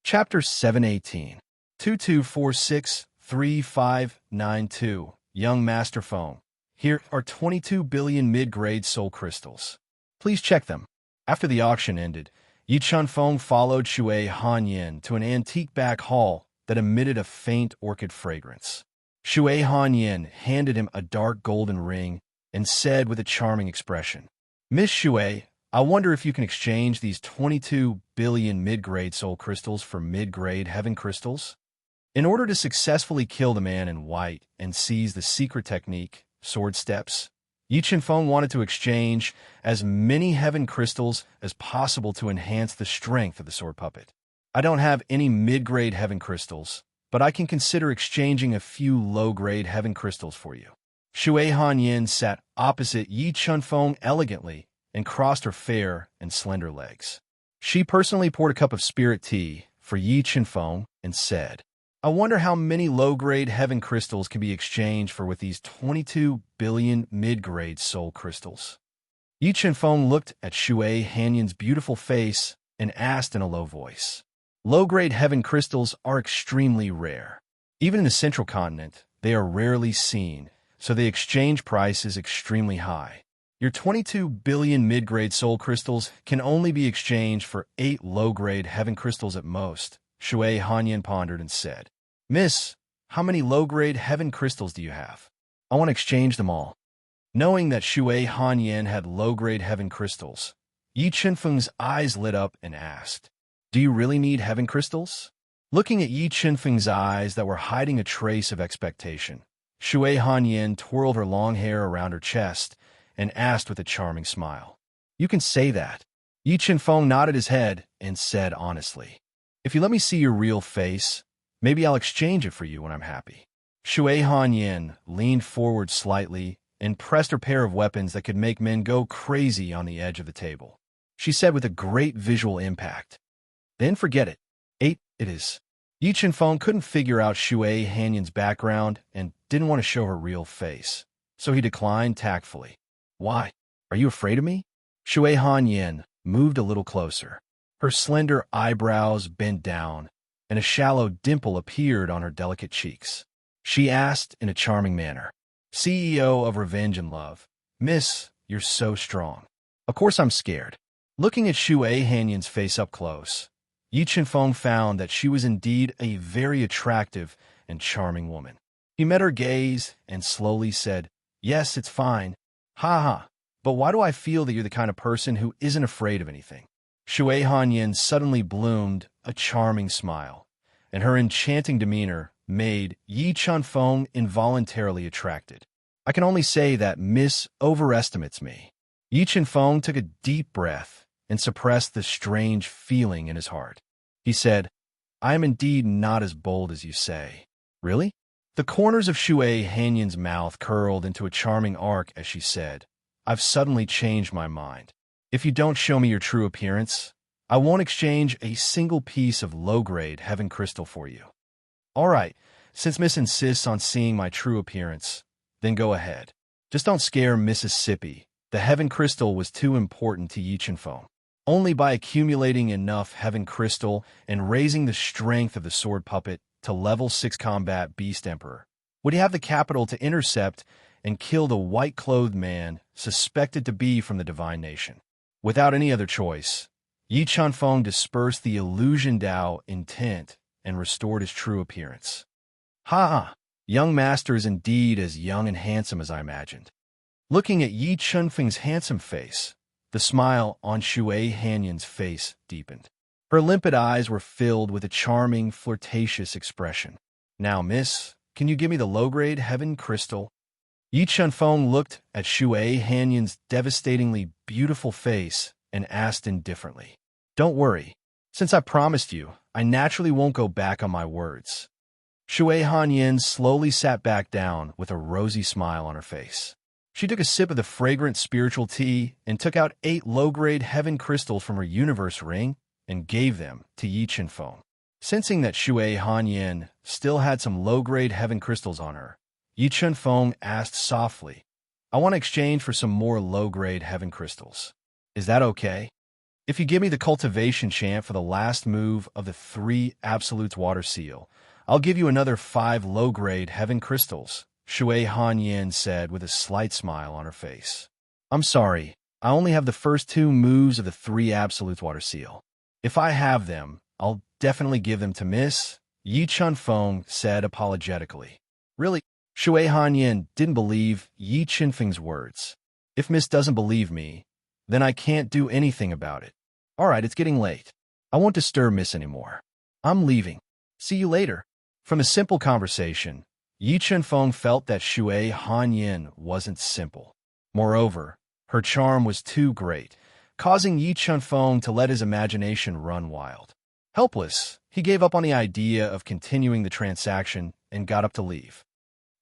Chapter 718, 22463592, Young Master Phone. Here are 22 billion mid-grade soul crystals. Please check them. After the auction ended, Yi Chunfeng followed Shui Hanyin to an antique back hall that emitted a faint orchid fragrance. Shui Hanyin handed him a dark golden ring and said with a charming expression, "Miss Shui, I wonder if you can exchange these 22 billion mid-grade soul crystals for mid-grade heaven crystals?" In order to successfully kill the man in white and seize the secret technique, sword steps, Yi Chunfeng wanted to exchange as many heaven crystals as possible to enhance the strength of the sword puppet. "I don't have any mid-grade heaven crystals, but I can consider exchanging a few low-grade heaven crystals for you." Shui Hanyin sat opposite Yi Chunfeng elegantly and crossed her fair and slender legs. She personally poured a cup of spirit tea for Yi Chunfeng and said, "I wonder how many low-grade heaven crystals can be exchanged for with these 22 billion mid-grade soul crystals." Yi Chunfeng looked at Shui Hanyin's beautiful face and asked in a low voice, "Low-grade heaven crystals are extremely rare. Even in the central continent, they are rarely seen, so the exchange price is extremely high. Your 22 billion mid-grade soul crystals can only be exchanged for 8 low-grade heaven crystals at most." Shui Hanyin pondered and said, "Miss, how many low-grade heaven crystals do you have? I want to exchange them all." Knowing that Shui Hanyin had low-grade heaven crystals, Yi Chunfeng's eyes lit up and asked, "Do you really need heaven crystals?" Looking at Yi Chunfeng's eyes that were hiding a trace of expectation, Shui Hanyin twirled her long hair around her chest and asked with a charming smile, "You can say that." Yi Chunfeng nodded his head and said honestly, "If you let me see your real face, maybe I'll exchange it for you when I'm happy." Shui Hanyin leaned forward slightly and pressed her pair of weapons that could make men go crazy on the edge of the table. She said with a great visual impact, "Then forget it. 8 it is." Yi Chunfeng couldn't figure out Shui Hanyin's background and didn't want to show her real face, so he declined tactfully. "Why? Are you afraid of me?" Shui Hanyin moved a little closer. Her slender eyebrows bent down, and a shallow dimple appeared on her delicate cheeks. She asked in a charming manner, "CEO of Revenge and Love, Miss, you're so strong." "Of course I'm scared." Looking at Shui Hanyin's face up close, Yi Chunfeng found that she was indeed a very attractive and charming woman. He met her gaze and slowly said, "Yes, it's fine. Ha ha. But why do I feel that you're the kind of person who isn't afraid of anything?" Shui Hanyin suddenly bloomed a charming smile, and her enchanting demeanor made Yi Chunfeng involuntarily attracted. "I can only say that Miss overestimates me." Yi Chunfeng took a deep breath and suppressed the strange feeling in his heart. He said, "I am indeed not as bold as you say." "Really?" The corners of Shui Hanyin's mouth curled into a charming arc as she said, "I've suddenly changed my mind. If you don't show me your true appearance, I won't exchange a single piece of low-grade heaven crystal for you." "All right, since Miss insists on seeing my true appearance, then go ahead. Just don't scare Mississippi." The heaven crystal was too important to Yi Chunfeng. Only by accumulating enough heaven crystal and raising the strength of the sword puppet to level 6 combat beast emperor would he have the capital to intercept and kill the white-clothed man suspected to be from the divine nation. Without any other choice, Yi Chunfeng dispersed the illusion Dao intent and restored his true appearance. "Ha ha! Young master is indeed as young and handsome as I imagined." Looking at Yi Chunfeng's handsome face, the smile on Shui Hanyin's face deepened. Her limpid eyes were filled with a charming, flirtatious expression. "Now, miss, can you give me the low-grade heaven crystal?" Yi Chunfeng looked at Shui Hanyin's devastatingly beautiful face and asked indifferently, "Don't worry. Since I promised you, I naturally won't go back on my words." Shui Hanyin slowly sat back down with a rosy smile on her face. She took a sip of the fragrant spiritual tea and took out 8 low-grade heaven crystals from her universe ring and gave them to Yi Chunfeng. Sensing that Shui Hanyin still had some low-grade heaven crystals on her, Yi Chunfeng asked softly, "I want to exchange for some more low-grade heaven crystals. Is that okay?" If you give me the cultivation chant for the last move of the 3 Absolutes water seal, I'll give you another 5 low-grade heaven crystals, Shui Hanyin said with a slight smile on her face. I'm sorry, I only have the first 2 moves of the 3 Absolutes water seal. If I have them, I'll definitely give them to Miss, Yi Chunfeng said apologetically. Really? Shui Hanyin didn't believe Yi Chinfeng's words. If Miss doesn't believe me, then I can't do anything about it. All right, it's getting late. I won't disturb Miss anymore. I'm leaving. See you later. From a simple conversation, Yi Chenfeng felt that Shui Hanyin wasn't simple. Moreover, her charm was too great, causing Yi Chenfeng to let his imagination run wild. Helpless, he gave up on the idea of continuing the transaction and got up to leave.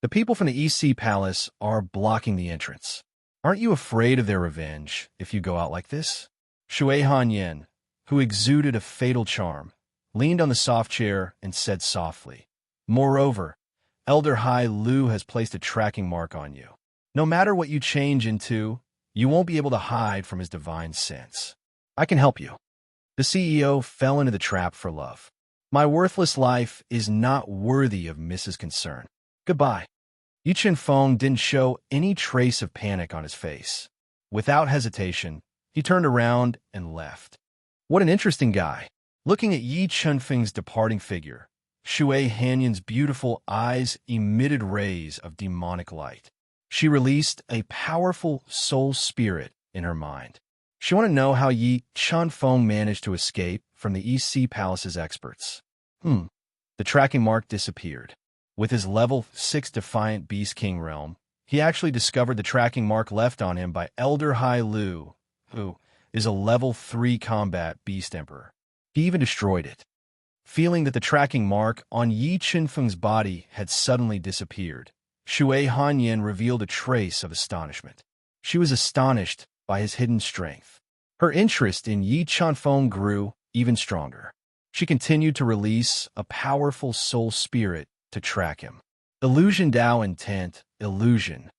The people from the EC Palace are blocking the entrance. Aren't you afraid of their revenge if you go out like this? Shui Hanyin, who exuded a fatal charm, leaned on the soft chair and said softly, Moreover, Elder Hai Lu has placed a tracking mark on you. No matter what you change into, you won't be able to hide from his divine sense. I can help you. The CEO fell into the trap for love. My worthless life is not worthy of Mrs. Concern. Goodbye. Yi Chenfeng didn't show any trace of panic on his face. Without hesitation, he turned around and left. What an interesting guy. Looking at Yi Chenfeng's departing figure, Shui Hanyin's beautiful eyes emitted rays of demonic light. She released a powerful soul spirit in her mind. She wanted to know how Yi Chenfeng managed to escape from the EC Palace's experts. The tracking mark disappeared. With his level 6 Defiant Beast King realm, he actually discovered the tracking mark left on him by Elder Hai Lu, who is a level 3 combat beast emperor. He even destroyed it. Feeling that the tracking mark on Yi Chenfeng's body had suddenly disappeared, Shui Hanyin revealed a trace of astonishment. She was astonished by his hidden strength. Her interest in Yi Chenfeng grew even stronger. She continued to release a powerful soul spirit to track him. Illusion Dao Intent, Illusion.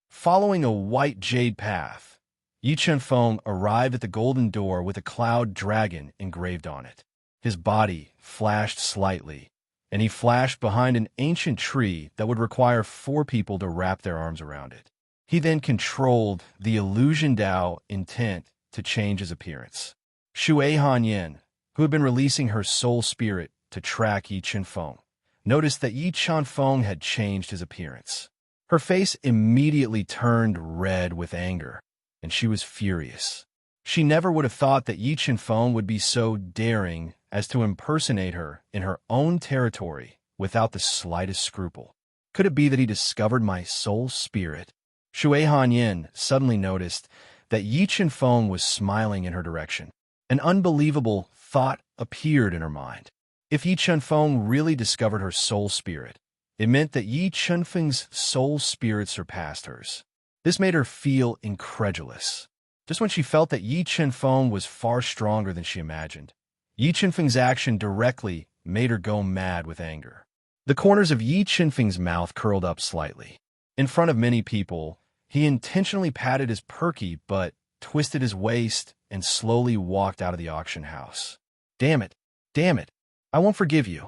Following a white jade path, Yi Chenfeng arrived at the golden door with a cloud dragon engraved on it. His body flashed slightly, and he flashed behind an ancient tree that would require 4 people to wrap their arms around it. He then controlled the Illusion Dao Intent to change his appearance. Shui Hanyin, who had been releasing her soul spirit to track Yi Chenfeng, noticed that Yi Chenfeng had changed his appearance. Her face immediately turned red with anger, and she was furious. She never would have thought that Yi Chenfeng would be so daring as to impersonate her in her own territory without the slightest scruple. Could it be that he discovered my soul spirit? Shui Hanyin suddenly noticed that Yi Chenfeng was smiling in her direction. An unbelievable thought appeared in her mind. If Yi Chenfeng really discovered her soul spirit, it meant that Yi Chenfeng's soul spirit surpassed hers. This made her feel incredulous. Just when she felt that Yi Chenfeng was far stronger than she imagined, Yi Chenfeng's action directly made her go mad with anger. The corners of Yi Chenfeng's mouth curled up slightly. In front of many people, he intentionally patted his perky butt, twisted his waist, and slowly walked out of the auction house. Damn it! Damn it! I won't forgive you.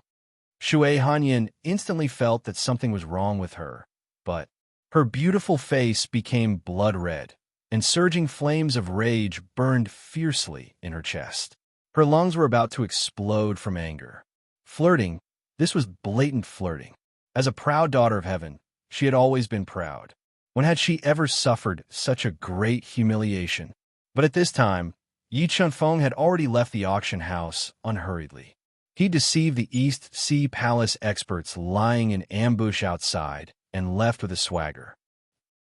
Shui Hanyin instantly felt that something was wrong with her, but her beautiful face became blood red, and surging flames of rage burned fiercely in her chest. Her lungs were about to explode from anger. Flirting, this was blatant flirting. As a proud daughter of heaven, she had always been proud. When had she ever suffered such a great humiliation? But at this time, Yi Chenfeng had already left the auction house unhurriedly. He deceived the East Sea Palace experts lying in ambush outside and left with a swagger.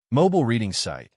Mobile reading site.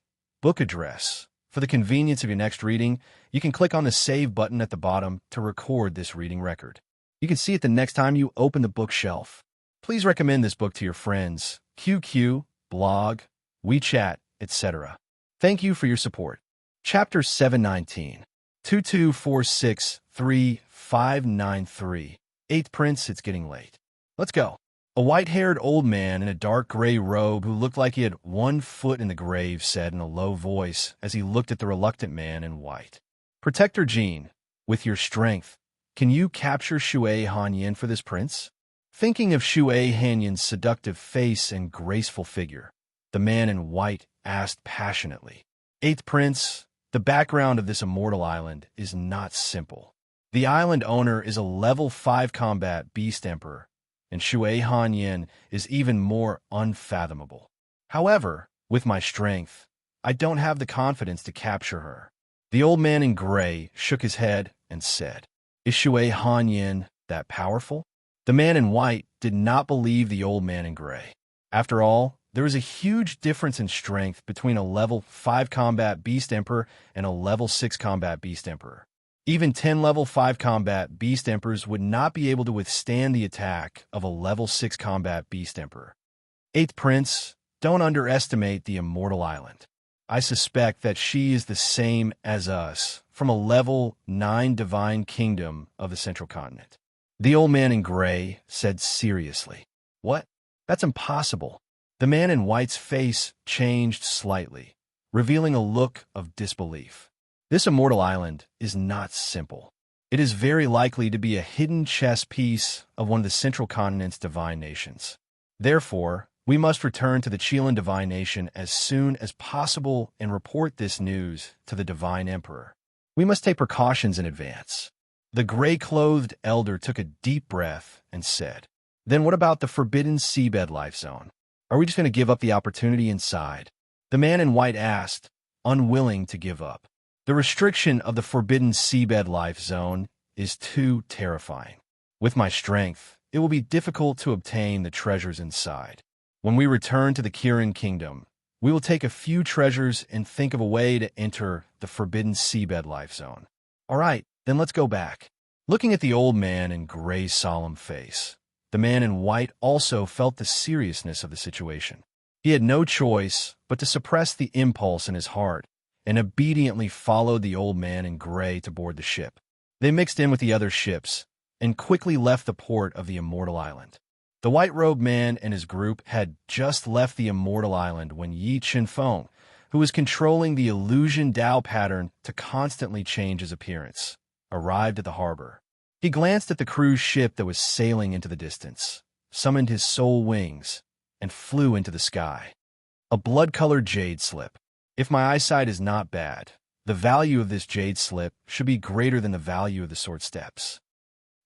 Book address. For the convenience of your next reading, you can click on the Save button at the bottom to record this reading record. You can see it the next time you open the bookshelf. Please recommend this book to your friends, QQ, blog, WeChat, etc. Thank you for your support. Chapter 719. 22463-593. 8th Prince, it's getting late. Let's go. A white-haired old man in a dark gray robe who looked like he had 1 foot in the grave said in a low voice as he looked at the reluctant man in white. Protector Jean, with your strength, can you capture Shui Hanyin for this prince? Thinking of Shui Hanyin's seductive face and graceful figure, the man in white asked passionately. Eighth Prince, the background of this immortal island is not simple. The island owner is a level 5 combat beast emperor, and Shui Hanyin is even more unfathomable. However, with my strength, I don't have the confidence to capture her. The old man in gray shook his head and said, Is Shui Hanyin that powerful? The man in white did not believe the old man in gray. After all, there is a huge difference in strength between a level 5 combat beast emperor and a level 6 combat beast emperor. Even 10 level 5 combat beast emperors would not be able to withstand the attack of a level 6 combat beast emperor. Eighth Prince, don't underestimate the immortal island. I suspect that she is the same as us, from a level 9 divine kingdom of the central continent. The old man in gray said seriously. What? That's impossible. The man in white's face changed slightly, revealing a look of disbelief. This immortal island is not simple. It is very likely to be a hidden chess piece of one of the central continent's divine nations. Therefore, we must return to the Chilan divine nation as soon as possible and report this news to the divine emperor. We must take precautions in advance. The gray-clothed elder took a deep breath and said, Then what about the forbidden seabed life zone? Are we just going to give up the opportunity inside? The man in white asked, unwilling to give up. The restriction of the forbidden seabed life zone is too terrifying. With my strength, it will be difficult to obtain the treasures inside. When we return to the Kirin kingdom, we will take a few treasures and think of a way to enter the forbidden seabed life zone. All right, then let's go back. Looking at the old man in gray solemn face, the man in white also felt the seriousness of the situation. He had no choice but to suppress the impulse in his heart and obediently followed the old man in gray to board the ship. They mixed in with the other ships and quickly left the port of the immortal island. The white-robed man and his group had just left the immortal island when Yi Chenfeng, who was controlling the illusion Dao pattern to constantly change his appearance, arrived at the harbor. He glanced at the cruise ship that was sailing into the distance, summoned his soul wings, and flew into the sky. A blood-colored jade slip. If my eyesight is not bad, the value of this jade slip should be greater than the value of the sword steps.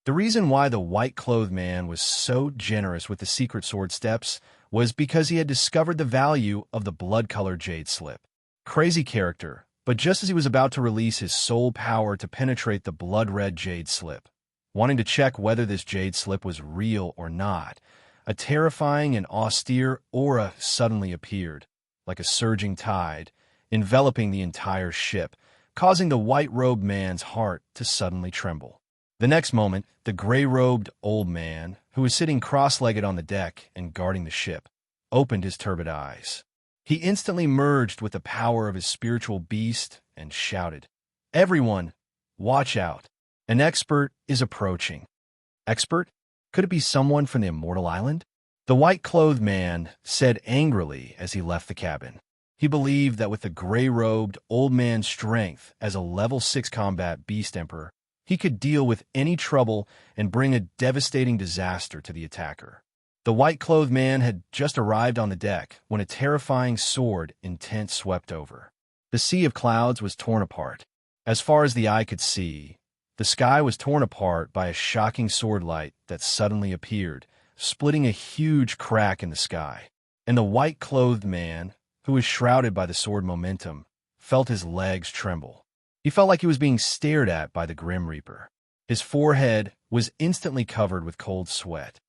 The reason why the white-clothed man was so generous with the secret sword steps was because he had discovered the value of the blood-colored jade slip. Crazy character, but just as he was about to release his soul power to penetrate the blood-red jade slip, wanting to check whether this jade slip was real or not, a terrifying and austere aura suddenly appeared, like a surging tide, enveloping the entire ship, causing the white-robed man's heart to suddenly tremble. The next moment, the gray-robed old man, who was sitting cross-legged on the deck and guarding the ship, opened his turbid eyes. He instantly merged with the power of his spiritual beast and shouted, Everyone, watch out. An expert is approaching. Expert? Could it be someone from the immortal island? The white-clothed man said angrily as he left the cabin. He believed that with the gray-robed old man's strength as a level 6 combat beast emperor, he could deal with any trouble and bring a devastating disaster to the attacker. The white-clothed man had just arrived on the deck when a terrifying sword intent swept over. The sea of clouds was torn apart. As far as the eye could see, the sky was torn apart by a shocking sword light that suddenly appeared, splitting a huge crack in the sky. And the white-clothed man, who was shrouded by the sword momentum, felt his legs tremble. He felt like he was being stared at by the Grim Reaper. His forehead was instantly covered with cold sweat.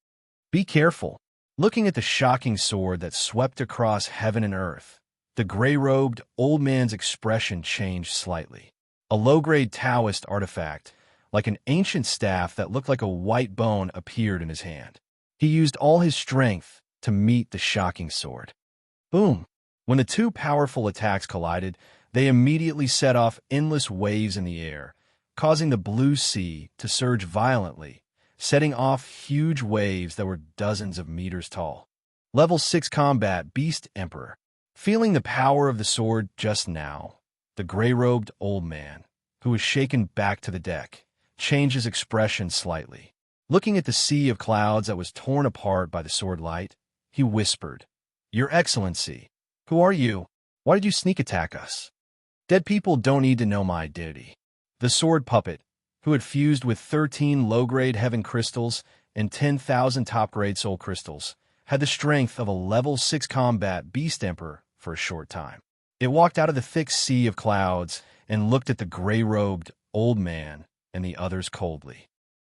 Be careful. Looking at the shocking sword that swept across heaven and earth, the gray-robed old man's expression changed slightly. A low-grade Taoist artifact, like an ancient staff that looked like a white bone, appeared in his hand. He used all his strength to meet the shocking sword. Boom! When the two powerful attacks collided, they immediately set off endless waves in the air, causing the blue sea to surge violently, setting off huge waves that were dozens of meters tall. Level 6 combat beast emperor. Feeling the power of the sword just now, the gray-robed old man, who was shaken back to the deck, changed his expression slightly. Looking at the sea of clouds that was torn apart by the sword light, he whispered, "Your Excellency, who are you? Why did you sneak attack us? Dead people don't need to know my identity." The sword puppet, who had fused with 13 low-grade heaven crystals and 10,000 top-grade soul crystals, had the strength of a level 6 combat beast emperor for a short time. It walked out of the thick sea of clouds and looked at the gray-robed old man and the others coldly.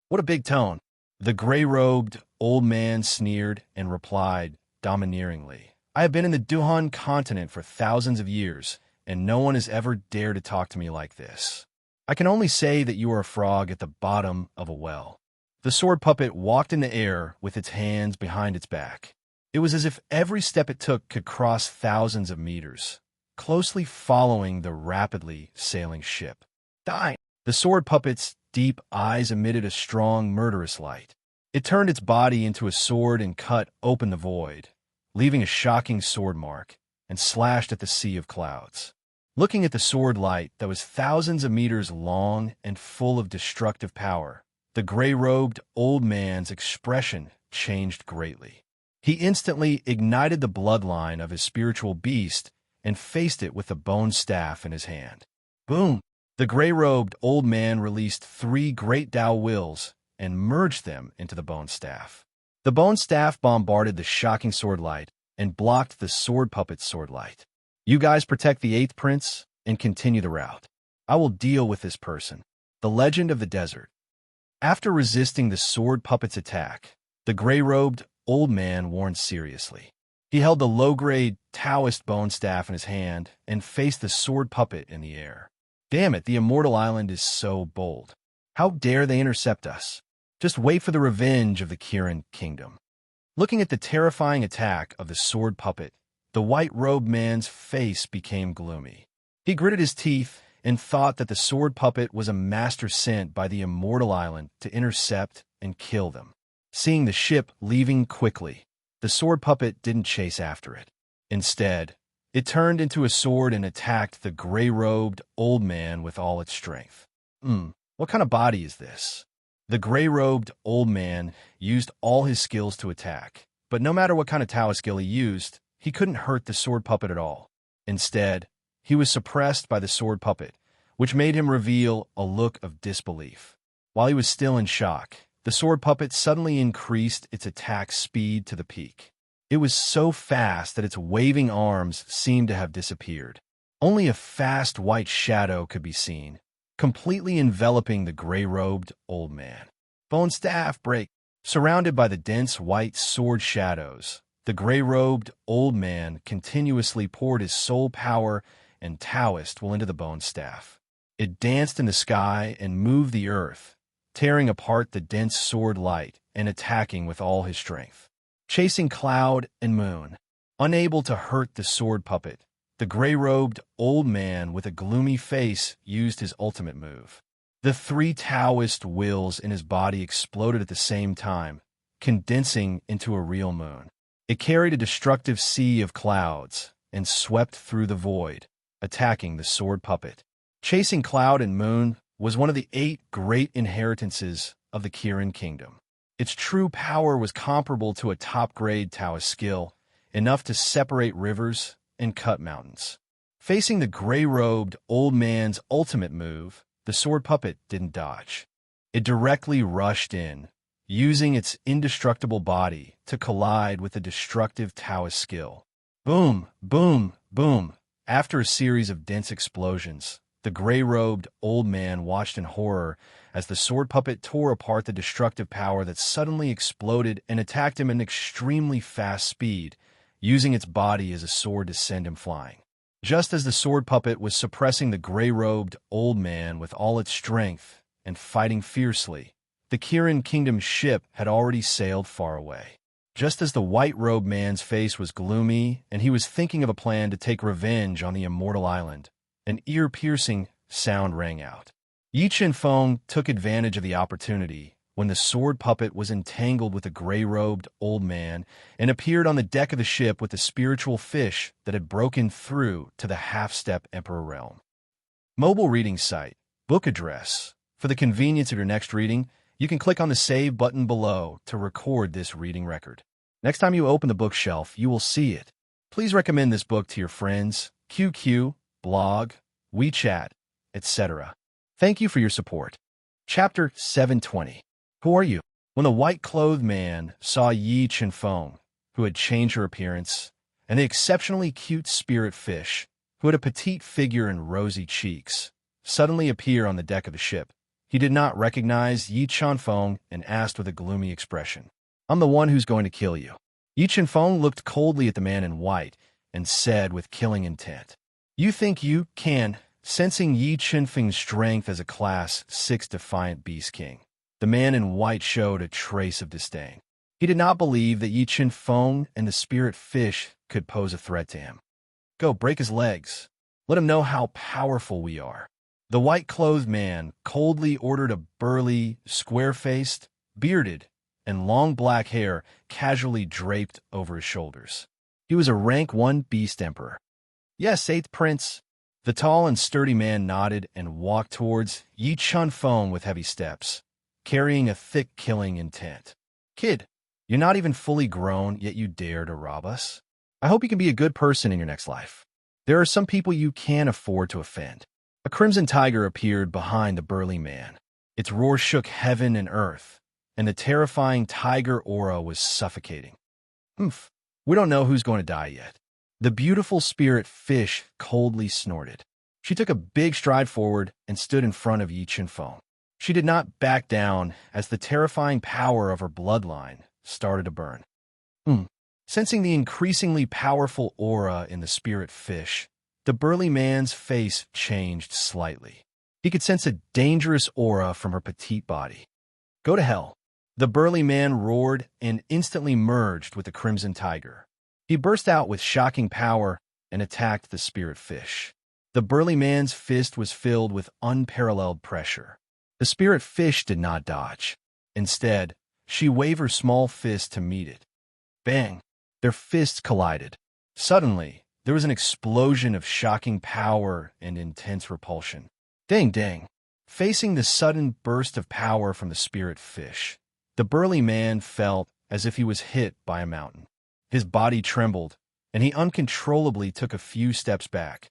"What a big tone." The gray-robed old man sneered and replied domineeringly, "I have been in the Duhan continent for thousands of years, and no one has ever dared to talk to me like this. I can only say that you are a frog at the bottom of a well." The sword puppet walked in the air with its hands behind its back. It was as if every step it took could cross thousands of meters, closely following the rapidly sailing ship. "Die!" The sword puppet's deep eyes emitted a strong, murderous light. It turned its body into a sword and cut open the void, leaving a shocking sword mark, and slashed at the sea of clouds. Looking at the sword light that was thousands of meters long and full of destructive power, the gray-robed old man's expression changed greatly. He instantly ignited the bloodline of his spiritual beast and faced it with the bone staff in his hand. Boom! The gray-robed old man released 3 great Tao wills and merged them into the bone staff. The bone staff bombarded the shocking sword light and blocked the sword puppet's sword light. "You guys protect the 8th prince and continue the route. I will deal with this person." The Legend of the Desert. After resisting the sword puppet's attack, the gray-robed old man warned seriously. He held the low-grade Taoist bone staff in his hand and faced the sword puppet in the air. "Damn it, the Immortal Island is so bold. How dare they intercept us? Just wait for the revenge of the Kirin Kingdom." Looking at the terrifying attack of the sword puppet, the white-robed man's face became gloomy. He gritted his teeth and thought that the sword puppet was a master sent by the Immortal Island to intercept and kill them. Seeing the ship leaving quickly, the sword puppet didn't chase after it. Instead, it turned into a sword and attacked the gray-robed old man with all its strength. What kind of body is this?" The gray-robed old man used all his skills to attack, but no matter what kind of Taoist skill he used, he couldn't hurt the sword puppet at all. Instead, he was suppressed by the sword puppet, which made him reveal a look of disbelief. While he was still in shock, the sword puppet suddenly increased its attack speed to the peak. It was so fast that its waving arms seemed to have disappeared. Only a fast white shadow could be seen, completely enveloping the gray-robed old man. Bone staff break. Surrounded by the dense white sword shadows, the gray-robed old man continuously poured his soul power and Taoist will into the bone staff. It danced in the sky and moved the earth, tearing apart the dense sword light and attacking with all his strength. Chasing cloud and moon, unable to hurt the sword puppet, the gray-robed old man with a gloomy face used his ultimate move. The 3 Taoist wills in his body exploded at the same time, condensing into a real moon. It carried a destructive sea of clouds and swept through the void, attacking the sword puppet. Chasing cloud and moon was one of the 8 great inheritances of the Kirin Kingdom. Its true power was comparable to a top-grade Taoist skill, enough to separate rivers and cut mountains. Facing the gray-robed old man's ultimate move, the sword puppet didn't dodge. It directly rushed in, using its indestructible body to collide with the destructive Taoist skill. Boom, boom, boom. After a series of dense explosions, the gray-robed old man watched in horror as the sword puppet tore apart the destructive power that suddenly exploded and attacked him at an extremely fast speed, using its body as a sword to send him flying. Just as the sword puppet was suppressing the gray-robed old man with all its strength and fighting fiercely, the Kirin Kingdom's ship had already sailed far away. Just as the white-robed man's face was gloomy and he was thinking of a plan to take revenge on the Immortal Island, an ear-piercing sound rang out. Yi Chenfeng took advantage of the opportunity when the sword puppet was entangled with a gray-robed old man and appeared on the deck of the ship with the spiritual fish that had broken through to the half-step Emperor realm. Mobile reading site, book address. For the convenience of your next reading, you can click on the Save button below to record this reading record. Next time you open the bookshelf, you will see it. Please recommend this book to your friends, QQ, blog, WeChat, etc. Thank you for your support. Chapter 720. Who are you? When the white-clothed man saw Yi Chenfeng, who had changed her appearance, and the exceptionally cute spirit fish, who had a petite figure and rosy cheeks, suddenly appear on the deck of the ship, he did not recognize Yi Chenfeng and asked with a gloomy expression, "I'm the one who's going to kill you." Yi Chenfeng looked coldly at the man in white and said with killing intent, "You think you can?" Sensing Yi Chenfeng's strength as a Class 6 Defiant Beast King, the man in white showed a trace of disdain. He did not believe that Yi Chenfeng and the spirit fish could pose a threat to him. "Go, break his legs. Let him know how powerful we are." The white-clothed man coldly ordered a burly, square-faced, bearded, and long black hair casually draped over his shoulders. He was a rank 1 beast emperor. "Yes, 8th prince." The tall and sturdy man nodded and walked towards Yi Chenfeng with heavy steps, carrying a thick killing intent. "Kid, you're not even fully grown, yet you dare to rob us? I hope you can be a good person in your next life. There are some people you can't afford to offend." A crimson tiger appeared behind the burly man. Its roar shook heaven and earth, and the terrifying tiger aura was suffocating. "Humph, we don't know who's going to die yet." The beautiful spirit fish coldly snorted. She took a big stride forward and stood in front of Yi Chenfeng. She did not back down as the terrifying power of her bloodline started to burn. Sensing the increasingly powerful aura in the spirit fish, the burly man's face changed slightly. He could sense a dangerous aura from her petite body. "Go to hell." The burly man roared and instantly merged with the crimson tiger. He burst out with shocking power and attacked the spirit fish. The burly man's fist was filled with unparalleled pressure. The spirit fish did not dodge. Instead, she waved her small fist to meet it. Bang! Their fists collided. Suddenly, there was an explosion of shocking power and intense repulsion. Dang, dang! Facing the sudden burst of power from the spirit fish, the burly man felt as if he was hit by a mountain. His body trembled, and he uncontrollably took a few steps back.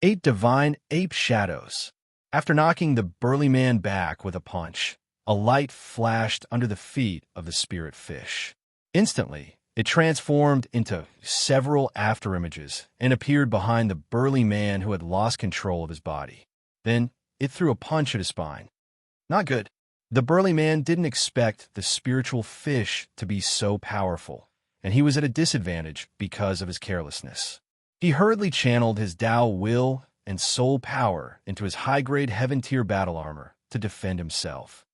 8 divine ape shadows. After knocking the burly man back with a punch, a light flashed under the feet of the spirit fish. Instantly, it transformed into several afterimages and appeared behind the burly man who had lost control of his body. Then, it threw a punch at his spine. Not good. The burly man didn't expect the spiritual fish to be so powerful, and he was at a disadvantage because of his carelessness. He hurriedly channeled his Tao will and soul power into his high-grade heaven-tier battle armor to defend himself.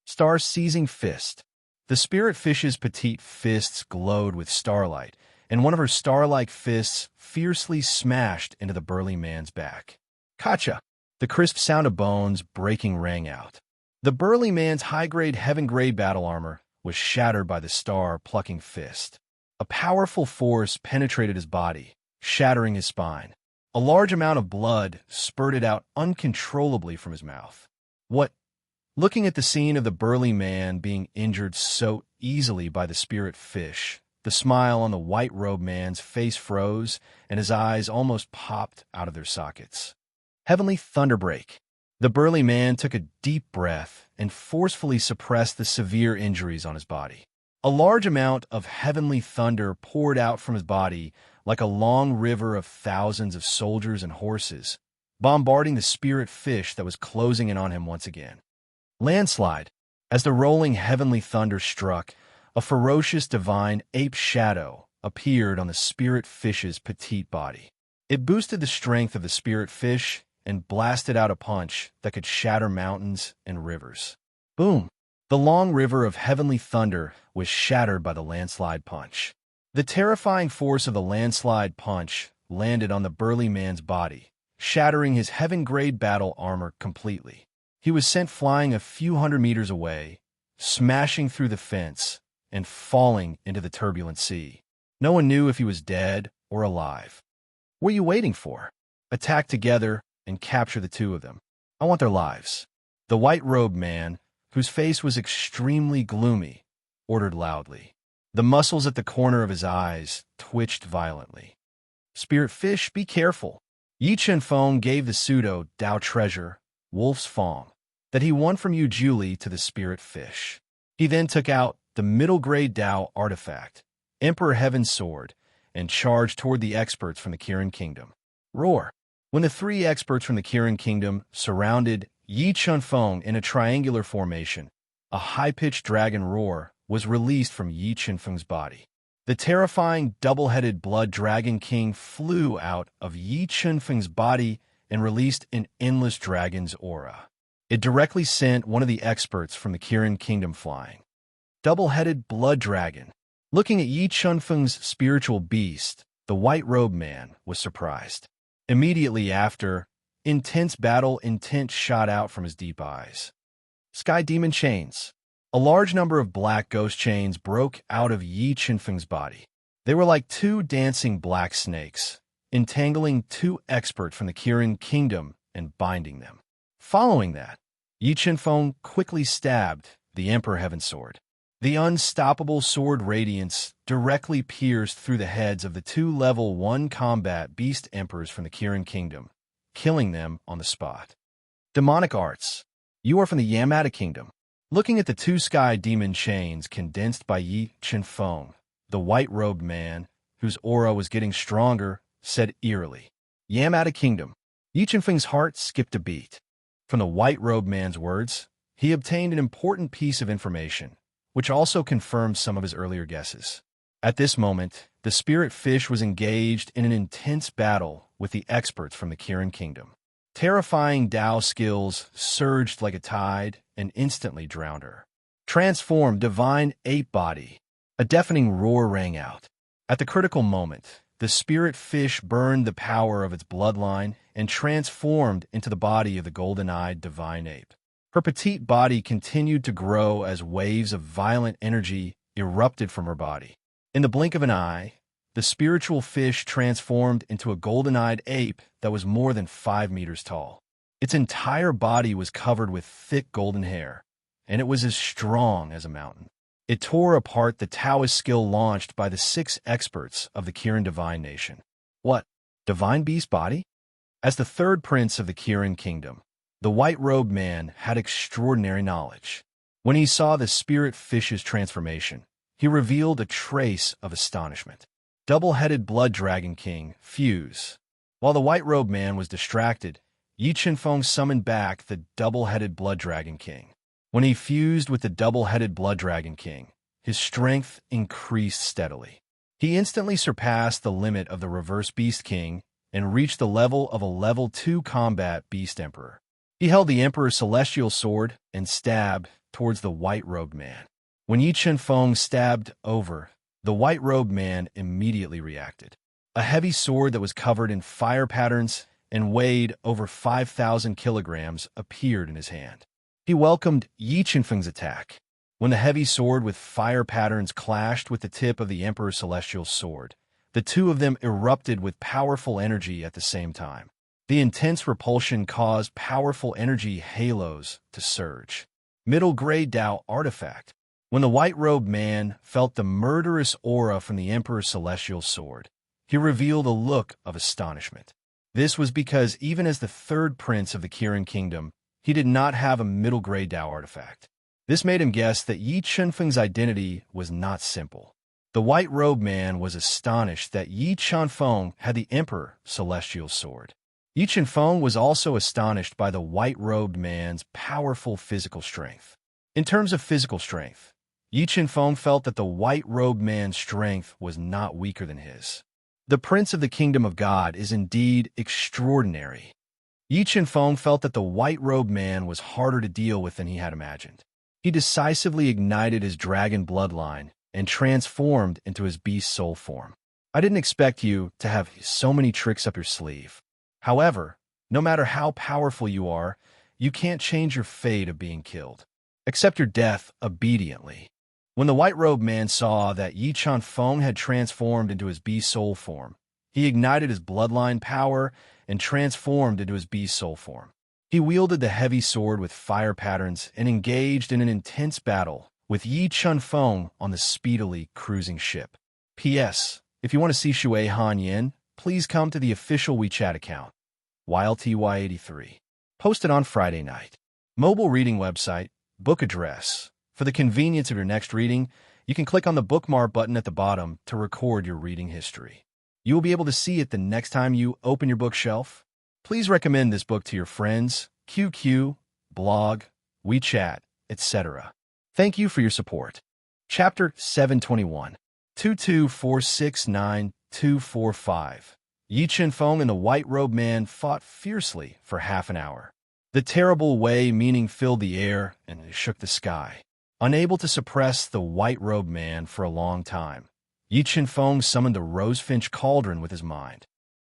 Star-seizing fist. The spirit fish's petite fists glowed with starlight, and one of her star-like fists fiercely smashed into the burly man's back. Kacha! The crisp sound of bones breaking rang out. The burly man's high-grade heaven-grade battle armor was shattered by the star-plucking fist. A powerful force penetrated his body, shattering his spine. A large amount of blood spurted out uncontrollably from his mouth. What? Looking at the scene of the burly man being injured so easily by the spirit fish, the smile on the white-robed man's face froze, and his eyes almost popped out of their sockets. Heavenly Thunderbreak. The burly man took a deep breath and forcefully suppressed the severe injuries on his body. A large amount of heavenly thunder poured out from his body like a long river of thousands of soldiers and horses, bombarding the spirit fish that was closing in on him once again. Landslide. As the rolling heavenly thunder struck, a ferocious divine ape shadow appeared on the spirit fish's petite body. It boosted the strength of the spirit fish and blasted out a punch that could shatter mountains and rivers. Boom! The long river of heavenly thunder was shattered by the landslide punch. The terrifying force of the landslide punch landed on the burly man's body, shattering his heaven-grade battle armor completely. He was sent flying a few hundred meters away, smashing through the fence and falling into the turbulent sea. No one knew if he was dead or alive. What are you waiting for? Attack together and capture the two of them. I want their lives. The white-robed man, whose face was extremely gloomy, ordered loudly. The muscles at the corner of his eyes twitched violently. Spirit fish, be careful. Yi Chen-feng gave the pseudo-Dao treasure, Wolf's Fong, that he won from Yu Juli to the spirit fish. He then took out the middle-grade Dao artifact, Emperor Heaven's Sword, and charged toward the experts from the Kirin Kingdom. Roar! When the three experts from the Kirin Kingdom surrounded Yi Chen-feng in a triangular formation, a high-pitched dragon roar was released from Yi Chen-feng's body. The terrifying double-headed blood dragon king flew out of Yi Chen-feng's body and released an endless dragon's aura. It directly sent one of the experts from the Kirin Kingdom flying. Double-headed blood dragon. Looking at Yi Chen-feng's spiritual beast, the white-robed man was surprised. Immediately after, intense battle intent shot out from his deep eyes. Sky demon chains. A large number of black ghost chains broke out of Yi Chen-feng's body. They were like two dancing black snakes, entangling two experts from the Kirin Kingdom and binding them. Following that, Yi Chen-feng quickly stabbed the Emperor Heaven's Sword. The unstoppable sword radiance directly pierced through the heads of the two level 1 combat beast emperors from the Kirin Kingdom, killing them on the spot. Demonic arts. You are from the Yamada Kingdom. Looking at the two sky demon chains condensed by Yi Chen-feng, the white-robed man, whose aura was getting stronger, said eerily, Yamada Kingdom. Yi Chen-feng's heart skipped a beat. From the white-robed man's words, he obtained an important piece of information, which also confirmed some of his earlier guesses. At this moment, the spirit fish was engaged in an intense battle with the experts from the Kirin Kingdom. Terrifying Dao skills surged like a tide and instantly drowned her. Transform divine ape body. A deafening roar rang out. At the critical moment, the spirit fish burned the power of its bloodline and transformed into the body of the golden-eyed divine ape. Her petite body continued to grow as waves of violent energy erupted from her body. In the blink of an eye, the spiritual fish transformed into a golden-eyed ape that was more than 5 meters tall. Its entire body was covered with thick golden hair, and it was as strong as a mountain. It tore apart the Taoist skill launched by the 6 experts of the Kirin Divine Nation. What? Divine beast body? As the third prince of the Kirin Kingdom, the white-robed man had extraordinary knowledge. When he saw the spirit fish's transformation, he revealed a trace of astonishment. Double-headed blood dragon king, fuse. While the white-robed man was distracted, Yi Chen-feng summoned back the double-headed blood dragon king. When he fused with the double-headed blood dragon king, his strength increased steadily. He instantly surpassed the limit of the reverse beast king and reached the level of a level 2 combat beast emperor. He held the Emperor's celestial sword and stabbed towards the white-robed man. When Yi Chen-feng stabbed over, the white-robed man immediately reacted. A heavy sword that was covered in fire patterns and weighed over 5,000 kilograms appeared in his hand. He welcomed Yi Chen-feng's attack. When the heavy sword with fire patterns clashed with the tip of the Emperor's celestial sword, the two of them erupted with powerful energy at the same time. The intense repulsion caused powerful energy halos to surge. Middle-grade Dao artifact. When the white-robed man felt the murderous aura from the Emperor's celestial sword, he revealed a look of astonishment. This was because even as the third prince of the Kirin Kingdom, he did not have a middle-grade Dao artifact. This made him guess that Yi Chen-feng's identity was not simple. The white-robed man was astonished that Yi Chen-feng had the Emperor's celestial sword. Yi Chen-feng was also astonished by the white-robed man's powerful physical strength. In terms of physical strength, Yi Chen-feng felt that the white-robed man's strength was not weaker than his. The Prince of the Kingdom of God is indeed extraordinary. Yi Chen-feng felt that the white-robed man was harder to deal with than he had imagined. He decisively ignited his dragon bloodline and transformed into his beast soul form. I didn't expect you to have so many tricks up your sleeve. However, no matter how powerful you are, you can't change your fate of being killed. Accept your death obediently. When the white-robed man saw that Yi Chen-feng had transformed into his beast soul form, he ignited his bloodline power and transformed into his beast soul form. He wielded the heavy sword with fire patterns and engaged in an intense battle with Yi Chun-feng on the speedily cruising ship. P.S. If you want to see Shui Han Yin, please come to the official WeChat account, WildTY83. Posted on Friday night. Mobile reading website, book address. For the convenience of your next reading, you can click on the bookmark button at the bottom to record your reading history. You will be able to see it the next time you open your bookshelf. Please recommend this book to your friends, QQ, blog, WeChat, etc. Thank you for your support. Chapter 721. 22469-245. Yi Chun-feng and the white-robed man fought fiercely for half an hour. The terrible Wei meaning filled the air and shook the sky. Unable to suppress the white-robed man for a long time, Yi Chun-feng summoned the rosefinch cauldron with his mind.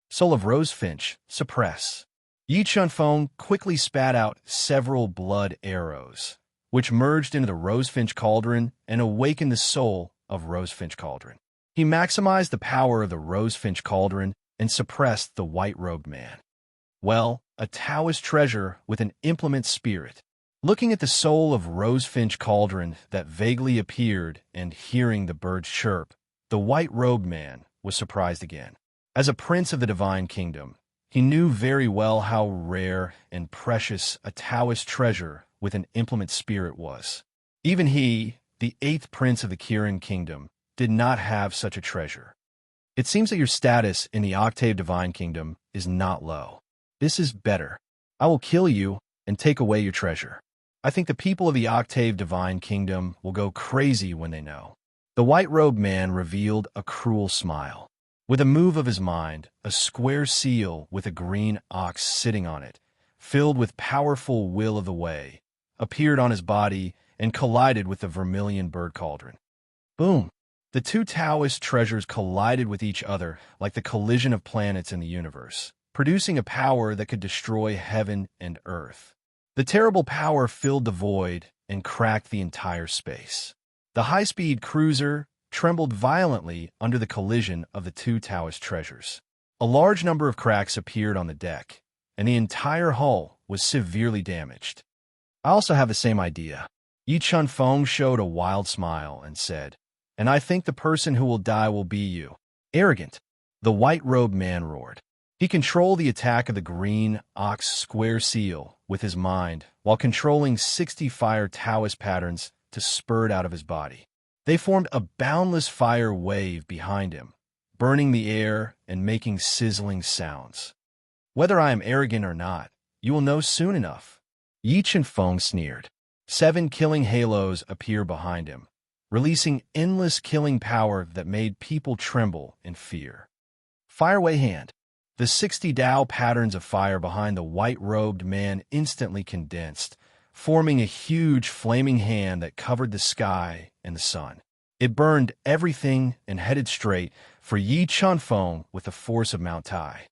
Soul of rosefinch, suppress. Yi Chun-feng quickly spat out several blood arrows, which merged into the rosefinch cauldron and awakened the soul of rosefinch cauldron. He maximized the power of the rosefinch cauldron and suppressed the white-robed man. Well, a Taoist treasure with an implement spirit. Looking at the soul of rosefinch cauldron that vaguely appeared and hearing the birds chirp, the white-robed man was surprised again. As a prince of the divine kingdom, he knew very well how rare and precious a Taoist treasure with an implement spirit was. Even he, the 8th prince of the Kirin kingdom, did not have such a treasure. It seems that your status in the octave divine kingdom is not low. This is better. I will kill you and take away your treasure. I think the people of the octave divine kingdom will go crazy when they know. The white-robed man revealed a cruel smile. With a move of his mind, a square seal with a green ox sitting on it, filled with powerful will of the way, appeared on his body and collided with the vermilion bird cauldron. Boom! The two Taoist treasures collided with each other like the collision of planets in the universe, producing a power that could destroy heaven and earth. The terrible power filled the void and cracked the entire space. The high-speed cruiser trembled violently under the collision of the two Taoist treasures. A large number of cracks appeared on the deck, and the entire hull was severely damaged. I also have the same idea. Yi Chun-feng showed a wild smile and said, "And I think the person who will die will be you." Arrogant. The white-robed man roared. He controlled the attack of the green ox square seal with his mind while controlling 60 fire Taoist patterns to spurt out of his body. They formed a boundless fire wave behind him, burning the air and making sizzling sounds. Whether I am arrogant or not, you will know soon enough. Yi Chun-feng sneered. 7 killing halos appear behind him, releasing endless killing power that made people tremble in fear. Fireway hand. The 60 Tao patterns of fire behind the white-robed man instantly condensed, forming a huge flaming hand that covered the sky and the sun. It burned everything and headed straight for Yi Chun-feng with the force of Mount Tai.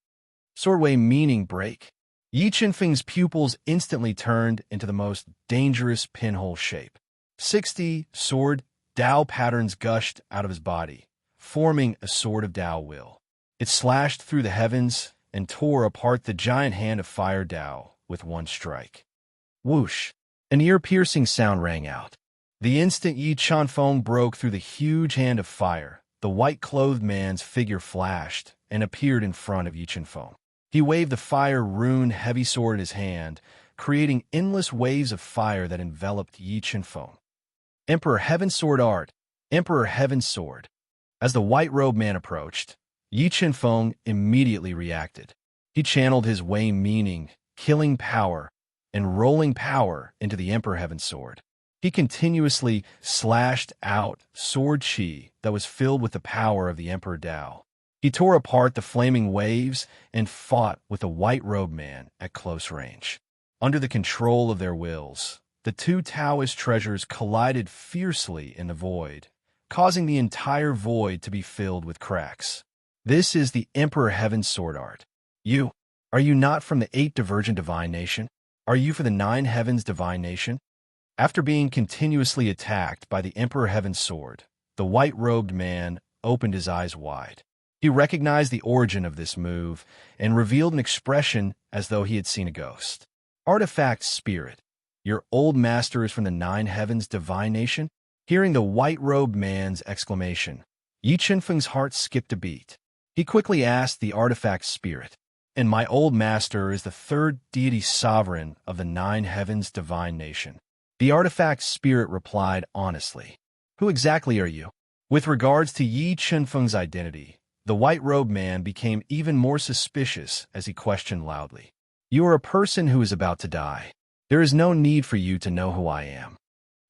Swordway meaning break. Yi Chun-feng's pupils instantly turned into the most dangerous pinhole shape. 60 sword Tao patterns gushed out of his body, forming a sword of Tao will. It slashed through the heavens and tore apart the giant hand of fire Tao with one strike. Whoosh! An ear-piercing sound rang out. The instant Yi Chun-feng broke through the huge hand of fire, the white-clothed man's figure flashed and appeared in front of Yi Chun-feng. He waved the fire-rune heavy sword in his hand, creating endless waves of fire that enveloped Yi Chun-feng. Emperor Heaven's Sword Art. Emperor Heaven's Sword. As the white-robed man approached, Yi Chun-feng immediately reacted. He channeled his Wei meaning, killing power, and rolling power into the Emperor Heaven's Sword. He continuously slashed out sword chi that was filled with the power of the Emperor Tao. He tore apart the flaming waves and fought with the white-robed man at close range. Under the control of their wills, the two Taoist treasures collided fiercely in the void, causing the entire void to be filled with cracks. This is the Emperor Heaven's Sword Art. Are you not from the 8 Divergent Divine Nation? Are you for the 9 Heavens Divine Nation? After being continuously attacked by the Emperor Heaven's Sword, the white-robed man opened his eyes wide. He recognized the origin of this move and revealed an expression as though he had seen a ghost. Artifact Spirit. Your old master is from the nine heavens divine nation? Hearing the white-robed man's exclamation, Yi Chenfeng's heart skipped a beat. He quickly asked the artifact spirit, "And my old master is the third deity sovereign of the nine heavens divine nation?" The artifact spirit replied honestly, "Who exactly are you?" With regards to Yi Chenfeng's identity, the white-robed man became even more suspicious as he questioned loudly, "You are a person who is about to die. There is no need for you to know who I am."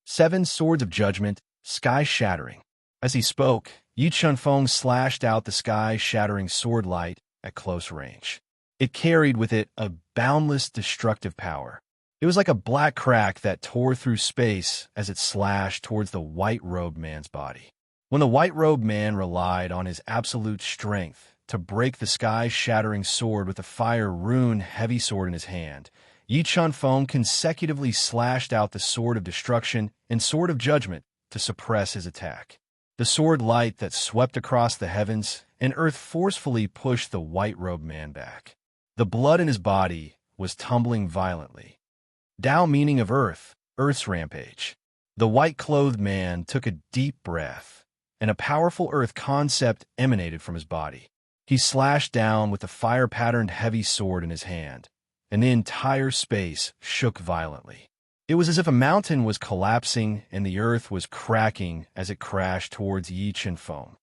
7 Swords of Judgment, Sky-Shattering. As he spoke, Yi Chenfeng slashed out the sky-shattering sword light at close range. It carried with it a boundless destructive power. It was like a black crack that tore through space as it slashed towards the white-robed man's body. When the white-robed man relied on his absolute strength to break the sky-shattering sword with the fire rune heavy sword in his hand, Yi Chenfeng consecutively slashed out the Sword of Destruction and Sword of Judgment to suppress his attack. The sword light that swept across the heavens and earth forcefully pushed the white-robed man back. The blood in his body was tumbling violently. Tao meaning of Earth, Earth's rampage. The white-clothed man took a deep breath, and a powerful earth concept emanated from his body. He slashed down with the fire-patterned heavy sword in his hand, and the entire space shook violently. It was as if a mountain was collapsing and the earth was cracking as it crashed towards Yi Chenfeng.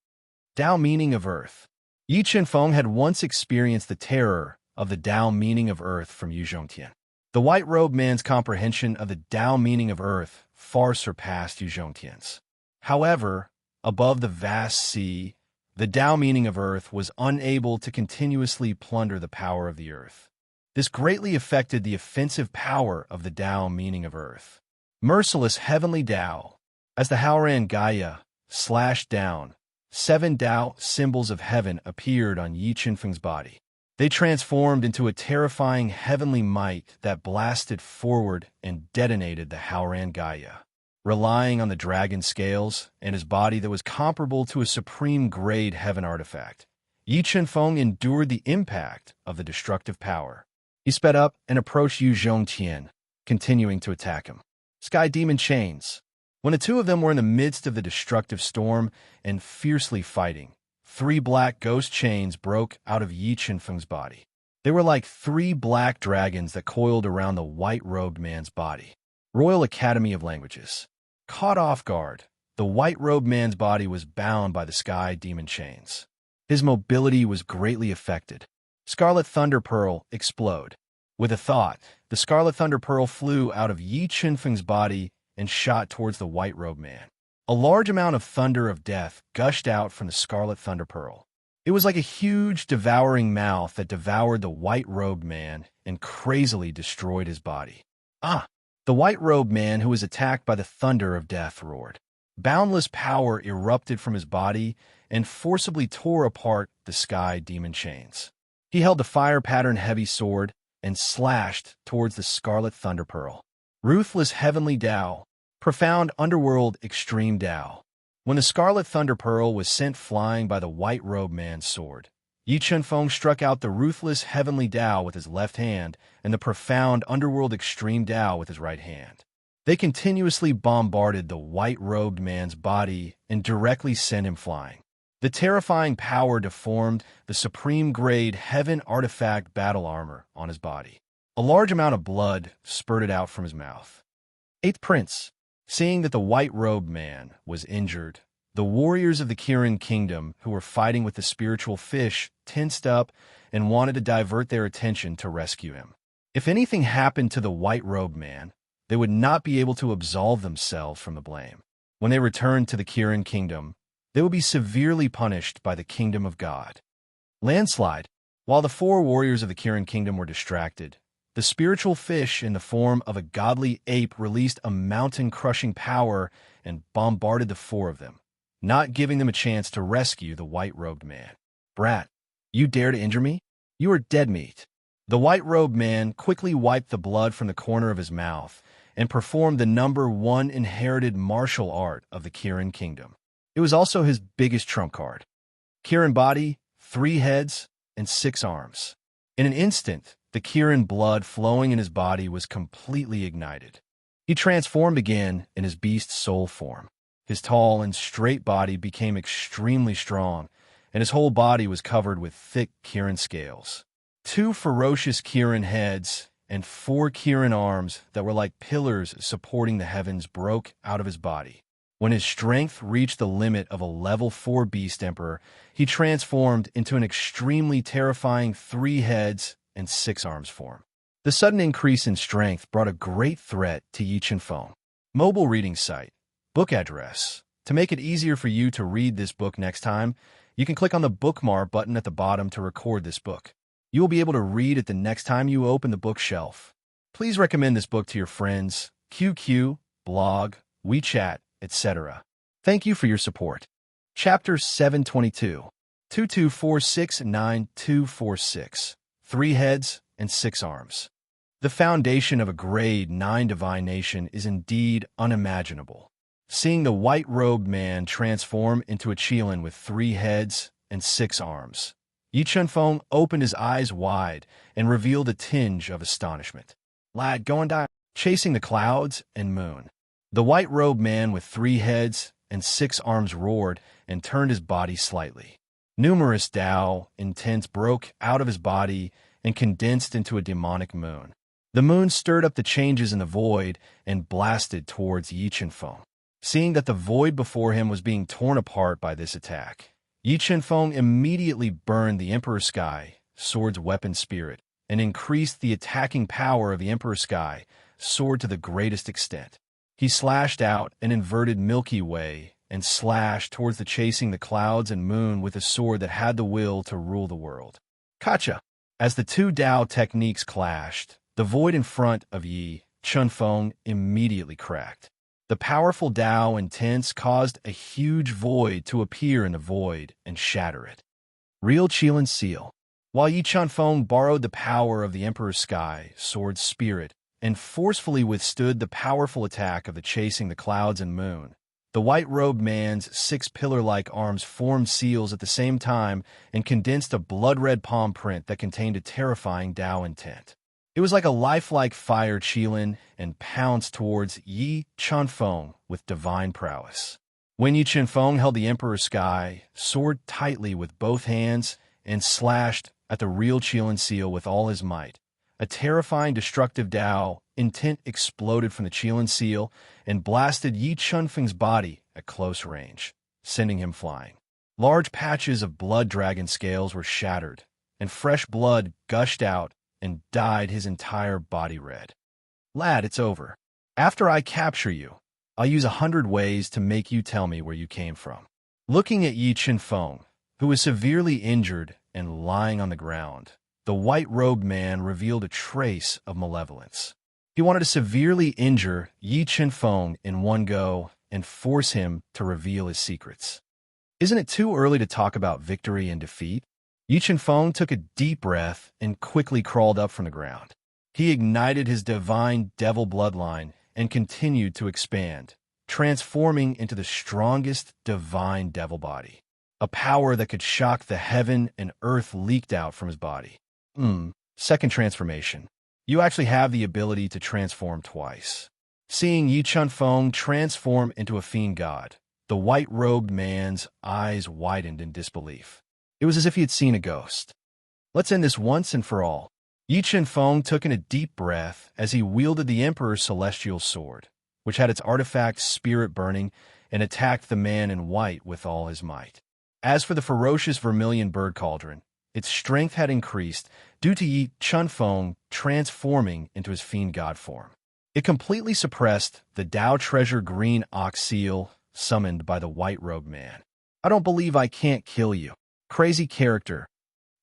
Tao meaning of Earth. Yi Chenfeng had once experienced the terror of the Tao meaning of Earth from Yu Zhongtian. The white-robed man's comprehension of the Tao meaning of Earth far surpassed Yu Zhongtian's. However, above the vast sea, the Tao meaning of Earth was unable to continuously plunder the power of the earth. This greatly affected the offensive power of the Tao meaning of Earth. Merciless heavenly Tao. As the Haoran Gaia slashed down, 7 Tao symbols of heaven appeared on Yi Chenfeng's body. They transformed into a terrifying heavenly might that blasted forward and detonated the Haoran Gaia. Relying on the dragon scales and his body that was comparable to a supreme-grade heaven artifact, Yi Chenfeng endured the impact of the destructive power. He sped up and approached Yu Zhongtian, continuing to attack him. Sky Demon Chains. When the two of them were in the midst of the destructive storm and fiercely fighting, 3 black ghost chains broke out of Yi Chenfeng's body. They were like 3 black dragons that coiled around the white-robed man's body. Royal Academy of Languages. Caught off guard, the white-robed man's body was bound by the Sky Demon Chains. His mobility was greatly affected. Scarlet Thunder Pearl, Explode. With a thought, the Scarlet Thunder Pearl flew out of Yi Chenfeng's body and shot towards the white-robed man. A large amount of thunder of death gushed out from the Scarlet Thunder Pearl. It was like a huge, devouring mouth that devoured the white-robed man and crazily destroyed his body. Ah! The white-robed man who was attacked by the thunder of death roared. Boundless power erupted from his body and forcibly tore apart the Sky Demon Chains. He held the fire-patterned heavy sword and slashed towards the Scarlet Thunder Pearl. Ruthless heavenly Tao. Profound underworld extreme Tao. When the Scarlet Thunder Pearl was sent flying by the white-robed man's sword, Yi Chenfeng struck out the ruthless heavenly Tao with his left hand and the profound underworld extreme Tao with his right hand. They continuously bombarded the white-robed man's body and directly sent him flying. The terrifying power deformed the supreme-grade heaven artifact battle armor on his body. A large amount of blood spurted out from his mouth. 8th Prince. Seeing that the white-robed man was injured, the warriors of the Kirin Kingdom who were fighting with the spiritual fish tensed up and wanted to divert their attention to rescue him. If anything happened to the white-robed man, they would not be able to absolve themselves from the blame. When they returned to the Kirin Kingdom, they would be severely punished by the Kingdom of God. Landslide. While the 4 warriors of the Kirin Kingdom were distracted, the spiritual fish in the form of a godly ape released a mountain-crushing power and bombarded the 4 of them, not giving them a chance to rescue the white-robed man. Brat, you dare to injure me? You are dead meat. The white-robed man quickly wiped the blood from the corner of his mouth and performed the number 1 inherited martial art of the Kirin Kingdom. It was also his biggest trump card. Kirin body, 3 heads, and 6 arms. In an instant, The Kirin blood flowing in his body was completely ignited. He transformed again in his beast soul form. His tall and straight body became extremely strong, and his whole body was covered with thick Kirin scales. 2 ferocious Kirin heads and 4 Kirin arms that were like pillars supporting the heavens broke out of his body. When his strength reached the limit of a level 4 Beast Emperor, he transformed into an extremely terrifying 3 heads and 6 arms form. The sudden increase in strength brought a great threat to Yi Qianfeng. Mobile reading site. Book address. To make it easier for you to read this book next time, you can click on the bookmark button at the bottom to record this book. You will be able to read it the next time you open the bookshelf. Please recommend this book to your friends, QQ, blog, WeChat, etc. Thank you for your support. Chapter 722. 22469246. 3 heads and 6 arms. The foundation of a grade 9 divine nation is indeed unimaginable. Seeing the white-robed man transform into a Qilin with 3 heads and 6 arms, Yi Qianfeng opened his eyes wide and revealed a tinge of astonishment. Lad, go and die. Chasing the clouds and moon. The white-robed man with 3 heads and 6 arms roared and turned his body slightly. Numerous Tao intents broke out of his body and condensed into a demonic moon. The moon stirred up the changes in the void and blasted towards Yi Qianfeng. Seeing that the void before him was being torn apart by this attack, Yi Qianfeng immediately burned the Emperor Sky, sword's weapon spirit, and increased the attacking power of the Emperor Sky, sword to the greatest extent. He slashed out an inverted Milky Way and slashed towards the chasing the clouds and moon with a sword that had the will to rule the world. Kacha! As the 2 Tao techniques clashed, the void in front of Yi Qianfeng immediately cracked. The powerful Tao intents caused a huge void to appear in the void and shatter it. Real Qilin Seal. While Yi Qianfeng borrowed the power of the Emperor's Sky, sword's spirit, and forcefully withstood the powerful attack of the chasing the clouds and moon, the white-robed man's 6 pillar-like arms formed seals at the same time and condensed a blood-red palm print that contained a terrifying Tao intent. It was like a lifelike fire Qilin and pounced towards Yi Qianfeng with divine prowess. When Yi Qianfeng held the Emperor's Sky, sword tightly with both hands, and slashed at the real Qilin seal with all his might, a terrifying destructive Tao intent exploded from the Qilin seal and blasted Yi Qianfeng's body at close range, sending him flying. Large patches of blood dragon scales were shattered, and fresh blood gushed out and dyed his entire body red. Lad, it's over. After I capture you, I'll use 100 ways to make you tell me where you came from. Looking at Yi Qianfeng, who was severely injured and lying on the ground, the white-robed man revealed a trace of malevolence. He wanted to severely injure Yi Qianfeng in one go and force him to reveal his secrets. Isn't it too early to talk about victory and defeat? Yi Qianfeng took a deep breath and quickly crawled up from the ground. He ignited his divine devil bloodline and continued to expand, transforming into the strongest divine devil body. A power that could shock the heaven and earth leaked out from his body. Second transformation. You actually have the ability to transform twice. Seeing Yi Qianfeng transform into a fiend god, the white-robed man's eyes widened in disbelief. It was as if he had seen a ghost. Let's end this once and for all. Yi Qianfeng took in a deep breath as he wielded the Emperor's celestial sword, which had its artifact spirit burning, and attacked the man in white with all his might. As for the ferocious vermilion bird cauldron, its strength had increased due to Yi Qianfeng transforming into his fiend god form. It completely suppressed the Tao treasure green ox seal summoned by the white-robed man. I don't believe I can't kill you. Crazy character.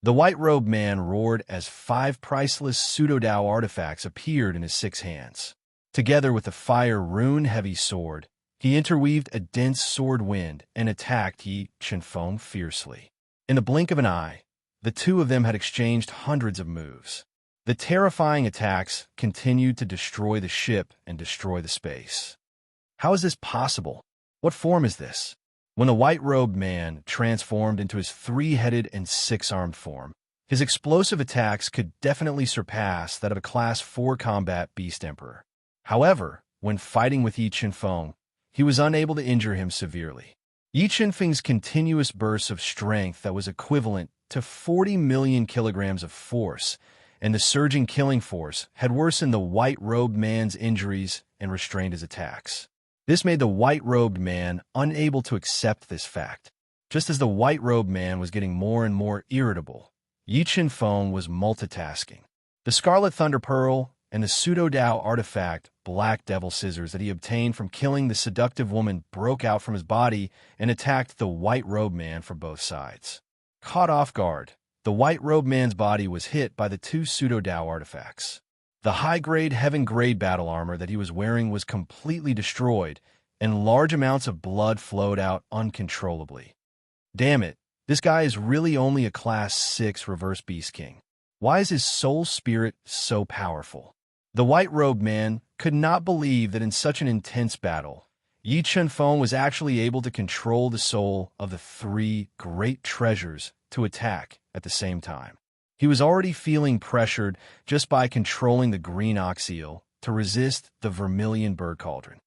The white-robed man roared as 5 priceless pseudo-Tao artifacts appeared in his 6 hands. Together with the fire rune-heavy sword, he interweaved a dense sword wind and attacked Yi Qianfeng fiercely. In the blink of an eye, the 2 of them had exchanged hundreds of moves. The terrifying attacks continued to destroy the ship and destroy the space. How is this possible? What form is this? When the white-robed man transformed into his 3-headed and 6-armed form, His explosive attacks could definitely surpass that of a Class 4 combat Beast Emperor. However, when fighting with Yi Qinfeng, he was unable to injure him severely. Yi Qinfeng's continuous bursts of strength that was equivalent to 40 million kilograms of force, and the surging killing force had worsened the white-robed man's injuries and restrained his attacks. This made the white-robed man unable to accept this fact. Just as the white-robed man was getting more and more irritable, Yi Qinfeng was multitasking. The Scarlet Thunder Pearl and the pseudo-Dao artifact Black Devil Scissors that he obtained from killing the seductive woman broke out from his body and attacked the white-robed man from both sides. Caught off guard, the white-robed man's body was hit by the two pseudo-Dao artifacts. The high-grade heaven-grade battle armor that he was wearing was completely destroyed, and large amounts of blood flowed out uncontrollably. Damn it, this guy is really only a Class 6 Reverse Beast King. Why is his soul spirit so powerful? The white-robed man could not believe that in such an intense battle, Yi Qinfeng was actually able to control the soul of the three great treasures to attack at the same time. He was already feeling pressured just by controlling the green ox eel to resist the vermilion bird cauldron.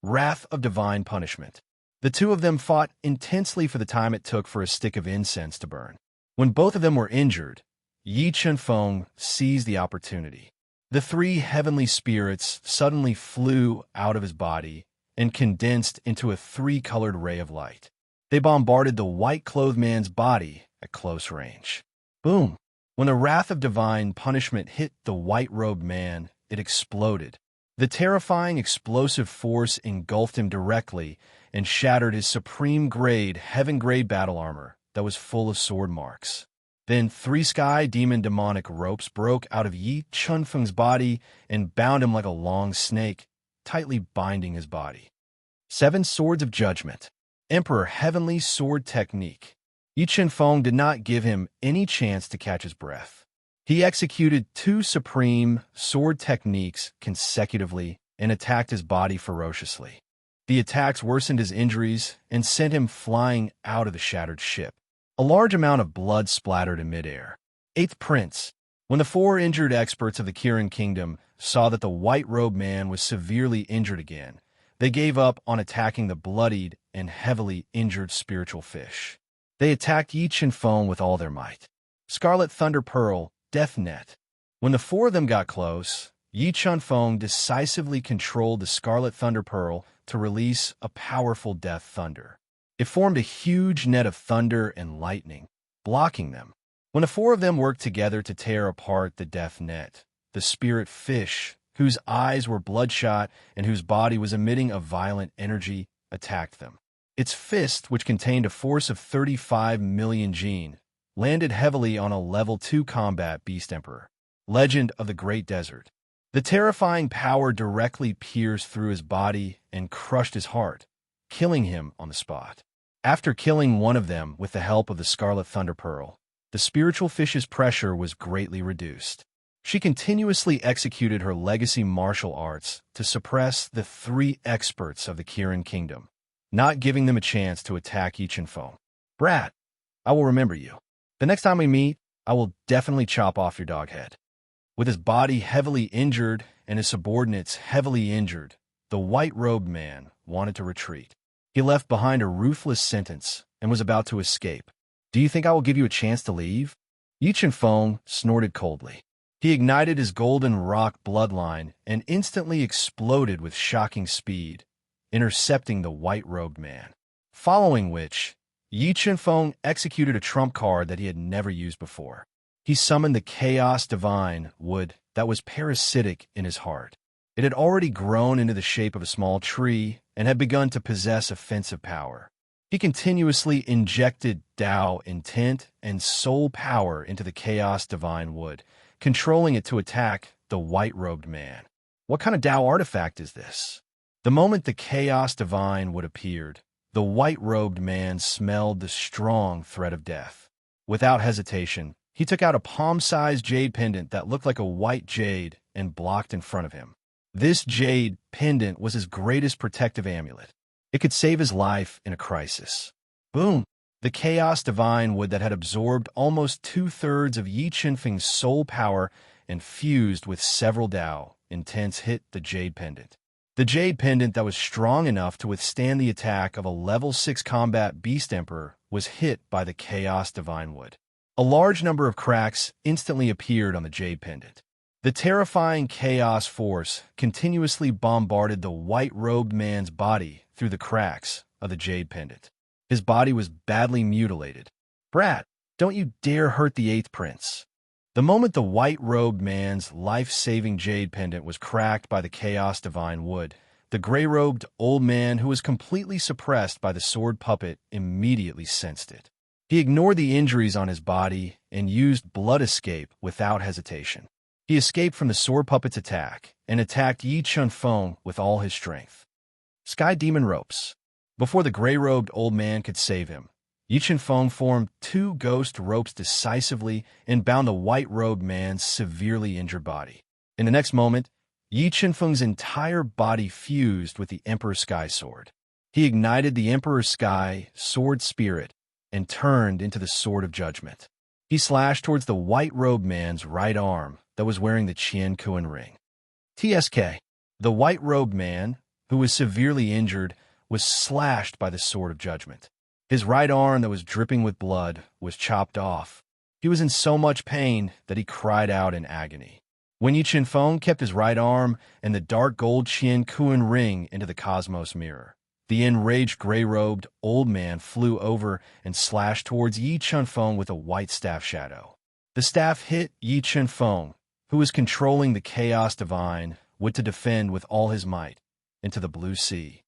Wrath of Divine Punishment. The two of them fought intensely for the time it took for a stick of incense to burn. When both of them were injured, Yi Qinfeng seized the opportunity. The three heavenly spirits suddenly flew out of his body and condensed into a three-colored ray of light. They bombarded the white-clothed man's body at close range. Boom! When the wrath of divine punishment hit the white-robed man, it exploded. The terrifying explosive force engulfed him directly and shattered his supreme-grade, heaven-grade battle armor that was full of sword marks. Then three sky demon demonic ropes broke out of Yi Qinfeng's body and bound him like a long snake, tightly binding his body. 7 Swords of Judgment. Emperor Heavenly Sword Technique. Yi Qinfeng did not give him any chance to catch his breath. He executed 2 supreme sword techniques consecutively and attacked his body ferociously. The attacks worsened his injuries and sent him flying out of the shattered ship. A large amount of blood splattered in midair. 8th Prince. When the 4 injured experts of the Kirin Kingdom saw that the white-robed man was severely injured again, they gave up on attacking the bloodied and heavily injured spiritual fish. They attacked Yi Qinfeng with all their might. Scarlet Thunder Pearl, Death Net. When the 4 of them got close, Yi Qinfeng decisively controlled the Scarlet Thunder Pearl to release a powerful death thunder. It formed a huge net of thunder and lightning, blocking them. When the 4 of them worked together to tear apart the death net, the spirit fish, whose eyes were bloodshot and whose body was emitting a violent energy, attacked them. Its fist, which contained a force of 35 million Jin, landed heavily on a level 2 combat Beast Emperor. Legend of the Great Desert. The terrifying power directly pierced through his body and crushed his heart, killing him on the spot. After killing one of them with the help of the Scarlet Thunder Pearl, the spiritual fish's pressure was greatly reduced. She continuously executed her legacy martial arts to suppress the 3 experts of the Kirin Kingdom, not giving them a chance to attack Yi Qinfeng. Brat, I will remember you. The next time we meet, I will definitely chop off your dog head. With his body heavily injured and his subordinates heavily injured, the white-robed man wanted to retreat. He left behind a ruthless sentence and was about to escape. Do you think I will give you a chance to leave? Yi Qinfeng snorted coldly. He ignited his golden rock bloodline and instantly exploded with shocking speed, intercepting the white-robed man. Following which, Yi Qinfeng executed a trump card that he had never used before. He summoned the Chaos Divine Wood that was parasitic in his heart. It had already grown into the shape of a small tree and had begun to possess offensive power. He continuously injected Dao intent and soul power into the Chaos Divine Wood, controlling it to attack the white-robed man. What kind of Dao artifact is this? The moment the Chaos Divine Wood appeared, the white-robed man smelled the strong threat of death. Without hesitation, he took out a palm-sized jade pendant that looked like a white jade and blocked in front of him. This jade pendant was his greatest protective amulet. It could save his life in a crisis. Boom! The chaos divine wood that had absorbed almost two-thirds of Yi Qinfeng's soul power and fused with several Dao intense hit the jade pendant. The jade pendant that was strong enough to withstand the attack of a level 6 combat beast emperor was hit by the chaos divine wood. A large number of cracks instantly appeared on the jade pendant. The terrifying chaos force continuously bombarded the white-robed man's body through the cracks of the jade pendant. His body was badly mutilated. "Brat, don't you dare hurt the 8th prince." The moment the white-robed man's life-saving jade pendant was cracked by the chaos divine wood, the gray-robed old man, who was completely suppressed by the sword puppet, immediately sensed it. He ignored the injuries on his body and used blood escape without hesitation. He escaped from the sword puppet's attack and attacked Yi Chunfeng with all his strength. Sky Demon Ropes. Before the gray-robed old man could save him, Yi Chunfeng formed 2 ghost ropes decisively and bound the white-robed man's severely injured body. In the next moment, Yi Chunfeng's entire body fused with the Emperor's Sky Sword. He ignited the Emperor's Sky Sword Spirit and turned into the Sword of Judgment. He slashed towards the white-robed man's right arm that was wearing the Qian Kuan ring. TSK. The white-robed man, who was severely injured, was slashed by the Sword of Judgment. His right arm that was dripping with blood was chopped off. He was in so much pain that he cried out in agony. When Yi Qinfeng kept his right arm and the dark gold Qian Kuan ring into the cosmos mirror, the enraged gray-robed old man flew over and slashed towards Yi Qinfeng with a white staff shadow. The staff hit Yi Qinfeng, who was controlling the chaos divine wood to defend with all his might, into the blue sea.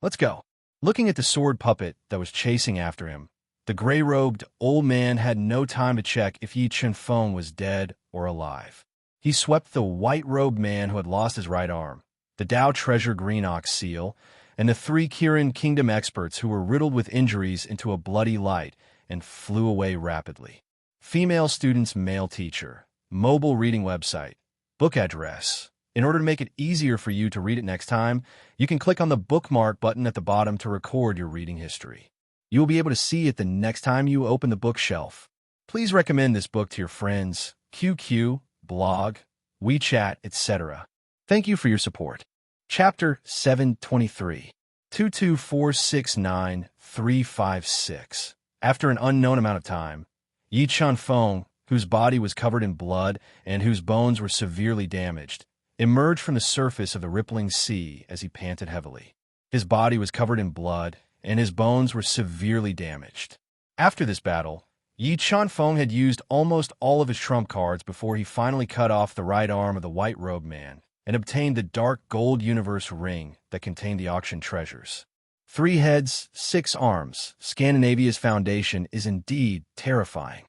"Let's go." Looking at the sword puppet that was chasing after him, the gray-robed old man had no time to check if Yi Qinfeng was dead or alive. He swept the white-robed man who had lost his right arm, the Dao Treasure Green Ox Seal, and the 3 Kirin Kingdom experts who were riddled with injuries into a bloody light and flew away rapidly. Female student's male teacher, mobile reading website, book address. In order to make it easier for you to read it next time, you can click on the bookmark button at the bottom to record your reading history. You will be able to see it the next time you open the bookshelf. Please recommend this book to your friends, QQ, blog, WeChat, etc. Thank you for your support. Chapter 723. 22469-356. After an unknown amount of time, Yi Chunfeng, whose body was covered in blood and whose bones were severely damaged, emerged from the surface of the rippling sea as he panted heavily. His body was covered in blood, and his bones were severely damaged. After this battle, Yi Chunfeng had used almost all of his trump cards before he finally cut off the right arm of the white-robed man and obtained the dark gold universe ring that contained the auction treasures. 3 heads, 6 arms. Scandinavia's foundation is indeed terrifying.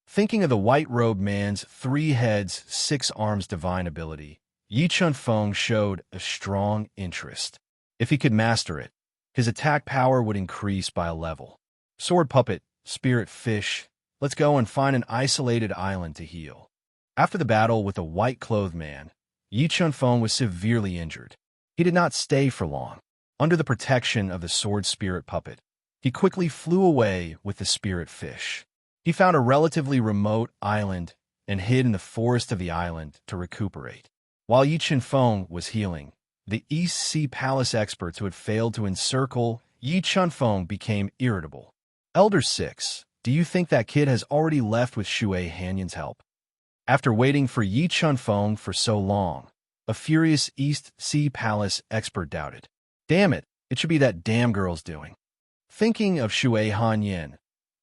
Thinking of the white-robed man's 3 heads, 6 arms divine ability, Yi Chunfeng showed a strong interest. If he could master it, his attack power would increase by a level. Sword puppet, spirit fish, let's go and find an isolated island to heal. After the battle with the white-clothed man, Yi Chunfeng was severely injured. He did not stay for long. Under the protection of the sword spirit puppet, he quickly flew away with the spirit fish. He found a relatively remote island and hid in the forest of the island to recuperate. While Yi Chunfeng was healing, the East Sea Palace experts who had failed to encircle Yi Chunfeng became irritable. Elder 6, do you think that kid has already left with Shui Hanyan's help? After waiting for Yi Chunfeng for so long, a furious East Sea Palace expert doubted. Damn it, it should be that damn girl's doing. Thinking of Shui Hanyan,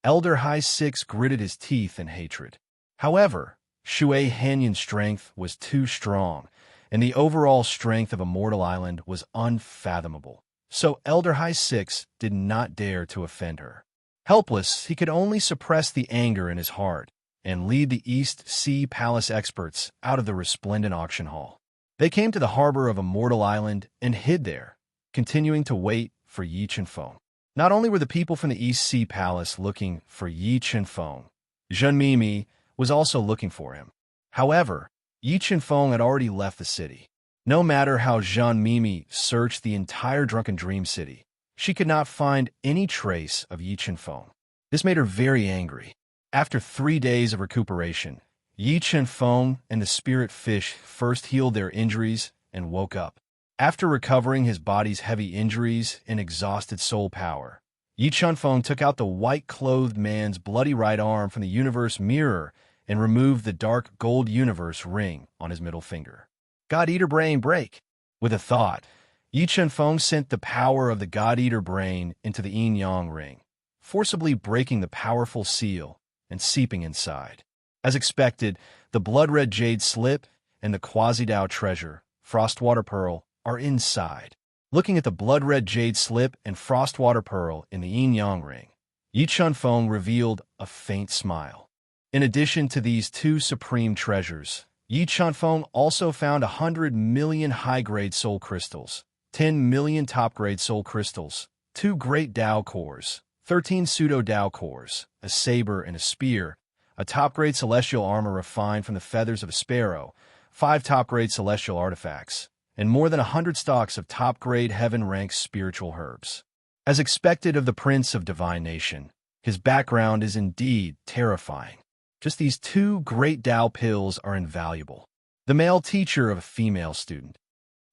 Elder High 6 gritted his teeth in hatred. However, Shui Hanyan's strength was too strong, and the overall strength of Immortal Island was unfathomable. So Elder High 6 did not dare to offend her. Helpless, he could only suppress the anger in his heart and lead the East Sea Palace experts out of the resplendent auction hall. They came to the harbor of Immortal Island and hid there, continuing to wait for Yi Chunfeng. Not only were the people from the East Sea Palace looking for Yi Chunfeng, Zhen Mimi was also looking for him. However, Yi Chunfeng had already left the city. No matter how Zhen Mimi searched the entire Drunken Dream City, she could not find any trace of Yi Chunfeng. This made her very angry. After 3 days of recuperation, Yi Chen Feng and the spirit fish first healed their injuries and woke up. After recovering his body's heavy injuries and exhausted soul power, Yi Chen Feng took out the white-clothed man's bloody right arm from the universe mirror and removed the dark gold universe ring on his middle finger. God-Eater Brain break! With a thought, Yi Chen Feng sent the power of the God-Eater Brain into the yin-yang ring, forcibly breaking the powerful seal and seeping inside. As expected, the blood-red jade slip and the quasi-Dao treasure, Frostwater Pearl, are inside. Looking at the blood-red jade slip and Frostwater Pearl in the yin-yang ring, Yi Chen Feng revealed a faint smile. In addition to these two supreme treasures, Yi Chen Feng also found 100 million high-grade soul crystals, 10 million top-grade soul crystals, 2 great Dao cores, 13 pseudo-Dao cores, a saber and a spear, a top-grade celestial armor refined from the feathers of a sparrow, 5 top-grade celestial artifacts, and more than 100 stalks of top-grade heaven-ranked spiritual herbs. As expected of the Prince of Divine Nation, his background is indeed terrifying. Just these 2 great Dao pills are invaluable. The male teacher of a female student.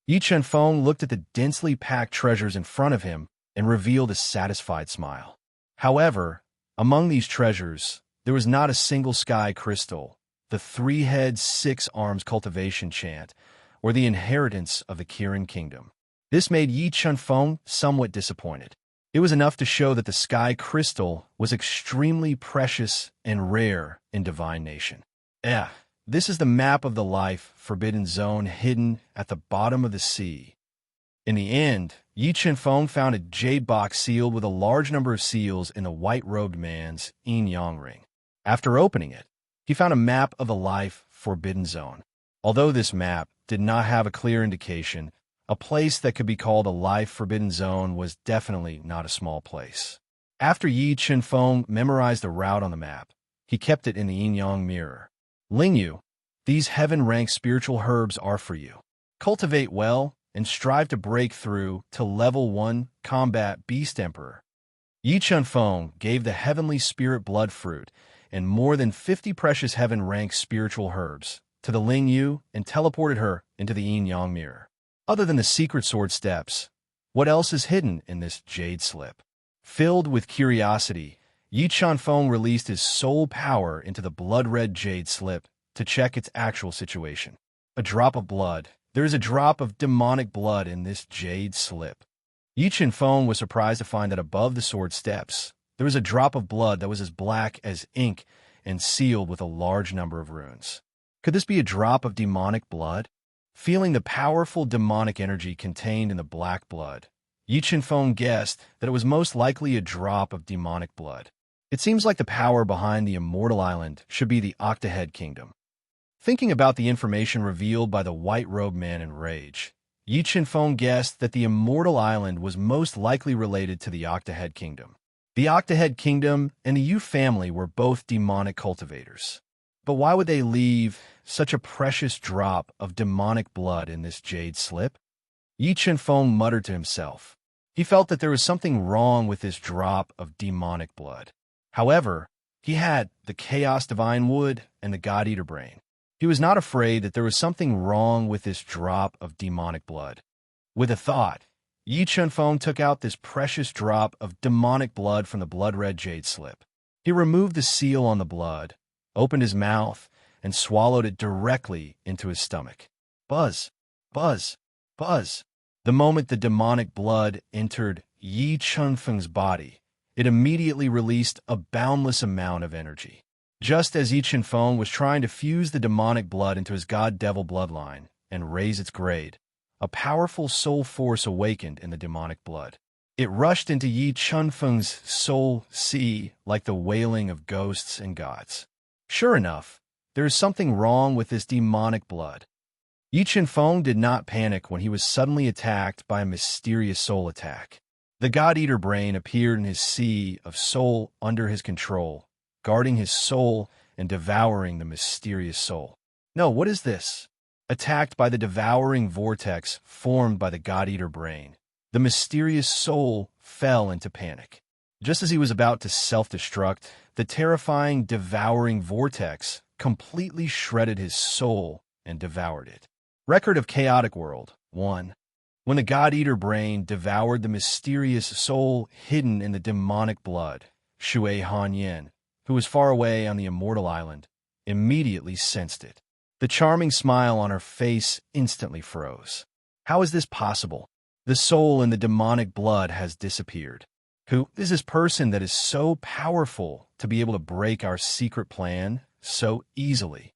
Yi Chen Feng looked at the densely packed treasures in front of him and revealed a satisfied smile. However, among these treasures, there was not a single sky crystal, the 3-head 6 arms cultivation chant, or the inheritance of the Kirin kingdom. This made Yi Chen Feng somewhat disappointed. It was enough to show that the sky crystal was extremely precious and rare in Divine Nation. This is the map of the life forbidden zone hidden at the bottom of the sea. In the end, Yi Chen Feng found a jade box sealed with a large number of seals in the white-robed man's yin-yang ring. After opening it, he found a map of the life forbidden zone. Although this map did not have a clear indication, a place that could be called a life forbidden zone was definitely not a small place. After Yi Chen Feng memorized the route on the map, he kept it in the yin-yang mirror. Lingyu, these heaven-ranked spiritual herbs are for you. Cultivate well and strive to break through to level 1 combat Beast Emperor. Yi Chen Feng gave the heavenly spirit blood fruit and more than 50 precious heaven-ranked spiritual herbs to the Lingyu and teleported her into the yin-yang mirror. Other than the secret sword steps, what else is hidden in this jade slip? Filled with curiosity, Yi Chen Feng released his soul power into the blood-red jade slip to check its actual situation. A drop of blood. There is a drop of demonic blood in this jade slip. Yi Chen Feng was surprised to find that above the sword steps, there was a drop of blood that was as black as ink and sealed with a large number of runes. Could this be a drop of demonic blood? Feeling the powerful demonic energy contained in the black blood, Yi Chen Feng guessed that it was most likely a drop of demonic blood. It seems like the power behind the Immortal Island should be the Octahead Kingdom. Thinking about the information revealed by the white-robed man in rage, Yi Chen Feng guessed that the Immortal Island was most likely related to the Octahead Kingdom. The Octahead Kingdom and the Yu family were both demonic cultivators. But why would they leave such a precious drop of demonic blood in this jade slip? Yi Chen Feng muttered to himself. He felt that there was something wrong with this drop of demonic blood. However, he had the Chaos Divine Wood and the God-Eater Brain. He was not afraid that there was something wrong with this drop of demonic blood. With a thought, Yi Chen Feng took out this precious drop of demonic blood from the blood-red jade slip. He removed the seal on the blood, opened his mouth, and swallowed it directly into his stomach. Buzz, buzz, buzz. The moment the demonic blood entered Yi Chen Feng's body, it immediately released a boundless amount of energy. Just as Yi Chen Feng was trying to fuse the demonic blood into his god-devil bloodline and raise its grade, a powerful soul force awakened in the demonic blood. It rushed into Yi Chen Feng's soul sea like the wailing of ghosts and gods. Sure enough, there is something wrong with this demonic blood. Yi Chen Feng did not panic when he was suddenly attacked by a mysterious soul attack. The God-Eater Brain appeared in his sea of soul under his control, guarding his soul and devouring the mysterious soul. No, what is this? Attacked by the devouring vortex formed by the God-Eater Brain, the mysterious soul fell into panic. Just as he was about to self-destruct, the terrifying, devouring vortex completely shredded his soul and devoured it. Record of Chaotic World 1. When the God-Eater brain devoured the mysterious soul hidden in the demonic blood, Shui Hanyin, who was far away on the Immortal Island, immediately sensed it. The charming smile on her face instantly froze. How is this possible? The soul in the demonic blood has disappeared. Who is this person that is so powerful to be able to break our secret plan so easily?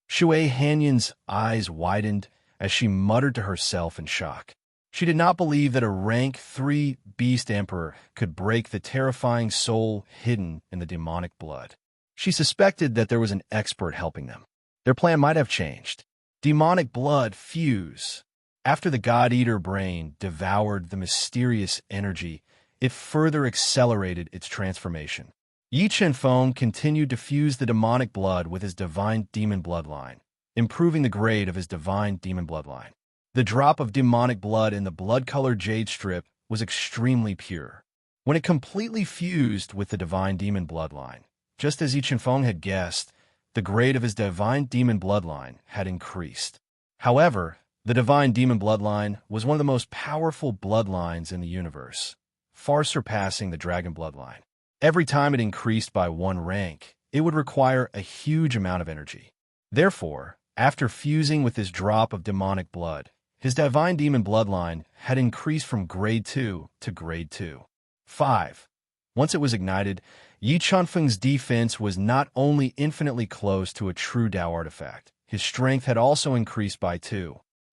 Shui Hanyin's eyes widened as she muttered to herself in shock. She did not believe that a rank 3 beast emperor could break the terrifying soul hidden in the demonic blood. She suspected that there was an expert helping them. Their plan might have changed. Demonic blood fuse. After the God-Eater brain devoured the mysterious energy, it further accelerated its transformation. Yi Chenfeng continued to fuse the demonic blood with his divine demon bloodline, improving the grade of his divine demon bloodline. The drop of demonic blood in the blood-colored jade strip was extremely pure. When it completely fused with the divine demon bloodline, just as Yi Chenfeng had guessed, the grade of his divine demon bloodline had increased. However, the divine demon bloodline was one of the most powerful bloodlines in the universe, far surpassing the dragon bloodline. Every time it increased by 1 rank, it would require a huge amount of energy. Therefore, after fusing with this drop of demonic blood, his divine demon bloodline had increased from grade 2 to grade 2. 5. Once it was ignited, Yi Chenfeng's defense was not only infinitely close to a true Dao artifact, his strength had also increased by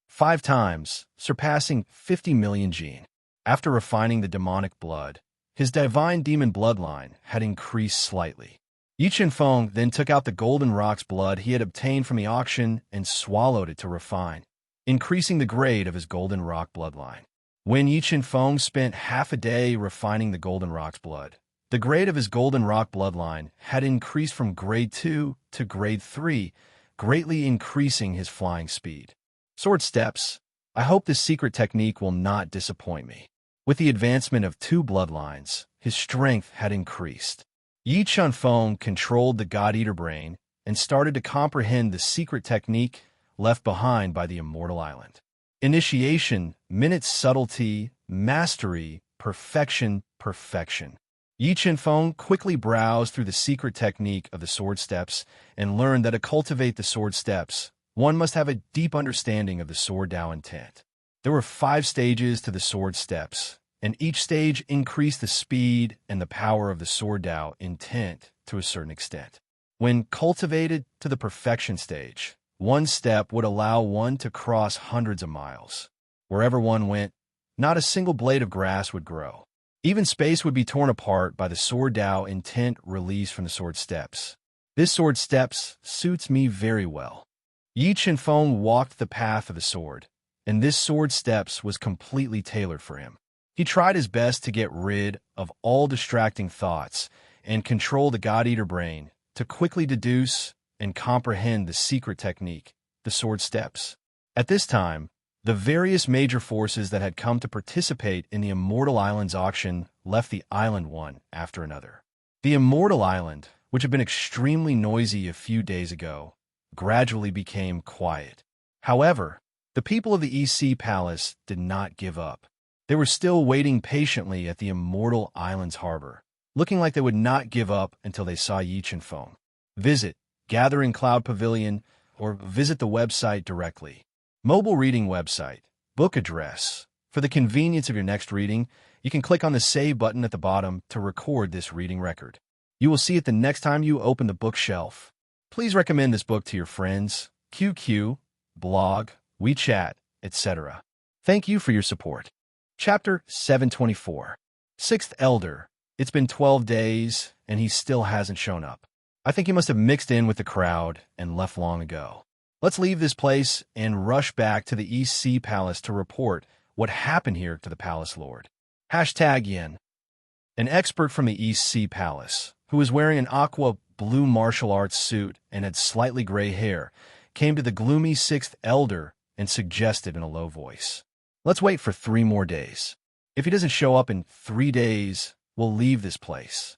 5 times, surpassing 50 million Jin. After refining the demonic blood, his divine demon bloodline had increased slightly. Yi Chenfeng then took out the golden rock's blood he had obtained from the auction and swallowed it to refine, increasing the grade of his golden rock bloodline. When Yi Chenfeng spent half a day refining the golden rock's blood, the grade of his golden rock bloodline had increased from grade 2 to grade 3, greatly increasing his flying speed. Sword steps. I hope this secret technique will not disappoint me. With the advancement of 2 bloodlines, his strength had increased. Yi Chenfeng controlled the God-Eater brain and started to comprehend the secret technique left behind by the Immortal Island. Initiation, minute subtlety, mastery, perfection, perfection. Yi Chenfeng quickly browsed through the secret technique of the sword steps and learned that to cultivate the sword steps, one must have a deep understanding of the sword Dao intent. There were 5 stages to the sword steps, and each stage increased the speed and the power of the sword Dao intent to a certain extent. When cultivated to the perfection stage, one step would allow one to cross hundreds of miles. Wherever one went, not a single blade of grass would grow. Even space would be torn apart by the sword Dao intent released from the sword steps. This sword steps suits me very well. Yi Chenfeng walked the path of the sword, and this sword steps was completely tailored for him. He tried his best to get rid of all distracting thoughts and control the God-Eater brain to quickly deduce and comprehend the secret technique, the sword steps. At this time, the various major forces that had come to participate in the Immortal Island's auction left the island one after another. The Immortal Island, which had been extremely noisy a few days ago, gradually became quiet. However, the people of the EC Palace did not give up. They were still waiting patiently at the Immortal Island's harbor, looking like they would not give up until they saw Yi Chenfeng. Visit Gathering Cloud Pavilion or visit the website directly. Mobile reading website, book address. For the convenience of your next reading, you can click on the Save button at the bottom to record this reading record. You will see it the next time you open the bookshelf. Please recommend this book to your friends, QQ, blog, WeChat, etc. Thank you for your support. Chapter 724. Sixth Elder. It's been 12 days, and he still hasn't shown up. I think he must have mixed in with the crowd and left long ago. Let's leave this place and rush back to the EC Palace to report what happened here to the Palace Lord. #Yen. An expert from the EC Palace, who was wearing an aqua blue martial arts suit and had slightly gray hair, came to the gloomy Sixth Elder and suggested in a low voice, "Let's wait for 3 more days. If he doesn't show up in 3 days, will leave this place.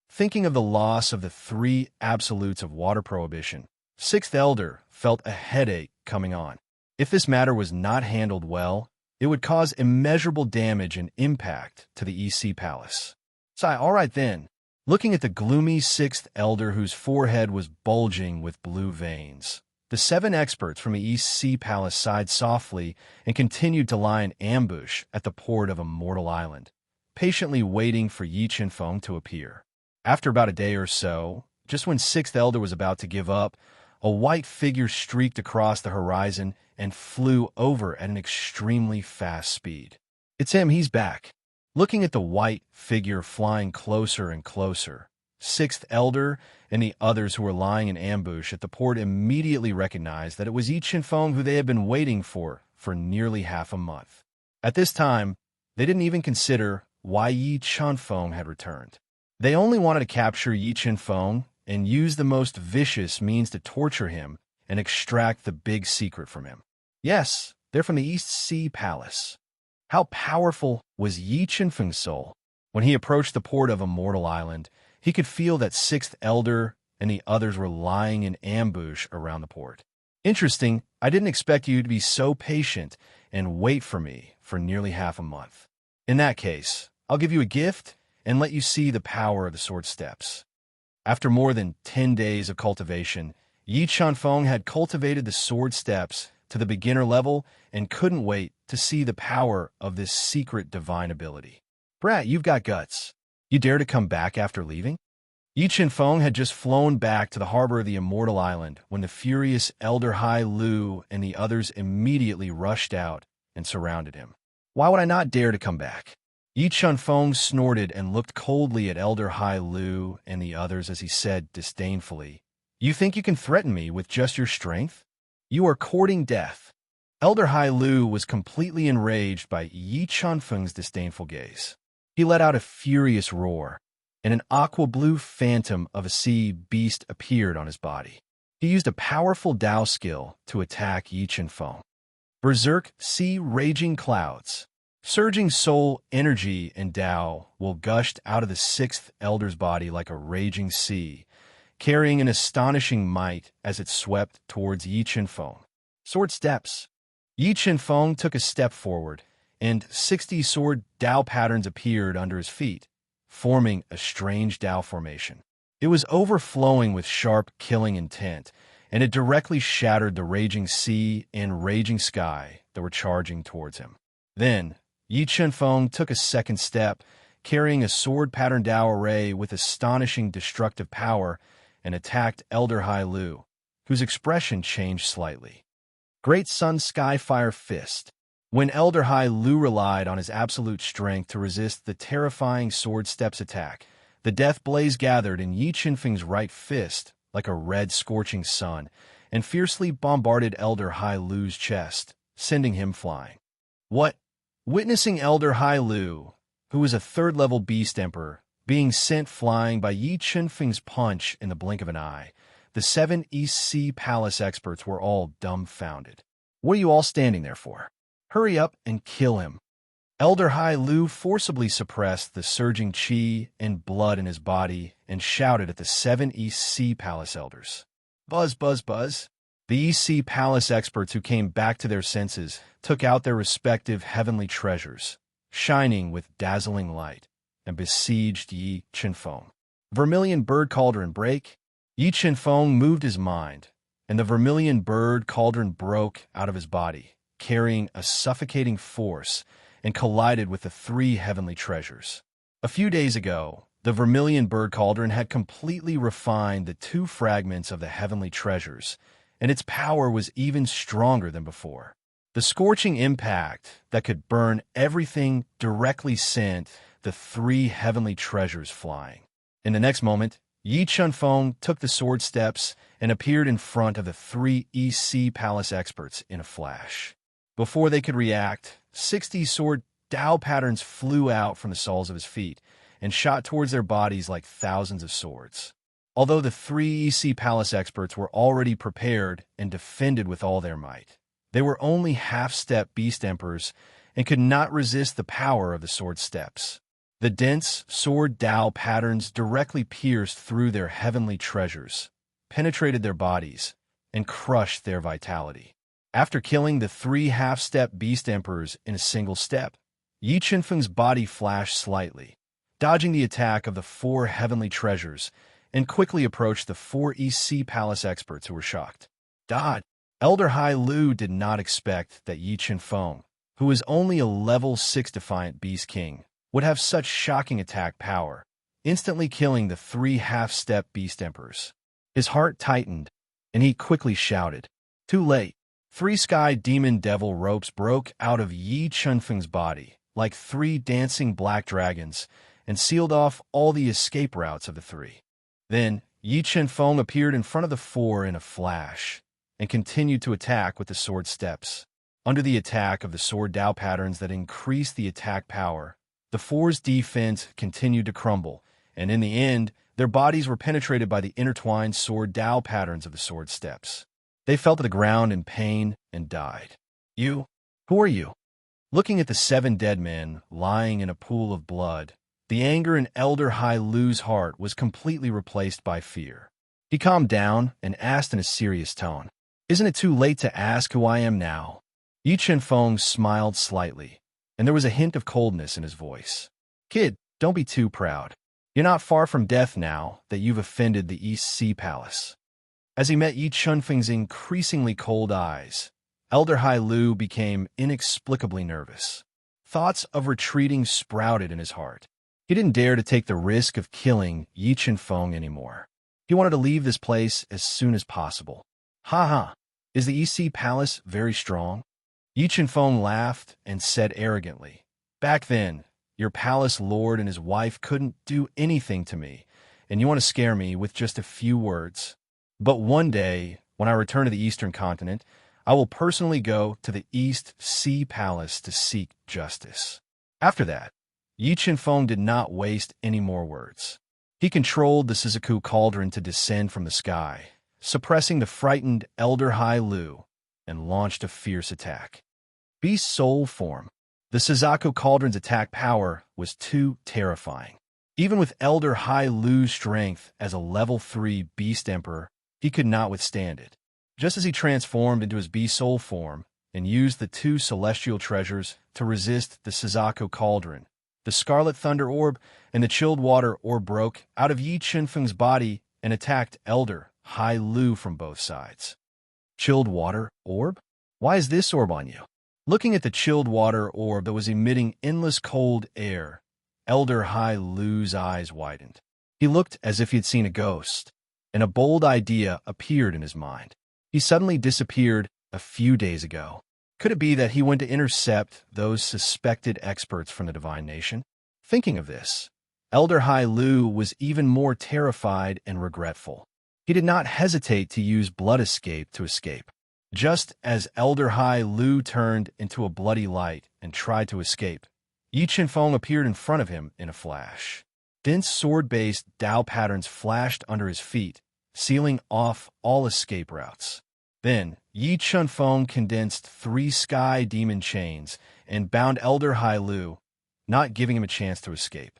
Thinking of the loss of the three absolutes of water prohibition, Sixth Elder felt a headache coming on. If this matter was not handled well, it would cause immeasurable damage and impact to the EC Palace. All right then. Looking at the gloomy Sixth Elder whose forehead was bulging with blue veins, the 7 experts from the EC Palace sighed softly and continued to lie in ambush at the port of Immortal Island, patiently waiting for Yi Qinfeng to appear. After about a day or so, just when Sixth Elder was about to give up, a white figure streaked across the horizon and flew over at an extremely fast speed. It's him, he's back. Looking at the white figure flying closer and closer, Sixth Elder and the others who were lying in ambush at the port immediately recognized that it was Yi Qinfeng who they had been waiting for nearly half a month. At this time, they didn't even consider why Yi Qinfeng had returned. They only wanted to capture Yi Qinfeng and use the most vicious means to torture him and extract the big secret from him. Yes, they're from the East Sea Palace. How powerful was Yi Qinfeng's soul? When he approached the port of Immortal Island, he could feel that Sixth Elder and the others were lying in ambush around the port. Interesting, I didn't expect you to be so patient and wait for me for nearly half a month. In that case, I'll give you a gift and let you see the power of the Sword Steps. After more than 10 days of cultivation, Yi Qinfeng had cultivated the Sword Steps to the beginner level and couldn't wait to see the power of this secret divine ability. Brat, you've got guts. You dare to come back after leaving? Yi Qinfeng had just flown back to the harbor of the Immortal Island when the furious Elder Hai Lu and the others immediately rushed out and surrounded him. Why would I not dare to come back? Yi Qinfeng snorted and looked coldly at Elder Hai Lu and the others as he said disdainfully, "You think you can threaten me with just your strength? You are courting death." Elder Hai Lu was completely enraged by Yi Qinfeng's disdainful gaze. He let out a furious roar, and an aqua-blue phantom of a sea beast appeared on his body. He used a powerful Dao skill to attack Yi Qinfeng. Berserk Sea Raging Clouds. Surging soul energy and Dao will gushed out of the Sixth Elder's body like a raging sea, carrying an astonishing might as it swept towards Yi Qinfeng. Sword Steps. Yi Qinfeng took a step forward, and 60 sword Dao patterns appeared under his feet, forming a strange Dao formation. It was overflowing with sharp, killing intent, and it directly shattered the raging sea and raging sky that were charging towards him. Then, Yi Qinfeng took a second step, carrying a sword-patterned Dao array with astonishing destructive power, and attacked Elder Hai Lu, whose expression changed slightly. Great Sun Skyfire Fist. When Elder Hai Lu relied on his absolute strength to resist the terrifying Sword Steps attack, the death blaze gathered in Yi Qinfeng's right fist like a red scorching sun and fiercely bombarded Elder Hai Lu's chest, sending him flying. What? Witnessing Elder Hai Lu, who was a third-level Beast Emperor, being sent flying by Yi Qinfeng's punch in the blink of an eye, the 7 East Sea Palace experts were all dumbfounded. What are you all standing there for? Hurry up and kill him. Elder Hai Lu forcibly suppressed the surging qi and blood in his body and shouted at the 7 East Sea Palace elders. Buzz, buzz, buzz. The East Sea Palace experts who came back to their senses took out their respective heavenly treasures, shining with dazzling light, and besieged Yi Qinfeng. Vermilion Bird Cauldron break. Yi Qinfeng moved his mind, and the Vermilion Bird Cauldron broke out of his body, carrying a suffocating force, and collided with the 3 heavenly treasures. A few days ago, the Vermilion Bird Cauldron had completely refined the 2 fragments of the heavenly treasures, and its power was even stronger than before. The scorching impact that could burn everything directly sent the 3 heavenly treasures flying. In the next moment, Yi Qinfeng took the Sword Steps and appeared in front of the 3 East Sea Palace experts in a flash. Before they could react, 60 sword Dao patterns flew out from the soles of his feet and shot towards their bodies like thousands of swords. Although the 3 EC Palace experts were already prepared and defended with all their might, they were only half-step Beast Emperors and could not resist the power of the Sword Steps. The dense sword Dao patterns directly pierced through their heavenly treasures, penetrated their bodies, and crushed their vitality. After killing the 3 half-step beast emperors in a single step, Yi Qinfeng's body flashed slightly, dodging the attack of the 4 heavenly treasures, and quickly approached the 4 East Sea Palace experts who were shocked. Dod! Elder Hai Lu did not expect that Yi Qinfeng, who was only a level 6 Defiant Beast King, would have such shocking attack power, instantly killing the 3 half-step beast emperors. His heart tightened, and he quickly shouted, "Too late!" 3 sky demon devil ropes broke out of Yi Qinfeng's body like 3 dancing black dragons and sealed off all the escape routes of the 3. Then, Yi Qinfeng appeared in front of the 4 in a flash and continued to attack with the sword steps. Under the attack of the sword Dao patterns that increased the attack power, the 4's defense continued to crumble, and in the end, their bodies were penetrated by the intertwined sword Dao patterns of the sword steps. They fell to the ground in pain and died. "You? Who are you?" Looking at the 7 dead men lying in a pool of blood, the anger in Elder Hai Lu's heart was completely replaced by fear. He calmed down and asked in a serious tone, "Isn't it too late to ask who I am now?" Yi Qinfeng smiled slightly, and there was a hint of coldness in his voice. "Kid, don't be too proud. You're not far from death now that you've offended the East Sea Palace." As he met Yi Qinfeng's increasingly cold eyes, Elder Hai Lu became inexplicably nervous. Thoughts of retreating sprouted in his heart. He didn't dare to take the risk of killing Yi Qinfeng anymore. He wanted to leave this place as soon as possible. "Ha ha! Is the East Sea Palace very strong?" Yi Qinfeng laughed and said arrogantly, "Back then, your palace lord and his wife couldn't do anything to me, and you want to scare me with just a few words. But one day, when I return to the Eastern continent, I will personally go to the East Sea Palace to seek justice." After that, Yi Qinfeng did not waste any more words. He controlled the Suzaku cauldron to descend from the sky, suppressing the frightened Elder Hai Lu, and launched a fierce attack. Beast soul form. The Suzaku cauldron's attack power was too terrifying. Even with Elder Hai Lu's strength as a level 3 Beast Emperor, he could not withstand it. Just as he transformed into his beast soul form and used the 2 celestial treasures to resist the Suzaku cauldron, the Scarlet Thunder Orb and the Chilled Water Orb broke out of Yi Qinfeng's body and attacked Elder Hai Lu from both sides. Chilled Water Orb? Why is this orb on you? Looking at the Chilled Water Orb that was emitting endless cold air, Elder Hai Lu's eyes widened. He looked as if he had seen a ghost, and a bold idea appeared in his mind. He suddenly disappeared a few days ago. Could it be that he went to intercept those suspected experts from the Divine Nation? Thinking of this, Elder Hai Lu was even more terrified and regretful. He did not hesitate to use Blood Escape to escape. Just as Elder Hai Lu turned into a bloody light and tried to escape, Yi Qinfeng appeared in front of him in a flash. Dense sword-based Dao patterns flashed under his feet, sealing off all escape routes. Then, Yi Qinfeng condensed 3 sky demon chains and bound Elder Hai Lu, not giving him a chance to escape.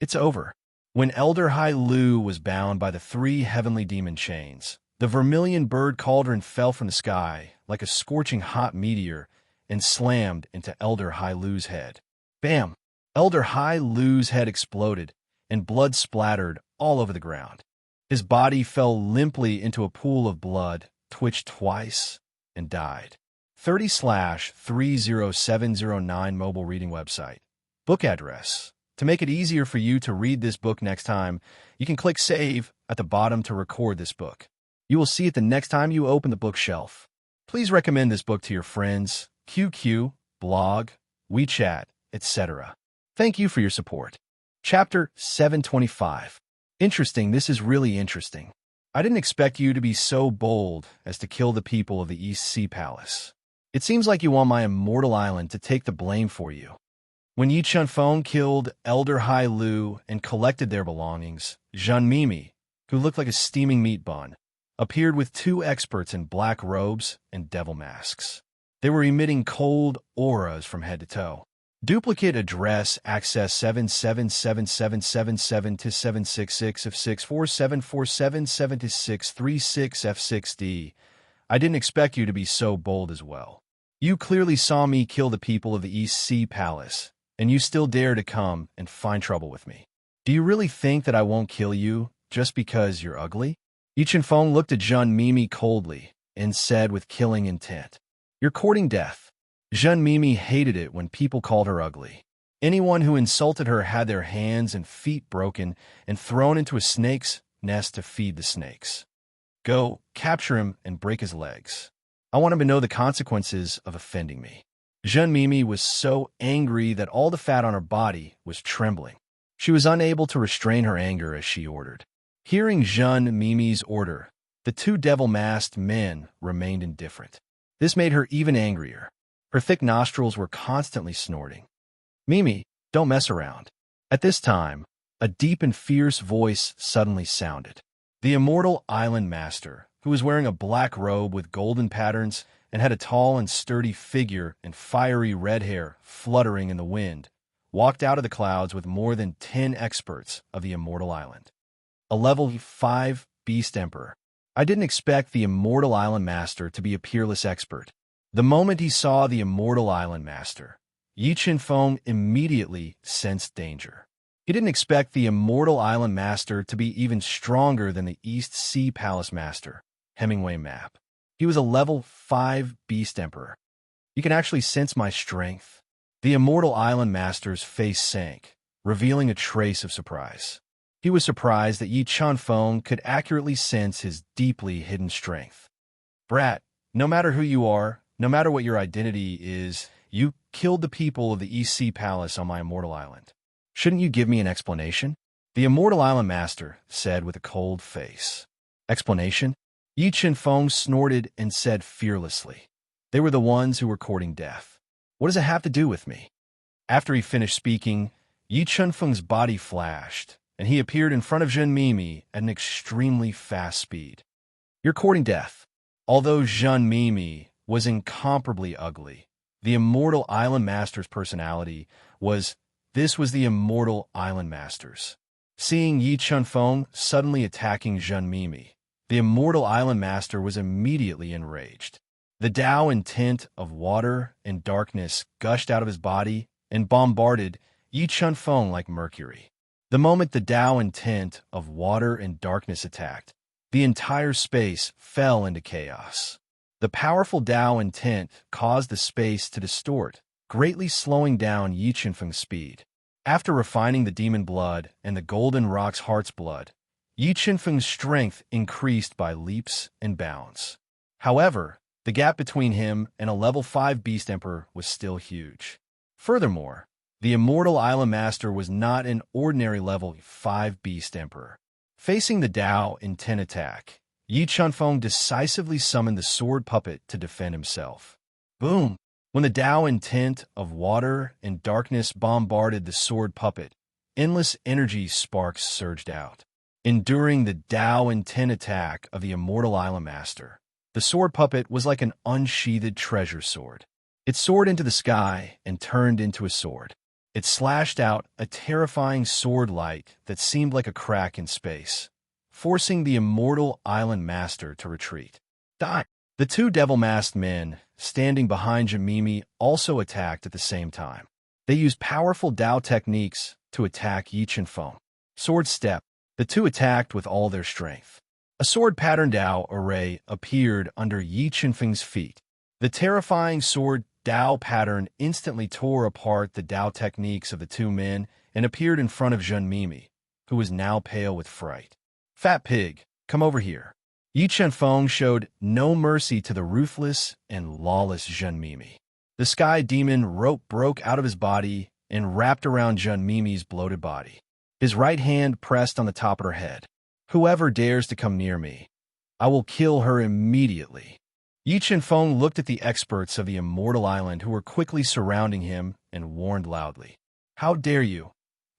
It's over. When Elder Hai Lu was bound by the 3 heavenly demon chains, the vermilion bird cauldron fell from the sky like a scorching hot meteor and slammed into Elder Hai Lu's head. Bam! Elder Hai Lu's head exploded, and blood splattered all over the ground. His body fell limply into a pool of blood, twitched twice, and died. 30/30709 mobile reading website. Book address. To make it easier for you to read this book next time, you can click Save at the bottom to record this book. You will see it the next time you open the bookshelf. Please recommend this book to your friends, QQ, blog, WeChat, etc. Thank you for your support. Chapter 725. Interesting, this is really interesting. I didn't expect you to be so bold as to kill the people of the East Sea Palace. It seems like you want my immortal island to take the blame for you. When Yi Qinfeng killed Elder Hai Lu and collected their belongings, Zhang Mimi, who looked like a steaming meat bun, appeared with 2 experts in black robes and devil masks. They were emitting cold auras from head to toe. Duplicate address access 777777 to 766 F647477636 F6D. I didn't expect you to be so bold as well. You clearly saw me kill the people of the East Sea Palace, and you still dare to come and find trouble with me. Do you really think that I won't kill you just because you're ugly? Yi Chen-feng looked at Zhen Mimi coldly and said with killing intent, "You're courting death." Zhen Mimi hated it when people called her ugly. Anyone who insulted her had their hands and feet broken and thrown into a snake's nest to feed the snakes. Go, capture him and break his legs. I want him to know the consequences of offending me. Zhen Mimi was so angry that all the fat on her body was trembling. She was unable to restrain her anger as she ordered. Hearing Zhen Mimi's order, the two devil-masked men remained indifferent. This made her even angrier. Her thick nostrils were constantly snorting. "Mimi, don't mess around." At this time, a deep and fierce voice suddenly sounded. The immortal island master, who was wearing a black robe with golden patterns and had a tall and sturdy figure and fiery red hair fluttering in the wind, walked out of the clouds with more than 10 experts of the immortal island. A level 5 beast emperor. I didn't expect the immortal island master to be a peerless expert. The moment he saw the immortal island master, Yi Chen-feng immediately sensed danger. He didn't expect the immortal island master to be even stronger than the East Sea Palace master, Hemingway map. He was a level 5 beast emperor. You can actually sense my strength. The immortal island master's face sank, revealing a trace of surprise. He was surprised that Yi Chen-feng could accurately sense his deeply hidden strength. "Brat, no matter who you are, no matter what your identity is, you killed the people of the East Sea Palace on my immortal island. Shouldn't you give me an explanation?" The immortal island master said with a cold face. "Explanation?" Yi Chen-feng snorted and said fearlessly. "They were the ones who were courting death. What does it have to do with me?" After he finished speaking, Yi Chen-feng's body flashed, and he appeared in front of Zhen Mimi at an extremely fast speed. "You're courting death." Although Zhen Mimi was incomparably ugly, the immortal island master's personality was, this was the immortal island master's. Seeing Yi Chen-feng suddenly attacking Zhen Mimi, the immortal island master was immediately enraged. The Tao intent of water and darkness gushed out of his body and bombarded Yi Chen-feng like mercury. The moment the Tao intent of water and darkness attacked, the entire space fell into chaos. The powerful Tao intent caused the space to distort, greatly slowing down Yi Chen-feng's speed. After refining the demon blood and the golden rock's heart's blood, Yi Chen-feng's strength increased by leaps and bounds. However, the gap between him and a level 5 beast emperor was still huge. Furthermore, the immortal island master was not an ordinary level 5 beast emperor. Facing the Tao intent attack, Yi Chen-feng decisively summoned the sword puppet to defend himself. Boom! When the Tao intent of water and darkness bombarded the sword puppet, endless energy sparks surged out. Enduring the Tao intent attack of the immortal island master, the sword puppet was like an unsheathed treasure sword. It soared into the sky and turned into a sword. It slashed out a terrifying sword light that seemed like a crack in space, forcing the immortal island master to retreat. Die! The two devil-masked men, standing behind Zhen Mimi, also attacked at the same time. They used powerful Tao techniques to attack Yi Chen-feng. Sword step. The two attacked with all their strength. A sword-patterned Tao array appeared under Yi Chen-feng's feet. The terrifying sword Tao pattern instantly tore apart the Tao techniques of the two men and appeared in front of Zhen Mimi, who was now pale with fright. "Fat pig, come over here." Yi Chen-feng showed no mercy to the ruthless and lawless Zhen Mimi. The sky demon rope broke out of his body and wrapped around Zhen Mimi's bloated body. His right hand pressed on the top of her head. "Whoever dares to come near me, I will kill her immediately." Yi Chen-feng looked at the experts of the immortal island who were quickly surrounding him and warned loudly. "How dare you?"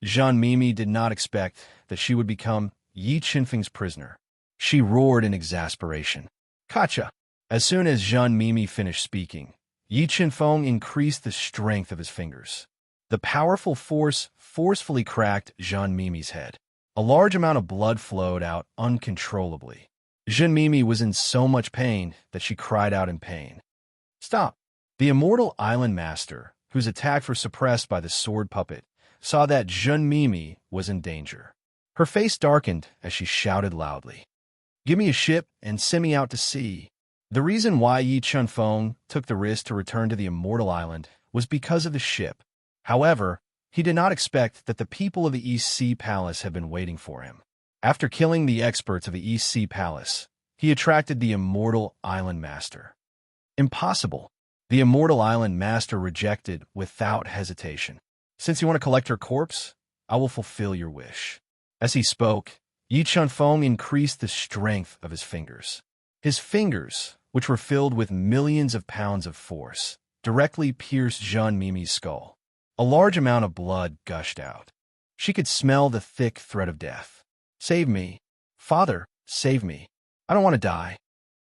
Zhen Mimi did not expect that she would become Yi Chen-feng's prisoner. She roared in exasperation. "Gotcha!" As soon as Zhen Mimi finished speaking, Yi Chen-feng increased the strength of his fingers. The powerful force forcefully cracked Jean Mimi's head. A large amount of blood flowed out uncontrollably. Jean Mimi was in so much pain that she cried out in pain. Stop! The immortal island master, whose attacks were suppressed by the sword puppet, saw that Jean Mimi was in danger. Her face darkened as she shouted loudly, "Give me a ship and send me out to sea." The reason why Yi Chunfeng took the risk to return to the immortal island was because of the ship. However, he did not expect that the people of the East Sea Palace had been waiting for him. After killing the experts of the East Sea Palace, he attracted the immortal island master. Impossible. The immortal island master rejected without hesitation. Since you want to collect her corpse, I will fulfill your wish. As he spoke, Yi Chunfeng increased the strength of his fingers. His fingers, which were filled with millions of pounds of force, directly pierced Jean Mimi's skull. A large amount of blood gushed out. She could smell the thick threat of death. Save me. Father, save me. I don't want to die.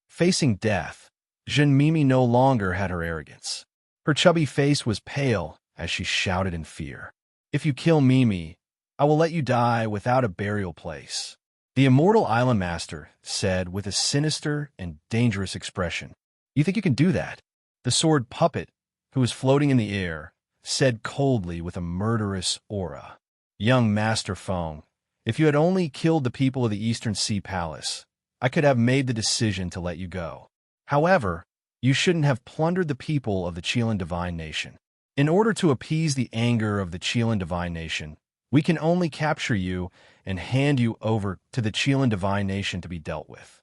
Facing death, Jean Mimi no longer had her arrogance. Her chubby face was pale as she shouted in fear. If you kill Mimi, I will let you die without a burial place. The immortal island master said with a sinister and dangerous expression. You think you can do that? The sword puppet, who was floating in the air, said coldly with a murderous aura. Young Master Feng, if you had only killed the people of the Eastern Sea Palace, I could have made the decision to let you go. However, you shouldn't have plundered the people of the Qilin Divine Nation. In order to appease the anger of the Qilin Divine Nation, we can only capture you and hand you over to the Qilin Divine Nation to be dealt with.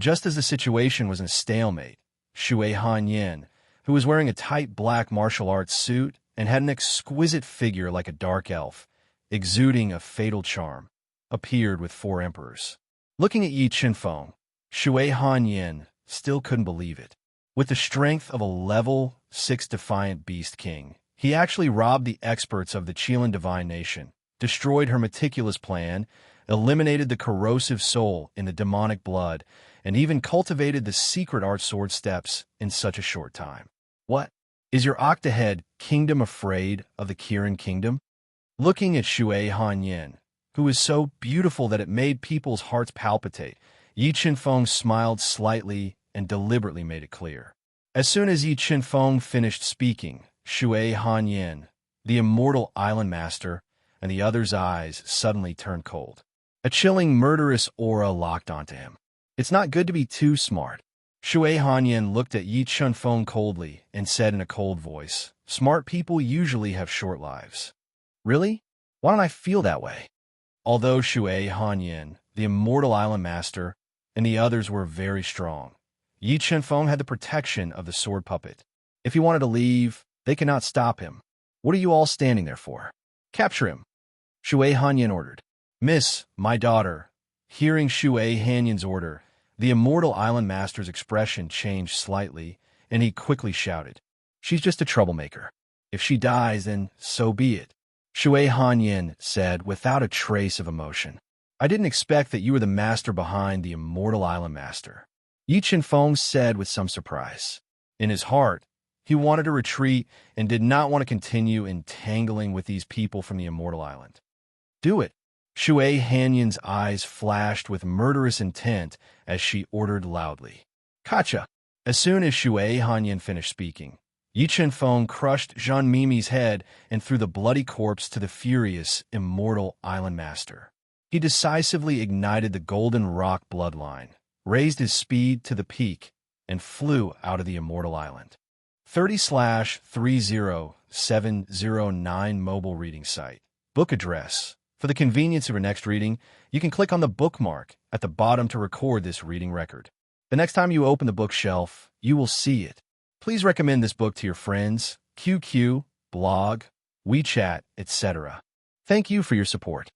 Just as the situation was in a stalemate, Shui Hanyin, who was wearing a tight black martial arts suit and had an exquisite figure like a dark elf, exuding a fatal charm, appeared with 4 emperors. Looking at Yi Chunfeng, Shui Hanyin still couldn't believe it. With the strength of a level 6 Defiant Beast King, he actually robbed the experts of the Qilin Divine Nation, destroyed her meticulous plan, eliminated the corrosive soul in the demonic blood, and even cultivated the secret art sword steps in such a short time. What? Is your octahead kingdom afraid of the Kirin kingdom? Looking at Shui Hanyin, who was so beautiful that it made people's hearts palpitate, Yi Chunfeng smiled slightly and deliberately made it clear. As soon as Yi Chunfeng finished speaking, Shui Hanyin, the immortal island master, and the other's eyes suddenly turned cold. A chilling, murderous aura locked onto him. It's not good to be too smart. Shui Hanyin looked at Yi Chunfeng coldly and said in a cold voice, "Smart people usually have short lives." Really? Why don't I feel that way? Although Shui Hanyin, the immortal island master, and the others were very strong, Yi Chunfeng had the protection of the sword puppet. If he wanted to leave, they could not stop him. What are you all standing there for? Capture him. Shui Hanyin ordered. Miss, my daughter. Hearing Shui Hanyin's order, the immortal island master's expression changed slightly, and he quickly shouted, "She's just a troublemaker. If she dies, then so be it." Shui Hanyin said without a trace of emotion. I didn't expect that you were the master behind the immortal island master. Yi Chunfeng said with some surprise. In his heart, he wanted to retreat and did not want to continue entangling with these people from the immortal island. Do it. Shui Hanyin's eyes flashed with murderous intent as she ordered loudly. Kacha! As soon as Shui Hanyin finished speaking, Yi Chunfeng crushed Jean Mimi's head and threw the bloody corpse to the furious immortal island master. He decisively ignited the golden rock bloodline, raised his speed to the peak, and flew out of the immortal island. 30/30709 mobile reading site. Book address. For the convenience of your next reading, you can click on the bookmark at the bottom to record this reading record. The next time you open the bookshelf, you will see it. Please recommend this book to your friends, QQ, blog, WeChat, etc. Thank you for your support.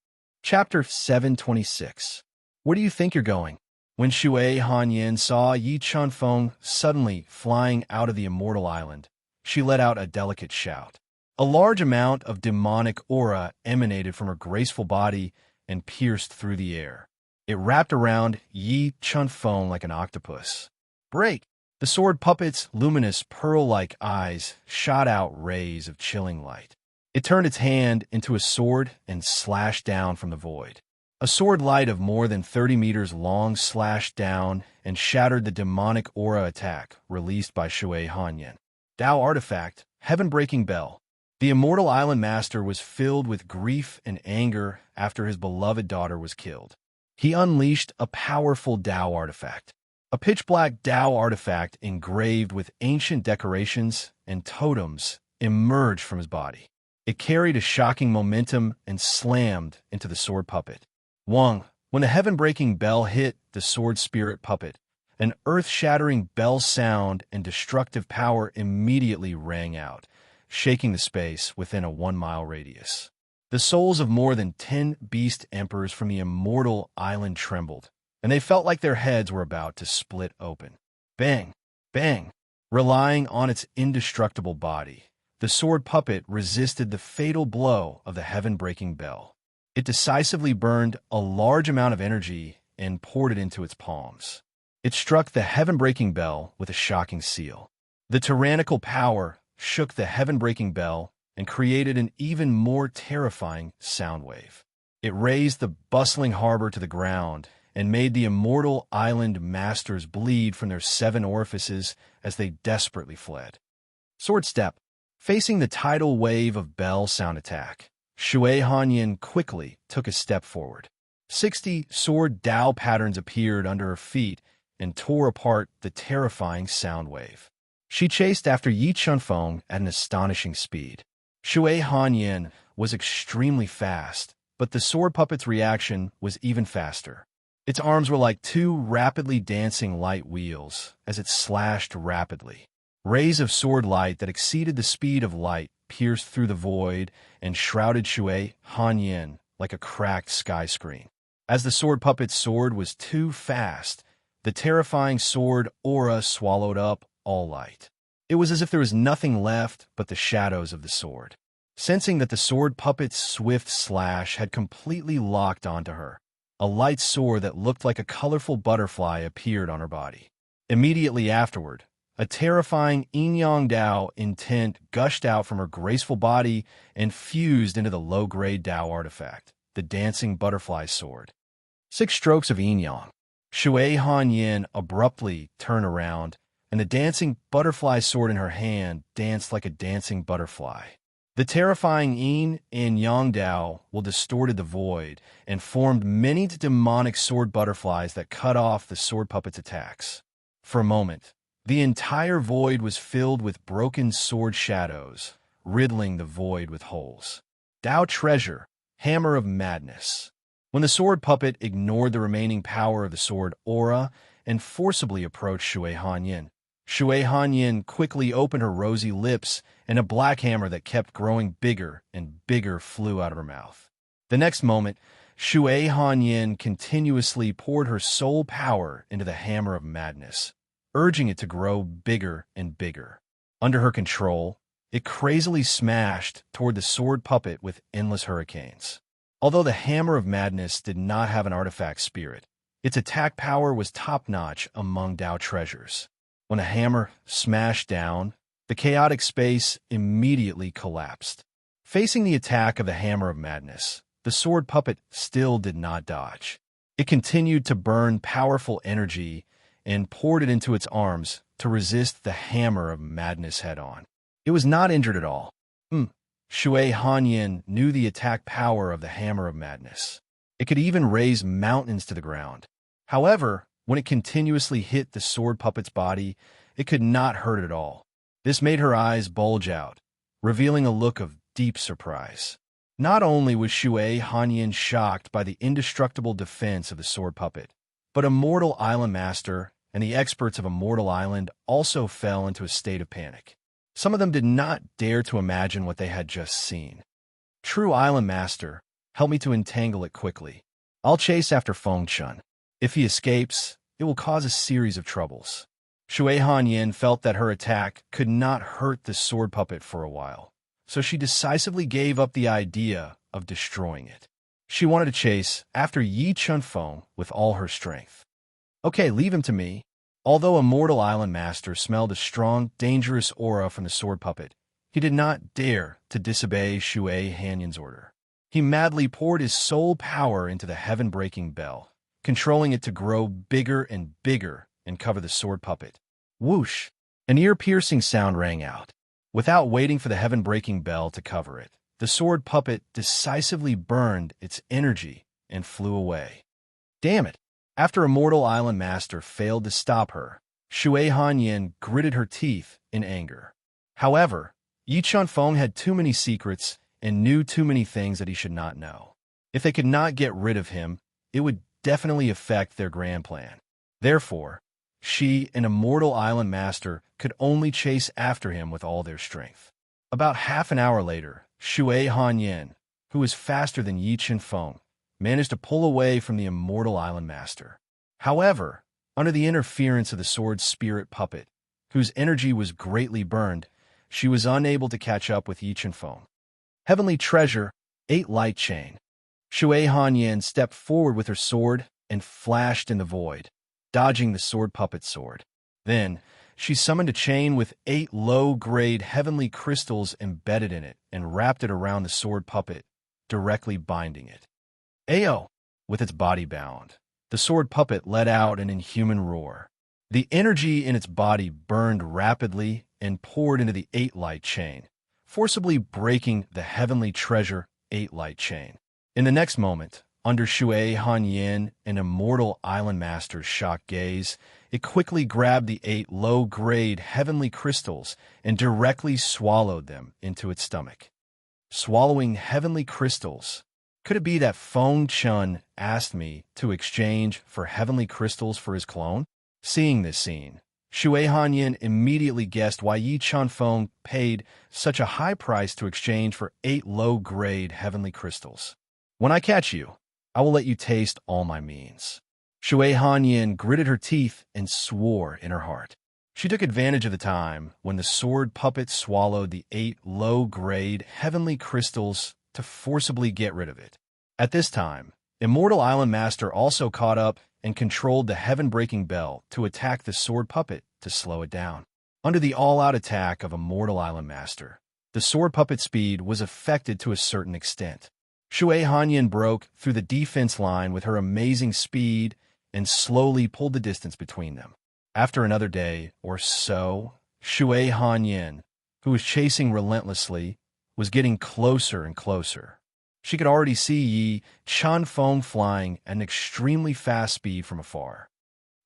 Chapter 726. Where do you think you're going? When Shui Hanyin saw Yi Chunfeng suddenly flying out of the immortal island, she let out a delicate shout. A large amount of demonic aura emanated from her graceful body and pierced through the air. It wrapped around Yi Chunfeng like an octopus. Break! The sword puppet's luminous pearl-like eyes shot out rays of chilling light. It turned its hand into a sword and slashed down from the void. A sword light of more than 30 meters long slashed down and shattered the demonic aura attack released by Shui Hanyan. Dao artifact, heaven-breaking bell. The immortal island master was filled with grief and anger after his beloved daughter was killed. He unleashed a powerful Dao artifact. A pitch-black Dao artifact engraved with ancient decorations and totems emerged from his body. It carried a shocking momentum and slammed into the sword puppet. When the heaven-breaking bell hit the sword spirit puppet, an earth-shattering bell sound and destructive power immediately rang out, shaking the space within a 1-mile radius. The souls of more than 10 beast emperors from the immortal island trembled, and they felt like their heads were about to split open. Bang! Bang! Relying on its indestructible body, the sword puppet resisted the fatal blow of the heaven-breaking bell. It decisively burned a large amount of energy and poured it into its palms. It struck the heaven-breaking bell with a shocking seal. The tyrannical power shook the heaven-breaking bell and created an even more terrifying sound wave. It raised the bustling harbor to the ground and made the immortal island masters bleed from their 7 orifices as they desperately fled. Sword step. Facing the tidal wave of bell sound attack, Shui Hanyan quickly took a step forward. 60 sword Dao patterns appeared under her feet and tore apart the terrifying sound wave. She chased after Yi Chunfeng at an astonishing speed. Shui Hanyan was extremely fast, but the sword puppet's reaction was even faster. Its arms were like 2 rapidly dancing light wheels as it slashed rapidly. Rays of sword light that exceeded the speed of light pierced through the void and shrouded Shui Hanyan like a cracked sky screen. As the sword puppet's sword was too fast, the terrifying sword aura swallowed up all light. It was as if there was nothing left but the shadows of the sword. Sensing that the sword puppet's swift slash had completely locked onto her, a light sword that looked like a colorful butterfly appeared on her body. Immediately afterward, a terrifying yin-yang Dao intent gushed out from her graceful body and fused into the low-grade Dao artifact, the dancing butterfly sword. 6 strokes of yin-yang. Shui Hanyan abruptly turned around, and the dancing butterfly sword in her hand danced like a dancing butterfly. The terrifying yin and yang Dao distorted the void and formed many demonic sword butterflies that cut off the sword puppet's attacks. For a moment, the entire void was filled with broken sword shadows, riddling the void with holes. Dao treasure, hammer of madness. When the sword puppet ignored the remaining power of the sword aura and forcibly approached Shui Hanyan, Shui Hanyan quickly opened her rosy lips and a black hammer that kept growing bigger and bigger flew out of her mouth. The next moment, Shui Hanyan continuously poured her soul power into the hammer of madness, urging it to grow bigger and bigger. Under her control, it crazily smashed toward the sword puppet with endless hurricanes. Although the hammer of madness did not have an artifact spirit, its attack power was top-notch among Dao treasures. When the hammer smashed down, the chaotic space immediately collapsed. Facing the attack of the hammer of madness, the sword puppet still did not dodge. It continued to burn powerful energy and poured it into its arms to resist the hammer of madness head-on. It was not injured at all. Shui Hanyan knew the attack power of the hammer of madness. It could even raise mountains to the ground. However, when it continuously hit the sword puppet's body, it could not hurt it at all. This made her eyes bulge out, revealing a look of deep surprise. Not only was Shui Hanyan shocked by the indestructible defense of the sword puppet, but Immortal Island Master and the experts of Immortal Island also fell into a state of panic. Some of them did not dare to imagine what they had just seen. True Island Master, help me to entangle it quickly. I'll chase after Feng Chun. If he escapes, it will cause a series of troubles. Shui Hanyan felt that her attack could not hurt the sword puppet for a while, so she decisively gave up the idea of destroying it. She wanted to chase after Yi Chunfeng with all her strength. Okay, leave him to me. Although Immortal Island Master smelled a strong, dangerous aura from the sword puppet, He did not dare to disobey Shui Hanyan's order. He madly poured his soul power into the heaven-breaking bell, controlling it to grow bigger and bigger and cover the sword puppet. Whoosh! An ear-piercing sound rang out. Without waiting for the heaven-breaking bell to cover it, the sword puppet decisively burned its energy and flew away. Damn it! After Immortal Island Master failed to stop her, Shui Hanyan gritted her teeth in anger. However, Yi Chunfeng had too many secrets and knew too many things that he should not know. If they could not get rid of him, it would definitely affect their grand plan. Therefore, she and Immortal Island Master could only chase after him with all their strength. About half an hour later, Shui Hanyan, who was faster than Yi Chunfeng, managed to pull away from the Immortal Island Master. However, under the interference of the sword spirit puppet, whose energy was greatly burned, she was unable to catch up with Yi Chunfeng. Heavenly Treasure, 8 Light Chain. Shui Hanyan stepped forward with her sword and flashed in the void, dodging the sword puppet's sword. Then, she summoned a chain with 8 low-grade heavenly crystals embedded in it and wrapped it around the sword puppet, directly binding it. Ayo! With its body bound, the sword puppet let out an inhuman roar. The energy in its body burned rapidly and poured into the 8 Light Chain, forcibly breaking the Heavenly Treasure 8 Light Chain. In the next moment, under Shui Hanyan and Immortal Island Master's shocked gaze, it quickly grabbed the 8 low-grade heavenly crystals and directly swallowed them into its stomach. Swallowing heavenly crystals? Could it be that Feng Chun asked me to exchange for heavenly crystals for his clone? Seeing this scene, Shui Hanyan immediately guessed why Yi Chunfeng paid such a high price to exchange for 8 low-grade heavenly crystals. When I catch you, I will let you taste all my means. Shui Hanyan gritted her teeth and swore in her heart. She took advantage of the time when the sword puppet swallowed the 8 low-grade heavenly crystals to forcibly get rid of it. At this time, Immortal Island Master also caught up and controlled the heaven-breaking bell to attack the sword puppet to slow it down. Under the all-out attack of Immortal Island Master, the sword puppet's speed was affected to a certain extent. Shui Hanyan broke through the defense line with her amazing speed and slowly pulled the distance between them. After another day or so, Shui Hanyan, who was chasing relentlessly, was getting closer and closer. She could already see Yi Chunfeng flying at an extremely fast speed from afar.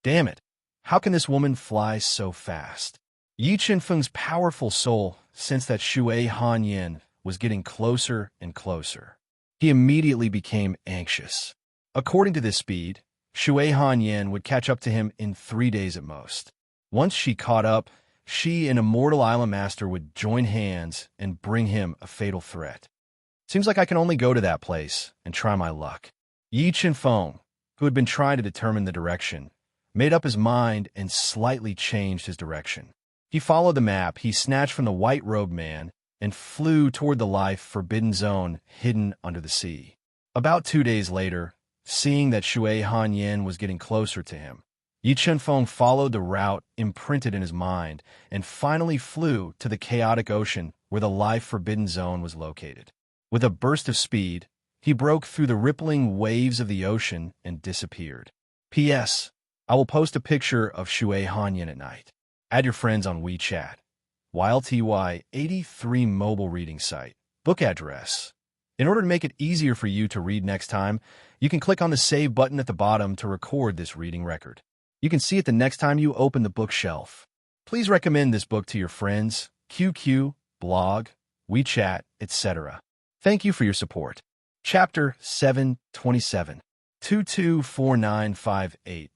Damn it! How can this woman fly so fast? Yi Chunfeng's powerful soul sensed that Shui Hanyan was getting closer and closer. He immediately became anxious. According to this speed, Shui Hanyan would catch up to him in 3 days at most. Once she caught up, she and Immortal Island Master would join hands and bring him a fatal threat. Seems like I can only go to that place and try my luck. Yi Chunfeng, who had been trying to determine the direction, made up his mind and slightly changed his direction. He followed the map he snatched from the white-robed man and flew toward the life-forbidden zone hidden under the sea. About 2 days later, seeing that Shui Hanyan was getting closer to him, Yi Chunfeng followed the route imprinted in his mind and finally flew to the chaotic ocean where the life-forbidden zone was located. With a burst of speed, he broke through the rippling waves of the ocean and disappeared. P.S. I will post a picture of Shui Hanyan at night. Add your friends on WeChat. YLTY83 mobile reading site. Book address. In order to make it easier for you to read next time, you can click on the Save button at the bottom to record this reading record. You can see it the next time you open the bookshelf. Please recommend this book to your friends, QQ, blog, WeChat, etc. Thank you for your support. Chapter 727. 224958.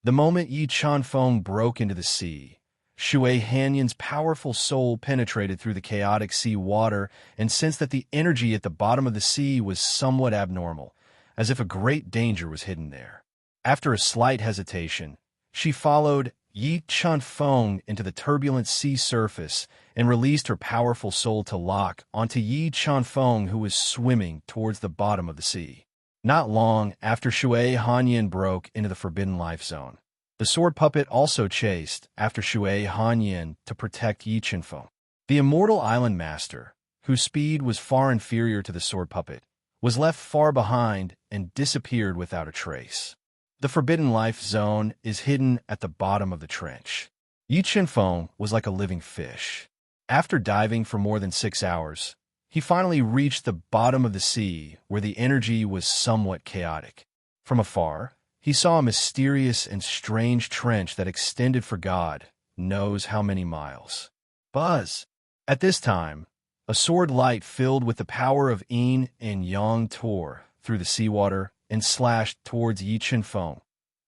The moment Yi Chunfeng broke into the sea, Shui Hanyan's powerful soul penetrated through the chaotic sea water and sensed that the energy at the bottom of the sea was somewhat abnormal, as if a great danger was hidden there. After a slight hesitation, she followed Yi Chunfeng into the turbulent sea surface and released her powerful soul to lock onto Yi Chunfeng, who was swimming towards the bottom of the sea. Not long after Shui Hanyan broke into the Forbidden Life Zone, the sword puppet also chased after Shui Hanyan to protect Yi Chunfeng. The immortal island master, whose speed was far inferior to the sword puppet, was left far behind and disappeared without a trace. The Forbidden Life Zone is hidden at the bottom of the trench. Yi Chenfeng was like a living fish. After diving for more than 6 hours, he finally reached the bottom of the sea where the energy was somewhat chaotic. From afar, he saw a mysterious and strange trench that extended for God knows how many miles. Buzz! At this time, a sword light filled with the power of Yin and Yang tore through the seawater and slashed towards Yi Chenfeng,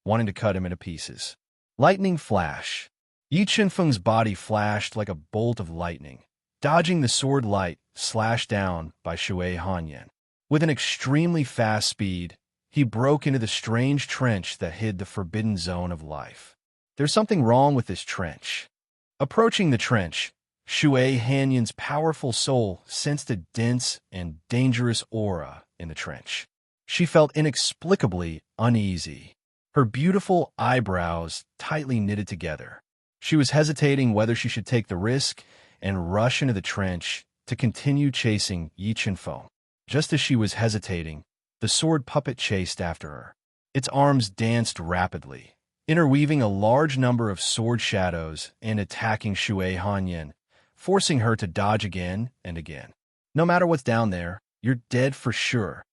wanting to cut him into pieces. Lightning flash. Yi Chenfeng's body flashed like a bolt of lightning, dodging the sword light slashed down by Shui Hanyan. With an extremely fast speed, he broke into the strange trench that hid the forbidden zone of life. There's something wrong with this trench. Approaching the trench, Shui Hanyan's powerful soul sensed a dense and dangerous aura in the trench. She felt inexplicably uneasy, her beautiful eyebrows tightly knitted together. She was hesitating whether she should take the risk and rush into the trench to continue chasing Yi Chenfeng. Just as she was hesitating, the sword puppet chased after her. Its arms danced rapidly, interweaving a large number of sword shadows and attacking Shui Hanyan, forcing her to dodge again and again. No matter what's down there, you're dead for sure.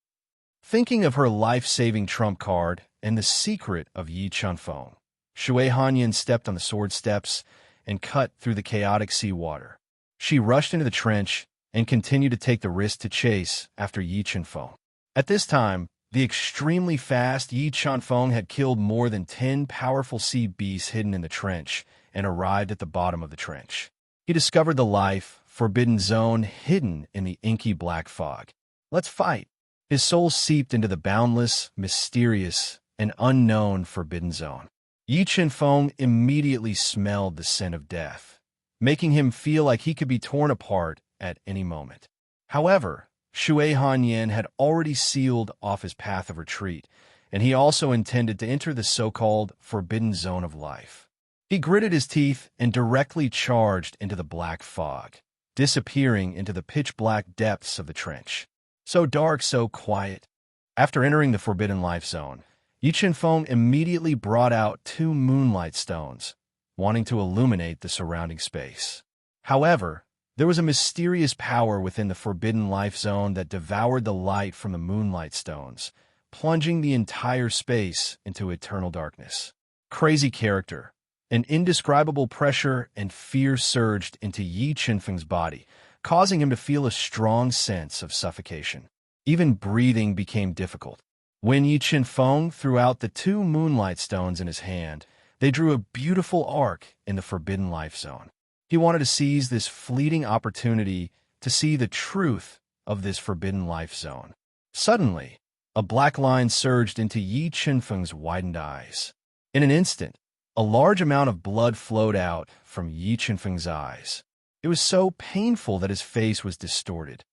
Thinking of her life-saving trump card and the secret of Yi Chenfeng, Shui Hanyan stepped on the sword steps and cut through the chaotic seawater. She rushed into the trench and continued to take the risk to chase after Yi Chenfeng. At this time, the extremely fast Yi Chenfeng had killed more than 10 powerful sea beasts hidden in the trench and arrived at the bottom of the trench. He discovered the life, forbidden zone hidden in the inky black fog. Let's fight. His soul seeped into the boundless, mysterious, and unknown forbidden zone. Yi Chenfeng immediately smelled the scent of death, making him feel like he could be torn apart at any moment. However, Shui Hanyan had already sealed off his path of retreat, and he also intended to enter the so-called forbidden zone of life. He gritted his teeth and directly charged into the black fog, disappearing into the pitch-black depths of the trench. So dark, so quiet. After entering the forbidden life zone, Yi Chenfeng immediately brought out 2 moonlight stones, wanting to illuminate the surrounding space. However, there was a mysterious power within the forbidden life zone that devoured the light from the moonlight stones, plunging the entire space into eternal darkness. Crazy character. An indescribable pressure and fear surged into Yi Chenfeng's body, causing him to feel a strong sense of suffocation. Even breathing became difficult. When Yi Chenfeng threw out the 2 moonlight stones in his hand, they drew a beautiful arc in the forbidden life zone. He wanted to seize this fleeting opportunity to see the truth of this forbidden life zone. Suddenly, a black line surged into Yi Chenfeng's widened eyes. In an instant, a large amount of blood flowed out from Yi Chenfeng's eyes. It was so painful that his face was distorted.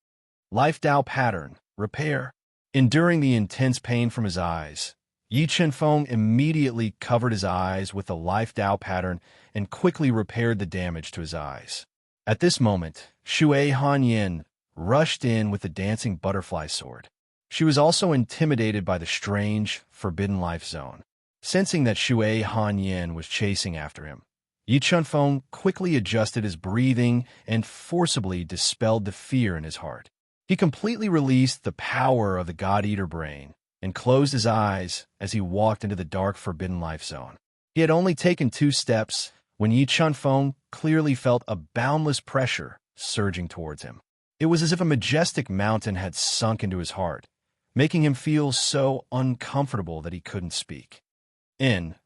Life Dao pattern, repair. Enduring the intense pain from his eyes, Yi Chenfeng immediately covered his eyes with the Life Dao pattern and quickly repaired the damage to his eyes. At this moment, Shui Hanyan rushed in with the dancing butterfly sword. She was also intimidated by the strange, forbidden life zone. Sensing that Shui Hanyan was chasing after him, Yi Chenfeng quickly adjusted his breathing and forcibly dispelled the fear in his heart. He completely released the power of the God-Eater brain and closed his eyes as he walked into the dark forbidden life zone. He had only taken 2 steps when Yi Chenfeng clearly felt a boundless pressure surging towards him. It was as if a majestic mountain had sunk into his heart, making him feel so uncomfortable that he couldn't speak.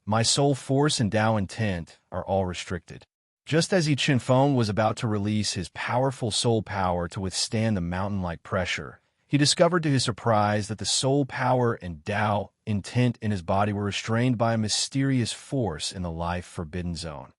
My soul force and Tao intent are all restricted. Just as Yi Chenfeng was about to release his powerful soul power to withstand the mountain-like pressure, he discovered to his surprise that the soul power and Tao intent in his body were restrained by a mysterious force in the life forbidden zone,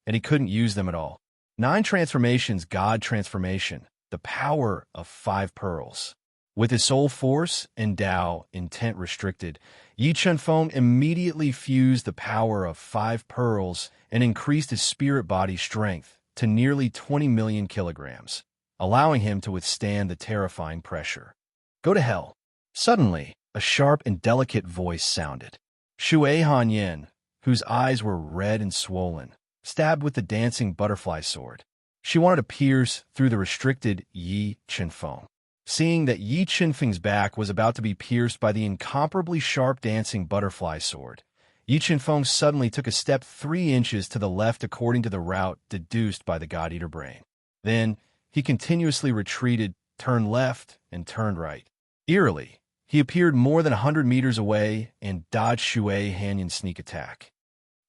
and he couldn't use them at all. 9 transformations, God transformation, the power of 5 pearls. With his soul force and Tao intent restricted, Yi Chenfeng immediately fused the power of 5 pearls and increased his spirit body strength to nearly 20 million kilograms, allowing him to withstand the terrifying pressure. Go to hell. Suddenly, a sharp and delicate voice sounded. Shui Hanyin, whose eyes were red and swollen, stabbed with the dancing butterfly sword. She wanted to pierce through the restricted Yi Qinfeng. Seeing that Yi Qinfeng's back was about to be pierced by the incomparably sharp dancing butterfly sword, Yi Qinfeng suddenly took a step 3 inches to the left according to the route deduced by the God-Eater brain. Then, he continuously retreated, turned left, and turned right. Eerily, he appeared more than 100 meters away and dodged Shui Hanyin's sneak attack.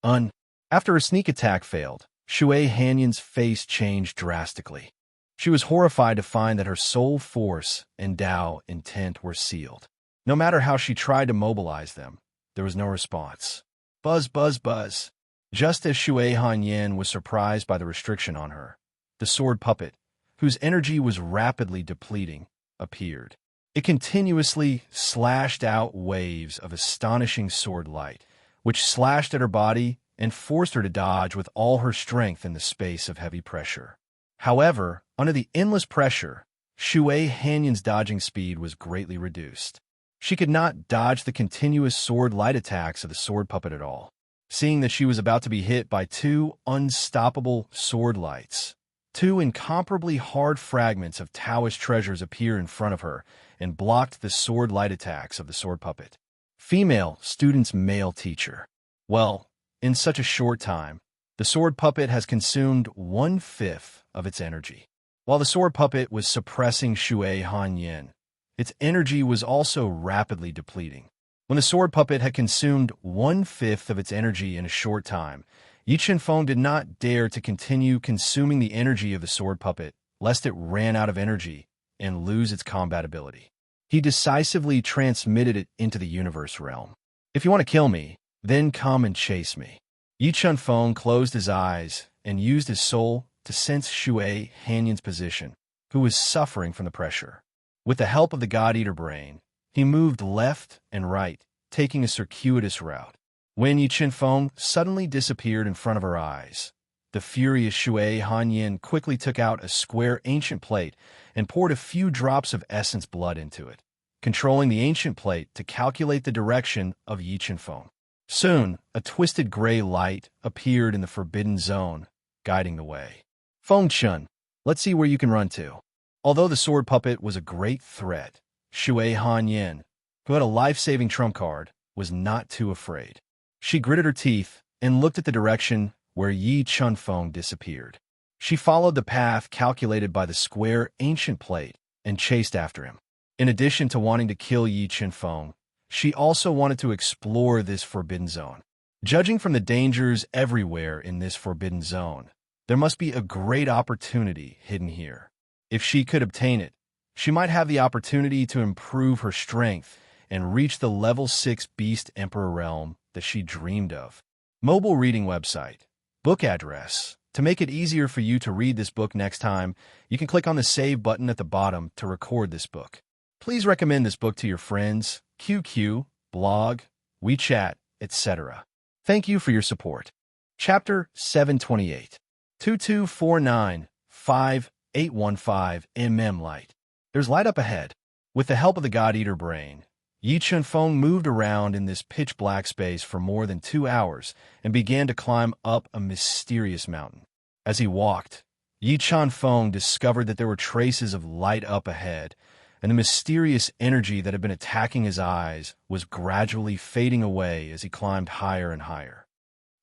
After her sneak attack failed, Shui Hanyin's face changed drastically. She was horrified to find that her soul force and Dao intent were sealed. No matter how she tried to mobilize them, there was no response. Buzz, buzz, buzz. Just as Shui Hanyin was surprised by the restriction on her, the sword puppet, whose energy was rapidly depleting, appeared. It continuously slashed out waves of astonishing sword light, which slashed at her body and forced her to dodge with all her strength in the space of heavy pressure. However, under the endless pressure, Shui Hanyin's dodging speed was greatly reduced. She could not dodge the continuous sword light attacks of the sword puppet at all. Seeing that she was about to be hit by 2 unstoppable sword lights, 2 incomparably hard fragments of Taoist treasures appeared in front of her and blocked the sword light attacks of the sword puppet. Female student's male teacher. Well, in such a short time, the sword puppet has consumed 1/5 of its energy. While the sword puppet was suppressing Shui Hanyin, its energy was also rapidly depleting. When the sword puppet had consumed 1/5 of its energy in a short time, Yi Qinfeng did not dare to continue consuming the energy of the sword puppet, lest it ran out of energy and lose its combat ability. He decisively transmitted it into the universe realm. If you want to kill me, then come and chase me. Yi Qinfeng closed his eyes and used his soul to sense Shui Hanyin's position, who was suffering from the pressure. With the help of the God-Eater brain, he moved left and right, taking a circuitous route. When Yi Qinfeng suddenly disappeared in front of her eyes, the furious Shui Hanyin quickly took out a square ancient plate and poured a few drops of essence blood into it, controlling the ancient plate to calculate the direction of Yi Qinfeng. Soon, a twisted gray light appeared in the forbidden zone, guiding the way. Fengchun, let's see where you can run to. Although the sword puppet was a great threat, Shui Hanyin, who had a life-saving trump card, was not too afraid. She gritted her teeth and looked at the direction where Yi Qinfeng disappeared. She followed the path calculated by the square ancient plate and chased after him. In addition to wanting to kill Yi Qinfeng, she also wanted to explore this forbidden zone. Judging from the dangers everywhere in this forbidden zone, there must be a great opportunity hidden here. If she could obtain it, she might have the opportunity to improve her strength and reach the level 6 Beast Emperor realm that she dreamed of. Mobile reading website. Book address. To make it easier for you to read this book next time, you can click on the Save button at the bottom to record this book. Please recommend this book to your friends, QQ, blog, WeChat, etc. Thank you for your support. Chapter 728. 2249-5815 Light. There's light up ahead. With the help of the God-Eater brain, Yi Qinfeng moved around in this pitch-black space for more than 2 hours and began to climb up a mysterious mountain. As he walked, Yi Qinfeng discovered that there were traces of light up ahead, and the mysterious energy that had been attacking his eyes was gradually fading away as he climbed higher and higher.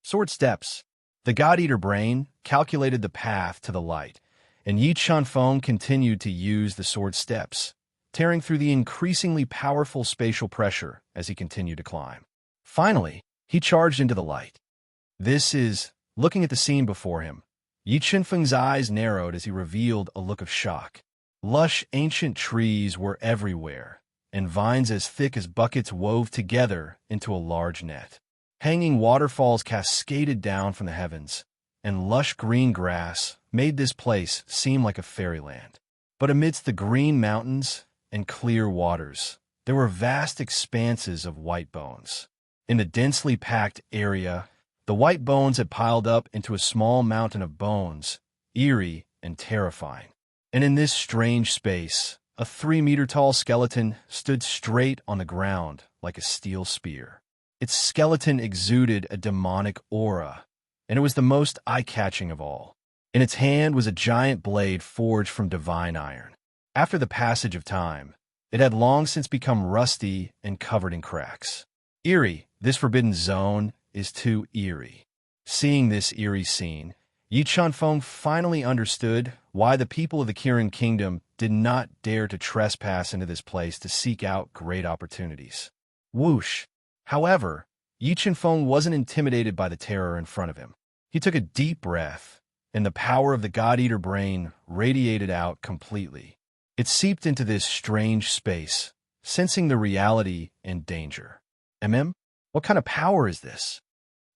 Sword steps. The God-Eater brain calculated the path to the light, and Yi Qinfeng continued to use the sword steps, tearing through the increasingly powerful spatial pressure as he continued to climb. Finally, he charged into the light. Looking at the scene before him, Yi Qinfeng's eyes narrowed as he revealed a look of shock. Lush ancient trees were everywhere, and vines as thick as buckets wove together into a large net. Hanging waterfalls cascaded down from the heavens, and lush green grass made this place seem like a fairyland. But amidst the green mountains and clear waters, there were vast expanses of white bones. In the densely packed area, the white bones had piled up into a small mountain of bones, eerie, and terrifying. And in this strange space, a 3-meter-tall skeleton stood straight on the ground like a steel spear. Its skeleton exuded a demonic aura, and it was the most eye-catching of all. In its hand was a giant blade forged from divine iron. After the passage of time, it had long since become rusty and covered in cracks. Eerie, this forbidden zone is too eerie. Seeing this eerie scene, Yi Chunfeng finally understood why the people of the Kirin Kingdom did not dare to trespass into this place to seek out great opportunities. Whoosh! However, Yi Chunfeng wasn't intimidated by the terror in front of him. He took a deep breath, and the power of the God-Eater brain radiated out completely. It seeped into this strange space, sensing the reality and danger. What kind of power is this?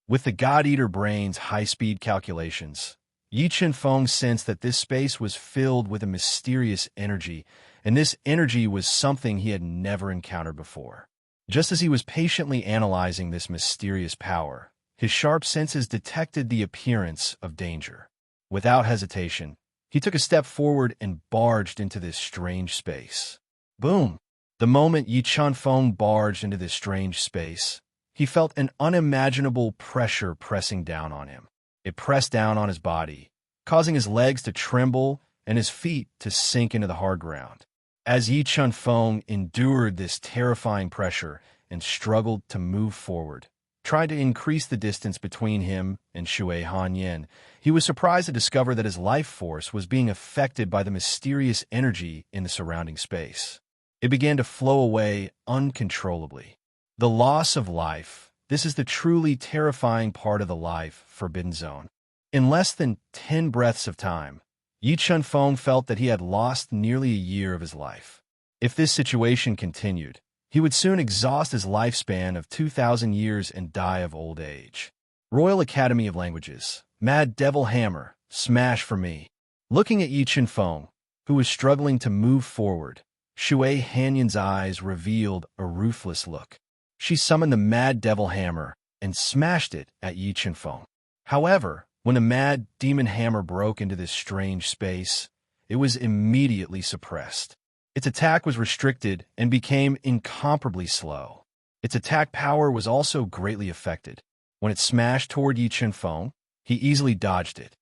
With the God-Eater brain's high-speed calculations, Yi Chunfeng sensed that this space was filled with a mysterious energy, and this energy was something he had never encountered before. Just as he was patiently analyzing this mysterious power, his sharp senses detected the appearance of danger. Without hesitation, he took a step forward and barged into this strange space. Boom! The moment Yi Chunfeng barged into this strange space, he felt an unimaginable pressure pressing down on him. It pressed down on his body, causing his legs to tremble and his feet to sink into the hard ground. As Yi Chunfeng endured this terrifying pressure and struggled to move forward, trying to increase the distance between him and Shui Hanyan, he was surprised to discover that his life force was being affected by the mysterious energy in the surrounding space. It began to flow away uncontrollably. The loss of life, this is the truly terrifying part of the life forbidden zone. In less than 10 breaths of time, Yi Chunfeng felt that he had lost nearly a year of his life. If this situation continued, he would soon exhaust his lifespan of 2,000 years and die of old age. Royal Academy of Languages, Mad Devil Hammer, smash for me. Looking at Yi Chunfeng, who was struggling to move forward, Shui Hanyan's eyes revealed a ruthless look. She summoned the Mad Devil Hammer and smashed it at Yi Chunfeng. However, when the Mad Demon Hammer broke into this strange space, it was immediately suppressed. Its attack was restricted and became incomparably slow. Its attack power was also greatly affected. When it smashed toward Yi Chunfeng, he easily dodged it.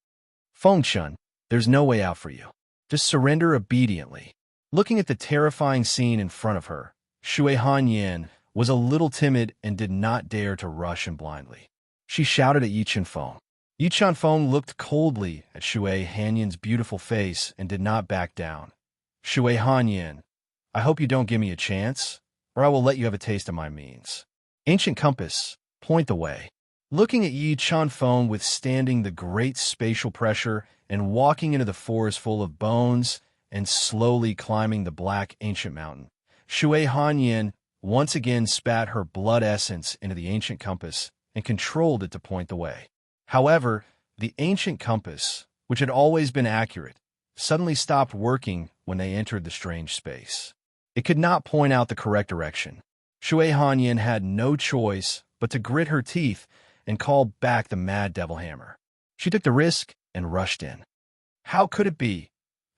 Fengchun, there's no way out for you. Just surrender obediently. Looking at the terrifying scene in front of her, Shui Hanyan was a little timid and did not dare to rush in blindly. She shouted at Yi Chunfeng. Yi Chunfeng looked coldly at Shui Hanyan's beautiful face and did not back down. Shui Hanyan, I hope you don't give me a chance, or I will let you have a taste of my means. Ancient compass, point the way. Looking at Yi Chunfeng withstanding the great spatial pressure and walking into the forest full of bones and slowly climbing the black ancient mountain, Shui Hanyan once again spat her blood essence into the ancient compass and controlled it to point the way. However, the ancient compass, which had always been accurate, suddenly stopped working when they entered the strange space. It could not point out the correct direction. Shui Hanyan had no choice but to grit her teeth and call back the Mad Devil Hammer. She took the risk and rushed in. How could it be?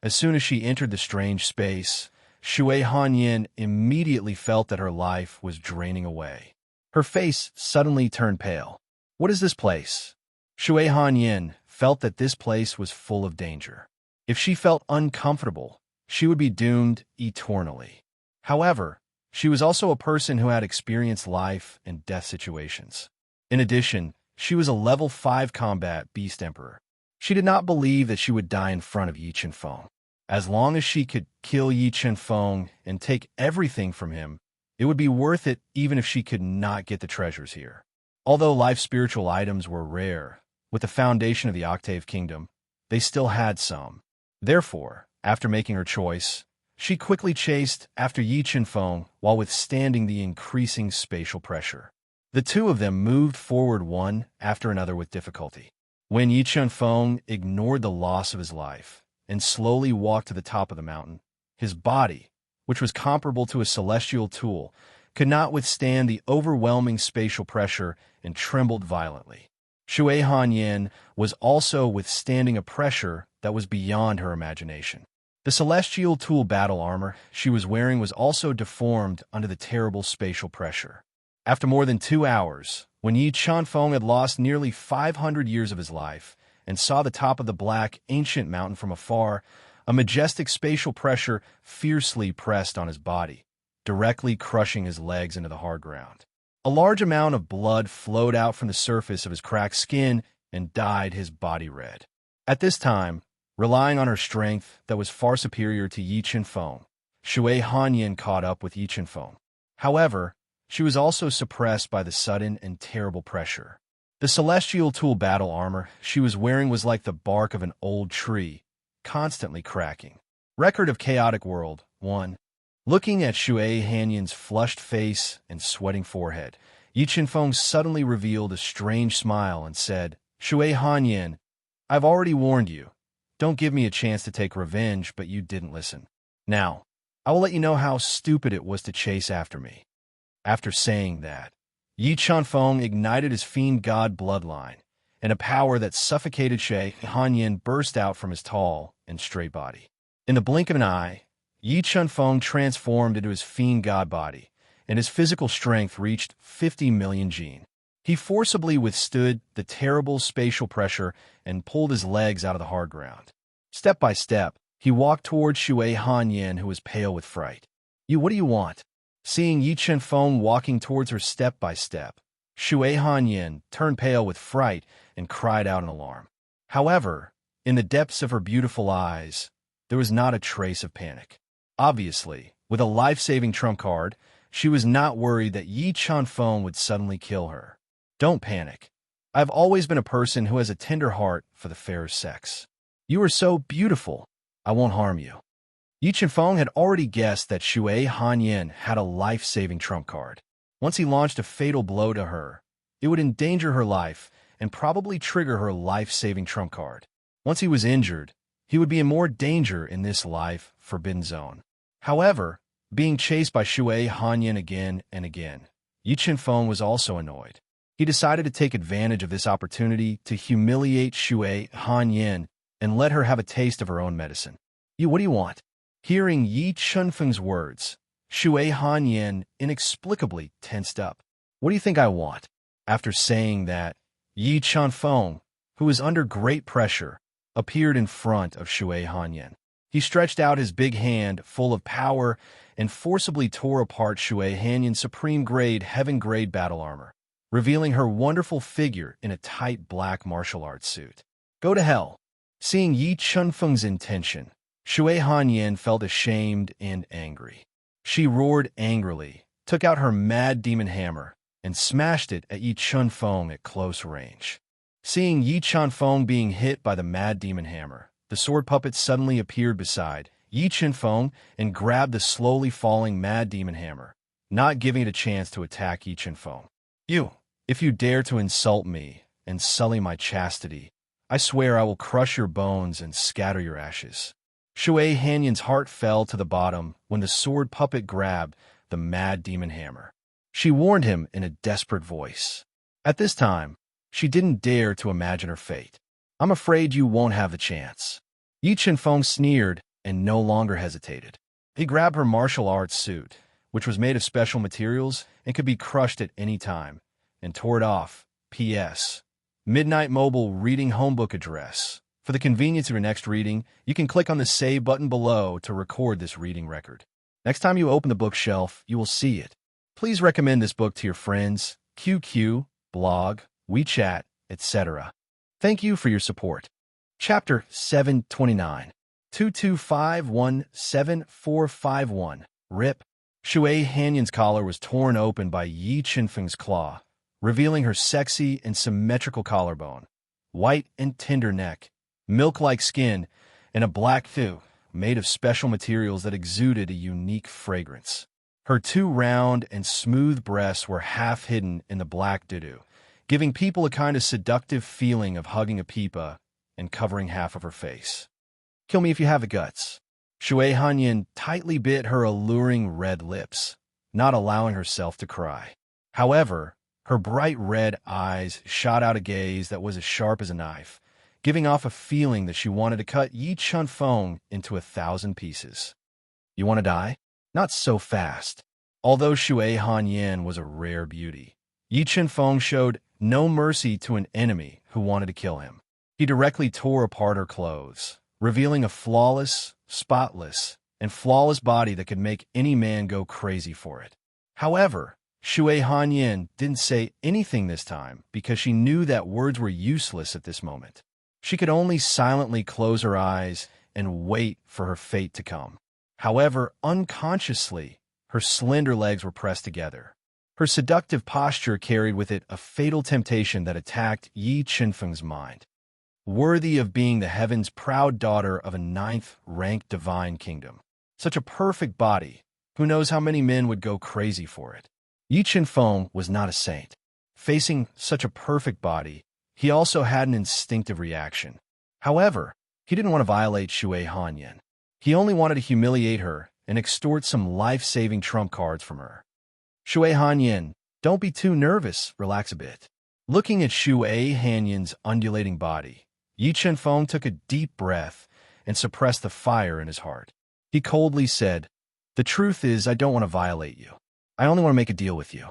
As soon as she entered the strange space, Shui Hanyan immediately felt that her life was draining away. Her face suddenly turned pale. What is this place? Shui Hanyan felt that this place was full of danger. If she felt uncomfortable, she would be doomed eternally. However, she was also a person who had experienced life and death situations. In addition, she was a level 5 combat beast emperor. She did not believe that she would die in front of Yi Chunfeng. As long as she could kill Yi Chunfeng and take everything from him, it would be worth it even if she could not get the treasures here. Although life spiritual items were rare, with the foundation of the Octave Kingdom, they still had some. Therefore, after making her choice, she quickly chased after Yi Chunfeng while withstanding the increasing spatial pressure. The two of them moved forward one after another with difficulty. When Yi Chunfeng ignored the loss of his life and slowly walked to the top of the mountain, his body, which was comparable to a celestial tool, could not withstand the overwhelming spatial pressure and trembled violently. Shui Hanyan was also withstanding a pressure that was beyond her imagination. The celestial tool battle armor she was wearing was also deformed under the terrible spatial pressure. After more than 2 hours, when Yi Chuanfeng had lost nearly 500 years of his life and saw the top of the black, ancient mountain from afar, a majestic spatial pressure fiercely pressed on his body, directly crushing his legs into the hard ground. A large amount of blood flowed out from the surface of his cracked skin and dyed his body red. At this time, relying on her strength that was far superior to Yi Chuanfeng, Shui Hanyin caught up with Yi Chuanfeng. However, she was also suppressed by the sudden and terrible pressure. The celestial tool battle armor she was wearing was like the bark of an old tree, constantly cracking. Record of Chaotic World 1. Looking at Shui Hanyin's flushed face and sweating forehead, Yi Chuanfeng suddenly revealed a strange smile and said, "Shui Hanyin, I've already warned you. Don't give me a chance to take revenge, but you didn't listen. Now, I will let you know how stupid it was to chase after me." After saying that, Yi Chuanfeng ignited his fiend god bloodline, and a power that suffocated Shui Hanyin burst out from his tall and straight body. In the blink of an eye, Yi Chuanfeng transformed into his fiend god body, and his physical strength reached 50 million jin. He forcibly withstood the terrible spatial pressure and pulled his legs out of the hard ground. Step by step, he walked towards Shui Hanyin, who was pale with fright. What do you want?" Seeing Yi Chuanfeng walking towards her step by step, Shui Hanyin turned pale with fright and cried out in alarm. However, in the depths of her beautiful eyes, there was not a trace of panic. Obviously, with a life-saving trump card, she was not worried that Yi Chuanfeng would suddenly kill her. "Don't panic. I've always been a person who has a tender heart for the fairer sex. You are so beautiful. I won't harm you." Yi Chuanfeng had already guessed that Shui Hanyin had a life-saving trump card. Once he launched a fatal blow to her, it would endanger her life and probably trigger her life-saving trump card. Once he was injured, he would be in more danger in this life-forbidden zone. However, being chased by Shui Hanyin again and again, Yi Chuanfeng was also annoyed. He decided to take advantage of this opportunity to humiliate Shui Hanyin and let her have a taste of her own medicine. What do you want?" Hearing Yi Chuanfeng's words, Shui Hanyin inexplicably tensed up. "What do you think I want?" After saying that, Yi Chuanfeng, who was under great pressure, appeared in front of Shui Hanyin. He stretched out his big hand full of power and forcibly tore apart Shui Hanyin's supreme-grade, heaven-grade battle armor, revealing her wonderful figure in a tight black martial arts suit. "Go to hell." Seeing Yi Chuanfeng's intention, Shui Hanyin felt ashamed and angry. She roared angrily, took out her mad demon hammer, and smashed it at Yi Chuanfeng at close range. Seeing Yi Chuanfeng being hit by the mad demon hammer, the sword puppet suddenly appeared beside Yi Chuanfeng and grabbed the slowly falling mad demon hammer, not giving it a chance to attack Yi Chuanfeng. If you dare to insult me and sully my chastity, I swear I will crush your bones and scatter your ashes." Shui Hanyin's heart fell to the bottom when the sword puppet grabbed the mad demon hammer. She warned him in a desperate voice. At this time, she didn't dare to imagine her fate. "I'm afraid you won't have the chance." Yi Chuanfeng sneered and no longer hesitated. He grabbed her martial arts suit, which was made of special materials and could be crushed at any time, and tore it off. P.S. Midnight Mobile Reading Homebook Address. For the convenience of your next reading, you can click on the Save button below to record this reading record. Next time you open the bookshelf, you will see it. Please recommend this book to your friends, QQ, blog, WeChat, etc. Thank you for your support. Chapter 729. 22517451. RIP. Shui Hanyin's collar was torn open by Yi Chuanfeng's claw, revealing her sexy and symmetrical collarbone, white and tender neck, milk-like skin, and a black thew made of special materials that exuded a unique fragrance. Her two round and smooth breasts were half hidden in the black doo-doo, giving people a kind of seductive feeling of hugging a peepa and covering half of her face. "Kill me if you have the guts." Shui Hanyin tightly bit her alluring red lips, not allowing herself to cry. However, her bright red eyes shot out a gaze that was as sharp as a knife, giving off a feeling that she wanted to cut Yi Chunfeng into 1,000 pieces. You want to die? Not so fast. Although Shui Hanyan was a rare beauty, Yi Chunfeng showed no mercy to an enemy who wanted to kill him. He directly tore apart her clothes, revealing a flawless, spotless, and flawless body that could make any man go crazy for it. However, Shui Hanyan didn't say anything this time because she knew that words were useless at this moment. She could only silently close her eyes and wait for her fate to come. However, unconsciously, her slender legs were pressed together. Her seductive posture carried with it a fatal temptation that attacked Yi Chunfeng's mind. Worthy of being the heaven's proud daughter of a 9th-ranked divine kingdom. Such a perfect body, who knows how many men would go crazy for it. Yi Chunfeng was not a saint. Facing such a perfect body, he also had an instinctive reaction. However, he didn't want to violate Shui Hanyan. He only wanted to humiliate her and extort some life-saving trump cards from her. Shui Hanyan, don't be too nervous, relax a bit. Looking at Shui Hanyan's undulating body, Yi Chunfeng took a deep breath and suppressed the fire in his heart. He coldly said, "The truth is, I don't want to violate you. I only want to make a deal with you."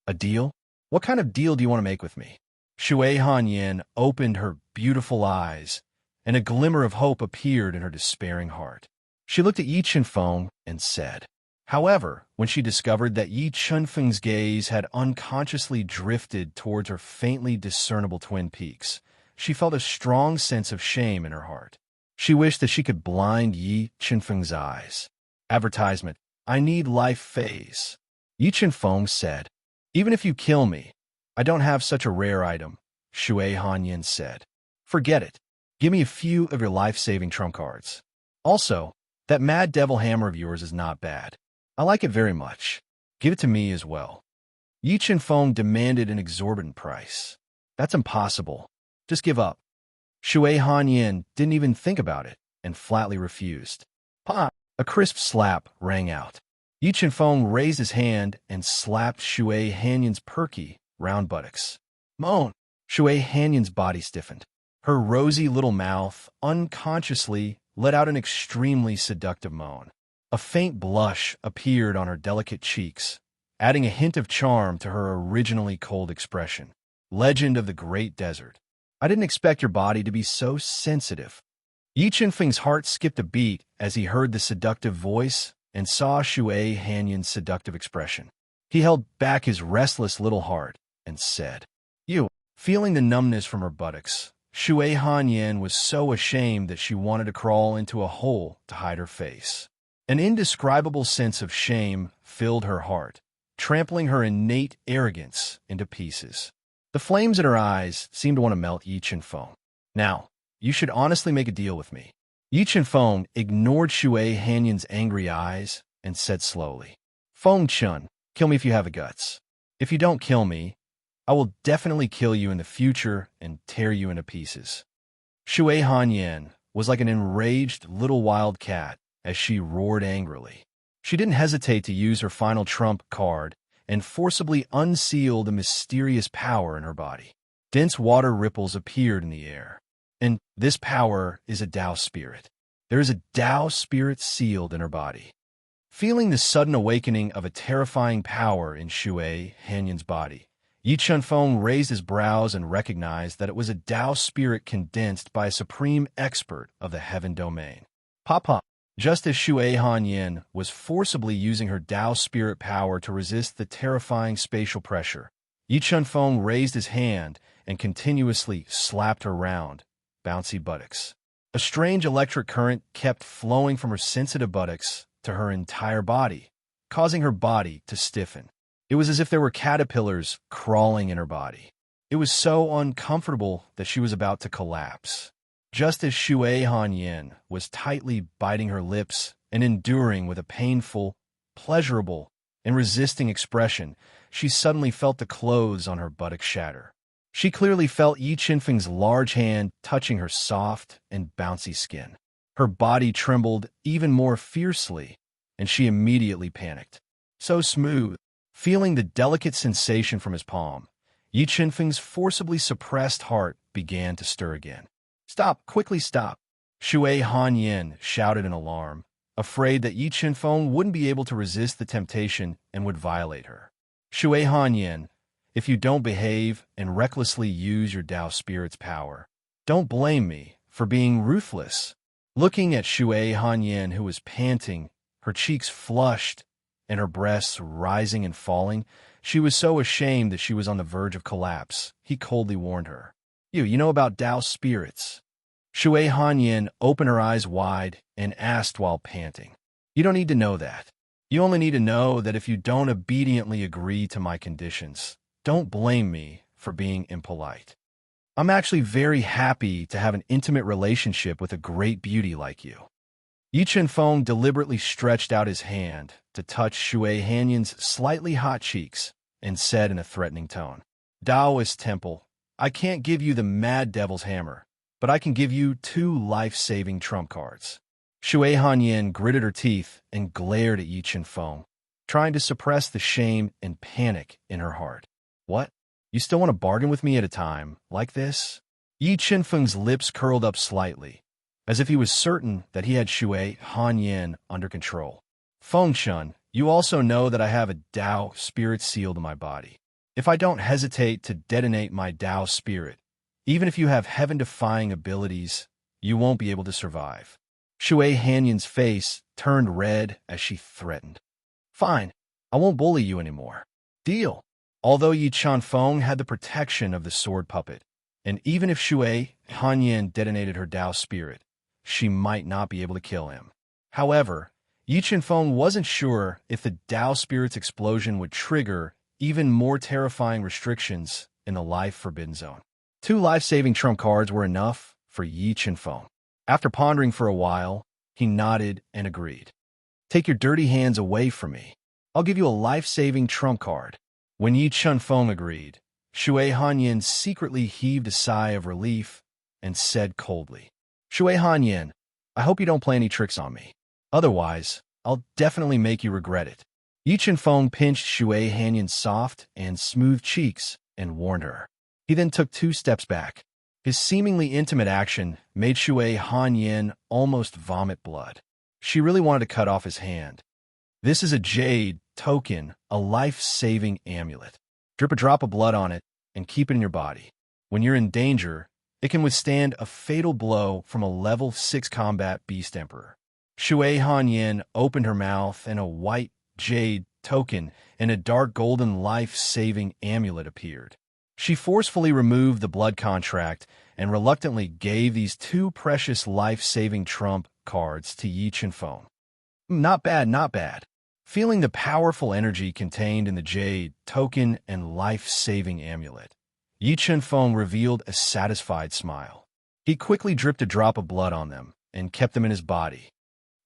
"A deal? What kind of deal do you want to make with me?" Shui Hanyan opened her beautiful eyes, and a glimmer of hope appeared in her despairing heart. She looked at Yi Chunfeng and said, however, when she discovered that Yi Chunfeng's gaze had unconsciously drifted towards her faintly discernible twin peaks, she felt a strong sense of shame in her heart. She wished that she could blind Yi Chunfeng's eyes. Advertisement, "I need life phase." Yi Chunfeng said, "Even if you kill me, I don't have such a rare item," Shui Hanyan said. "Forget it. Give me a few of your life-saving trump cards. Also, that mad devil hammer of yours is not bad. I like it very much. Give it to me as well." Yi Chunfeng demanded an exorbitant price. "That's impossible. Just give up." Shui Hanyan didn't even think about it and flatly refused. "Pa!" A crisp slap rang out. Yi Chunfeng raised his hand and slapped Shui Hanyan's perky, round buttocks. "Moan!" Shui Hanyan's body stiffened. Her rosy little mouth unconsciously let out an extremely seductive moan. A faint blush appeared on her delicate cheeks, adding a hint of charm to her originally cold expression. Legend of the Great Desert. "I didn't expect your body to be so sensitive." Yi Chunfeng's heart skipped a beat as he heard the seductive voice and saw Shui Hanyan's seductive expression. He held back his restless little heart and said, "You." Feeling the numbness from her buttocks, Shui Hanyan was so ashamed that she wanted to crawl into a hole to hide her face. An indescribable sense of shame filled her heart, trampling her innate arrogance into pieces. The flames in her eyes seemed to want to melt Yi Chunfeng. "Now, you should honestly make a deal with me." Yi Chunfeng ignored Shui Hanyan's angry eyes and said slowly, "Feng Chun, kill me if you have the guts. If you don't kill me, I will definitely kill you in the future and tear you into pieces." Shui Hanyan was like an enraged little wild cat as she roared angrily. She didn't hesitate to use her final trump card and forcibly unseal the mysterious power in her body. Dense water ripples appeared in the air. And this power is a Tao spirit. There is a Tao spirit sealed in her body. Feeling the sudden awakening of a terrifying power in Shui Hanyan's body, Yi Chunfeng raised his brows and recognized that it was a Tao spirit condensed by a supreme expert of the heaven domain. Papa. Just as Shui Hanyan was forcibly using her Tao spirit power to resist the terrifying spatial pressure, Yi Chunfeng raised his hand and continuously slapped her round, bouncy buttocks. A strange electric current kept flowing from her sensitive buttocks to her entire body, causing her body to stiffen. It was as if there were caterpillars crawling in her body. It was so uncomfortable that she was about to collapse. Just as Shui Hanyan was tightly biting her lips and enduring with a painful, pleasurable, and resisting expression, she suddenly felt the clothes on her buttocks shatter. She clearly felt Yi Chunfeng's large hand touching her soft and bouncy skin. Her body trembled even more fiercely, and she immediately panicked. So smooth. Feeling the delicate sensation from his palm, Yi Chunfeng's forcibly suppressed heart began to stir again. Stop, quickly stop. Shui Hanyin shouted in alarm, afraid that Yi Qinfeng wouldn't be able to resist the temptation and would violate her. Shui Hanyin, if you don't behave and recklessly use your Tao Spirit's power, don't blame me for being ruthless. Looking at Shui Hanyin, who was panting, her cheeks flushed, and her breasts rising and falling, she was so ashamed that she was on the verge of collapse. He coldly warned her. You know about Tao spirits. Shui Hanyin opened her eyes wide and asked while panting. You don't need to know that. You only need to know that if you don't obediently agree to my conditions, don't blame me for being impolite. I'm actually very happy to have an intimate relationship with a great beauty like you. Yi Qinfeng deliberately stretched out his hand to touch Shui Hanyin's slightly hot cheeks and said in a threatening tone, Taoist temple, I can't give you the Mad Devil's hammer, but I can give you 2 life-saving trump cards. Shui Hanyin gritted her teeth and glared at Yi Qinfeng, trying to suppress the shame and panic in her heart. What? You still want to bargain with me at a time like this? Yi Qinfeng's lips curled up slightly, as if he was certain that he had Shui Hanyin under control. Fengshun, you also know that I have a Tao spirit sealed in my body. If I don't hesitate to detonate my Tao spirit, even if you have heaven-defying abilities, you won't be able to survive. Shui Hanyin's face turned red as she threatened. Fine, I won't bully you anymore. Deal. Although Yi Qinfeng had the protection of the sword puppet, and even if Shui Hanyin detonated her Tao spirit, she might not be able to kill him. However, Yi Qinfeng wasn't sure if the Tao spirit's explosion would trigger even more terrifying restrictions in the Life Forbidden Zone. 2 life-saving trump cards were enough for Yi Qinfeng. After pondering for a while, he nodded and agreed. Take your dirty hands away from me. I'll give you a life-saving trump card. When Yi Qinfeng agreed, Shui Hanyin secretly heaved a sigh of relief and said coldly, Shui Hanyin, I hope you don't play any tricks on me. Otherwise, I'll definitely make you regret it. Yi Qinfeng pinched Shui Hanyin's soft and smooth cheeks and warned her. He then took 2 steps back. His seemingly intimate action made Shui Hanyin almost vomit blood. She really wanted to cut off his hand. This is a jade token, a life-saving amulet. Drip a drop of blood on it and keep it in your body. When you're in danger, it can withstand a fatal blow from a level 6 combat beast emperor. Shui Hanyin opened her mouth and a white jade token and a dark golden life-saving amulet appeared. She forcefully removed the blood contract and reluctantly gave these 2 precious life-saving trump cards to Yi Qinfeng. Not bad, not bad. Feeling the powerful energy contained in the jade token and life-saving amulet, Yi Qinfeng revealed a satisfied smile. He quickly dripped a drop of blood on them and kept them in his body.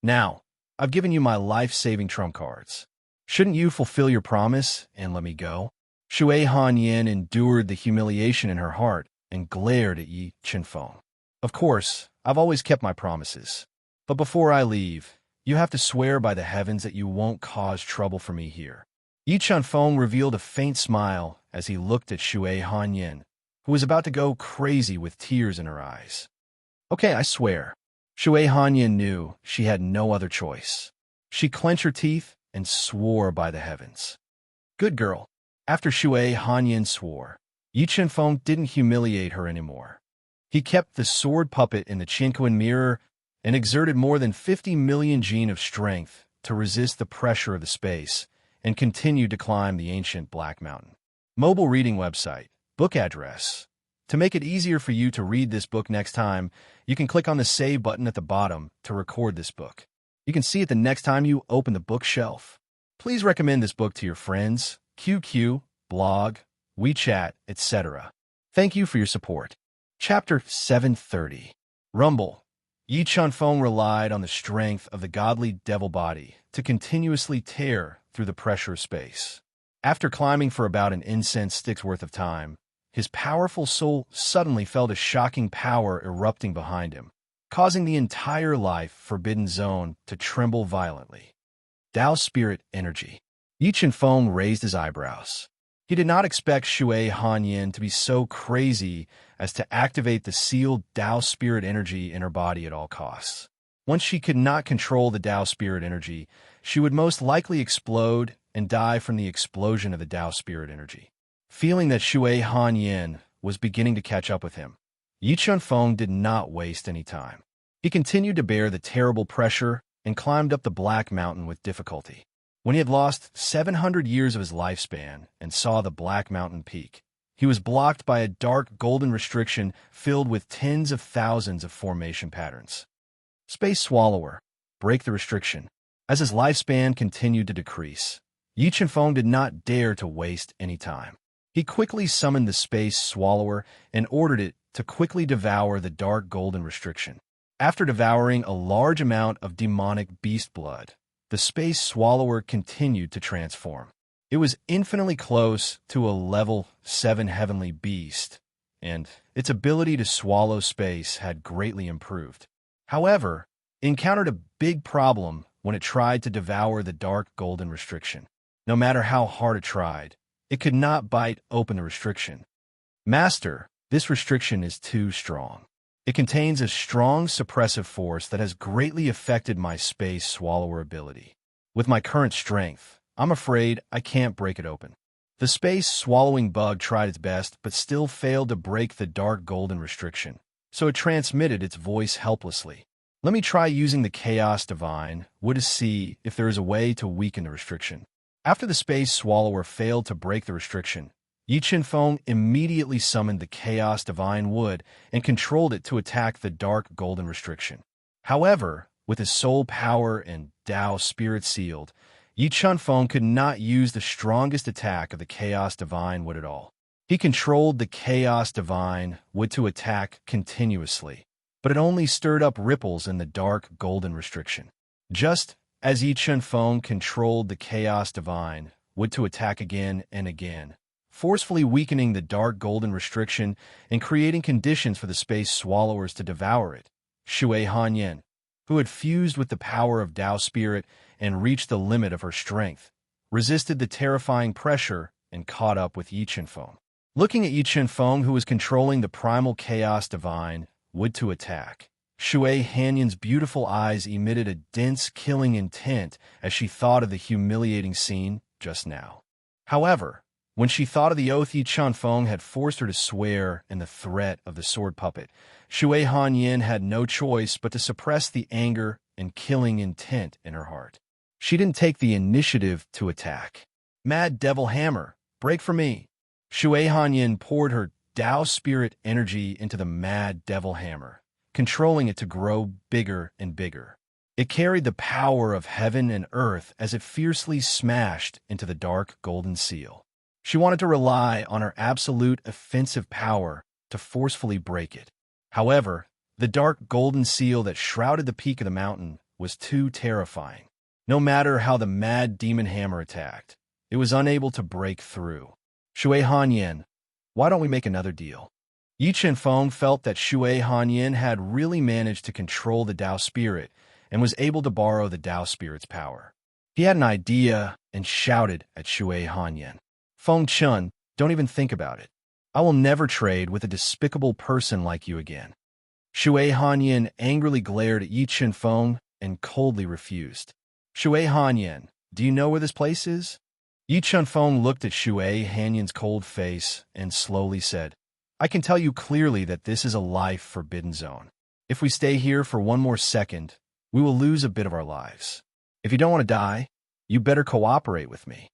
Now, I've given you my life-saving trump cards. Shouldn't you fulfill your promise and let me go? Shui Hanyin endured the humiliation in her heart and glared at Yi Qinfeng. Of course, I've always kept my promises. But before I leave, you have to swear by the heavens that you won't cause trouble for me here. Yi Qinfeng revealed a faint smile as he looked at Shui Hanyin, who was about to go crazy with tears in her eyes. Okay, I swear. Shui Hanyin knew she had no other choice. She clenched her teeth and swore by the heavens. Good girl. After Shui Hanyin swore, Yi Qinfeng didn't humiliate her anymore. He kept the sword puppet in the Qinquan mirror and exerted more than 50 million gene of strength to resist the pressure of the space and continued to climb the ancient Black Mountain. Mobile reading website, book address. To make it easier for you to read this book next time, you can click on the Save button at the bottom to record this book. You can see it the next time you open the bookshelf. Please recommend this book to your friends, QQ, blog, WeChat, etc. Thank you for your support. Chapter 730. Rumble. Yi Qinfeng relied on the strength of the godly devil body to continuously tear through the pressure of space. After climbing for about an incense stick's worth of time, his powerful soul suddenly felt a shocking power erupting behind him, causing the entire Life Forbidden Zone to tremble violently. Tao Spirit Energy. Yi Qinfeng raised his eyebrows. He did not expect Shui Hanyin to be so crazy as to activate the sealed Tao spirit energy in her body at all costs. Once she could not control the Tao spirit energy, she would most likely explode and die from the explosion of the Tao spirit energy. Feeling that Shui Hanyin was beginning to catch up with him, Yi Chunfeng did not waste any time. He continued to bear the terrible pressure and climbed up the Black Mountain with difficulty. When he had lost 700 years of his lifespan and saw the Black Mountain peak, he was blocked by a dark golden restriction filled with tens of thousands of formation patterns. Space Swallower, break the restriction. As his lifespan continued to decrease, Yi Chunfeng did not dare to waste any time. He quickly summoned the Space Swallower and ordered it to quickly devour the dark golden restriction. After devouring a large amount of demonic beast blood, the Space Swallower continued to transform. It was infinitely close to a level 7 heavenly beast, and its ability to swallow space had greatly improved. However, it encountered a big problem when it tried to devour the dark golden restriction. No matter how hard it tried, it could not bite open the restriction. Master, this restriction is too strong. It contains a strong suppressive force that has greatly affected my Space Swallower ability. With my current strength, I'm afraid I can't break it open. The Space Swallowing Bug tried its best, but still failed to break the dark golden restriction, so it transmitted its voice helplessly. Let me try using the Chaos Divine Wood to see if there is a way to weaken the restriction. After the Space Swallower failed to break the restriction, Yi Chunfeng immediately summoned the Chaos Divine Wood and controlled it to attack the dark golden restriction. However, with his soul power and Tao spirit sealed, Yi Chunfeng could not use the strongest attack of the Chaos Divine Wood at all. He controlled the Chaos Divine Wood to attack continuously, but it only stirred up ripples in the dark golden restriction. Just as Yi Chunfeng controlled the Chaos Divine Wood to attack again and again, forcefully weakening the dark golden restriction and creating conditions for the Space Swallowers to devour it, Shui Hanyin, who had fused with the power of Tao Spirit and reached the limit of her strength, resisted the terrifying pressure and caught up with Yi Chunfeng. Looking at Yi Chunfeng, who was controlling the primal Chaos Divine Wood to attack, Shui Hanyin's beautiful eyes emitted a dense, killing intent as she thought of the humiliating scene just now. However, when she thought of the oath Yi Chunfeng had forced her to swear and the threat of the sword puppet, Shui Hanyin had no choice but to suppress the anger and killing intent in her heart. She didn't take the initiative to attack. Mad Devil Hammer, break for me. Shui Hanyin poured her Tao spirit energy into the Mad Devil Hammer, controlling it to grow bigger and bigger. It carried the power of heaven and earth as it fiercely smashed into the dark golden seal. She wanted to rely on her absolute offensive power to forcefully break it. However, the dark golden seal that shrouded the peak of the mountain was too terrifying. No matter how the Mad Demon Hammer attacked, it was unable to break through. Shui Hanyin, why don't we make another deal? Yi Chunfeng felt that Shui Hanyin had really managed to control the Tao Spirit and was able to borrow the Tao Spirit's power. He had an idea and shouted at Shui Hanyin. Feng Chun, don't even think about it. I will never trade with a despicable person like you again. Shui Hanyin angrily glared at Yi Chunfeng and coldly refused. Shui Hanyin, do you know where this place is? Yi Chunfeng looked at Shui Hanyin's cold face and slowly said, I can tell you clearly that this is a life-forbidden zone. If we stay here for one more second, we will lose a bit of our lives. If you don't want to die, you better cooperate with me.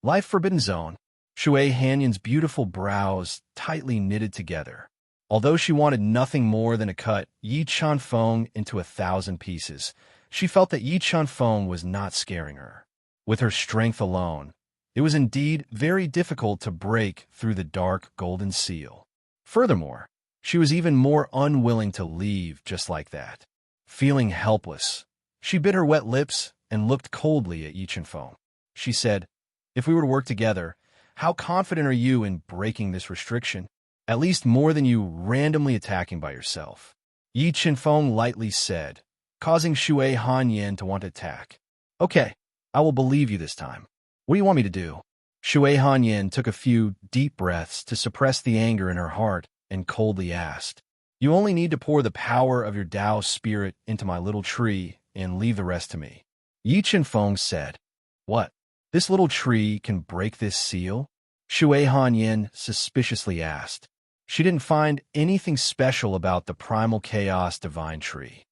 Life-forbidden zone. Shui Hanyin's beautiful brows tightly knitted together. Although she wanted nothing more than to cut Yi Chunfeng into 1,000 pieces, she felt that Yi Chunfeng was not scaring her. With her strength alone, it was indeed very difficult to break through the dark golden seal. Furthermore, she was even more unwilling to leave just like that. Feeling helpless, she bit her wet lips and looked coldly at Yi Chunfeng. She said, if we were to work together, how confident are you in breaking this restriction? At least more than you randomly attacking by yourself. Yi Chunfeng lightly said, causing Shui Hanyin to want to attack. Okay, I will believe you this time. What do you want me to do? Shui Hanyin took a few deep breaths to suppress the anger in her heart and coldly asked, "You only need to pour the power of your Tao spirit into my little tree and leave the rest to me." Yi Chenfeng said, "What? This little tree can break this seal?" Shui Hanyin suspiciously asked. She didn't find anything special about the primal chaos divine tree.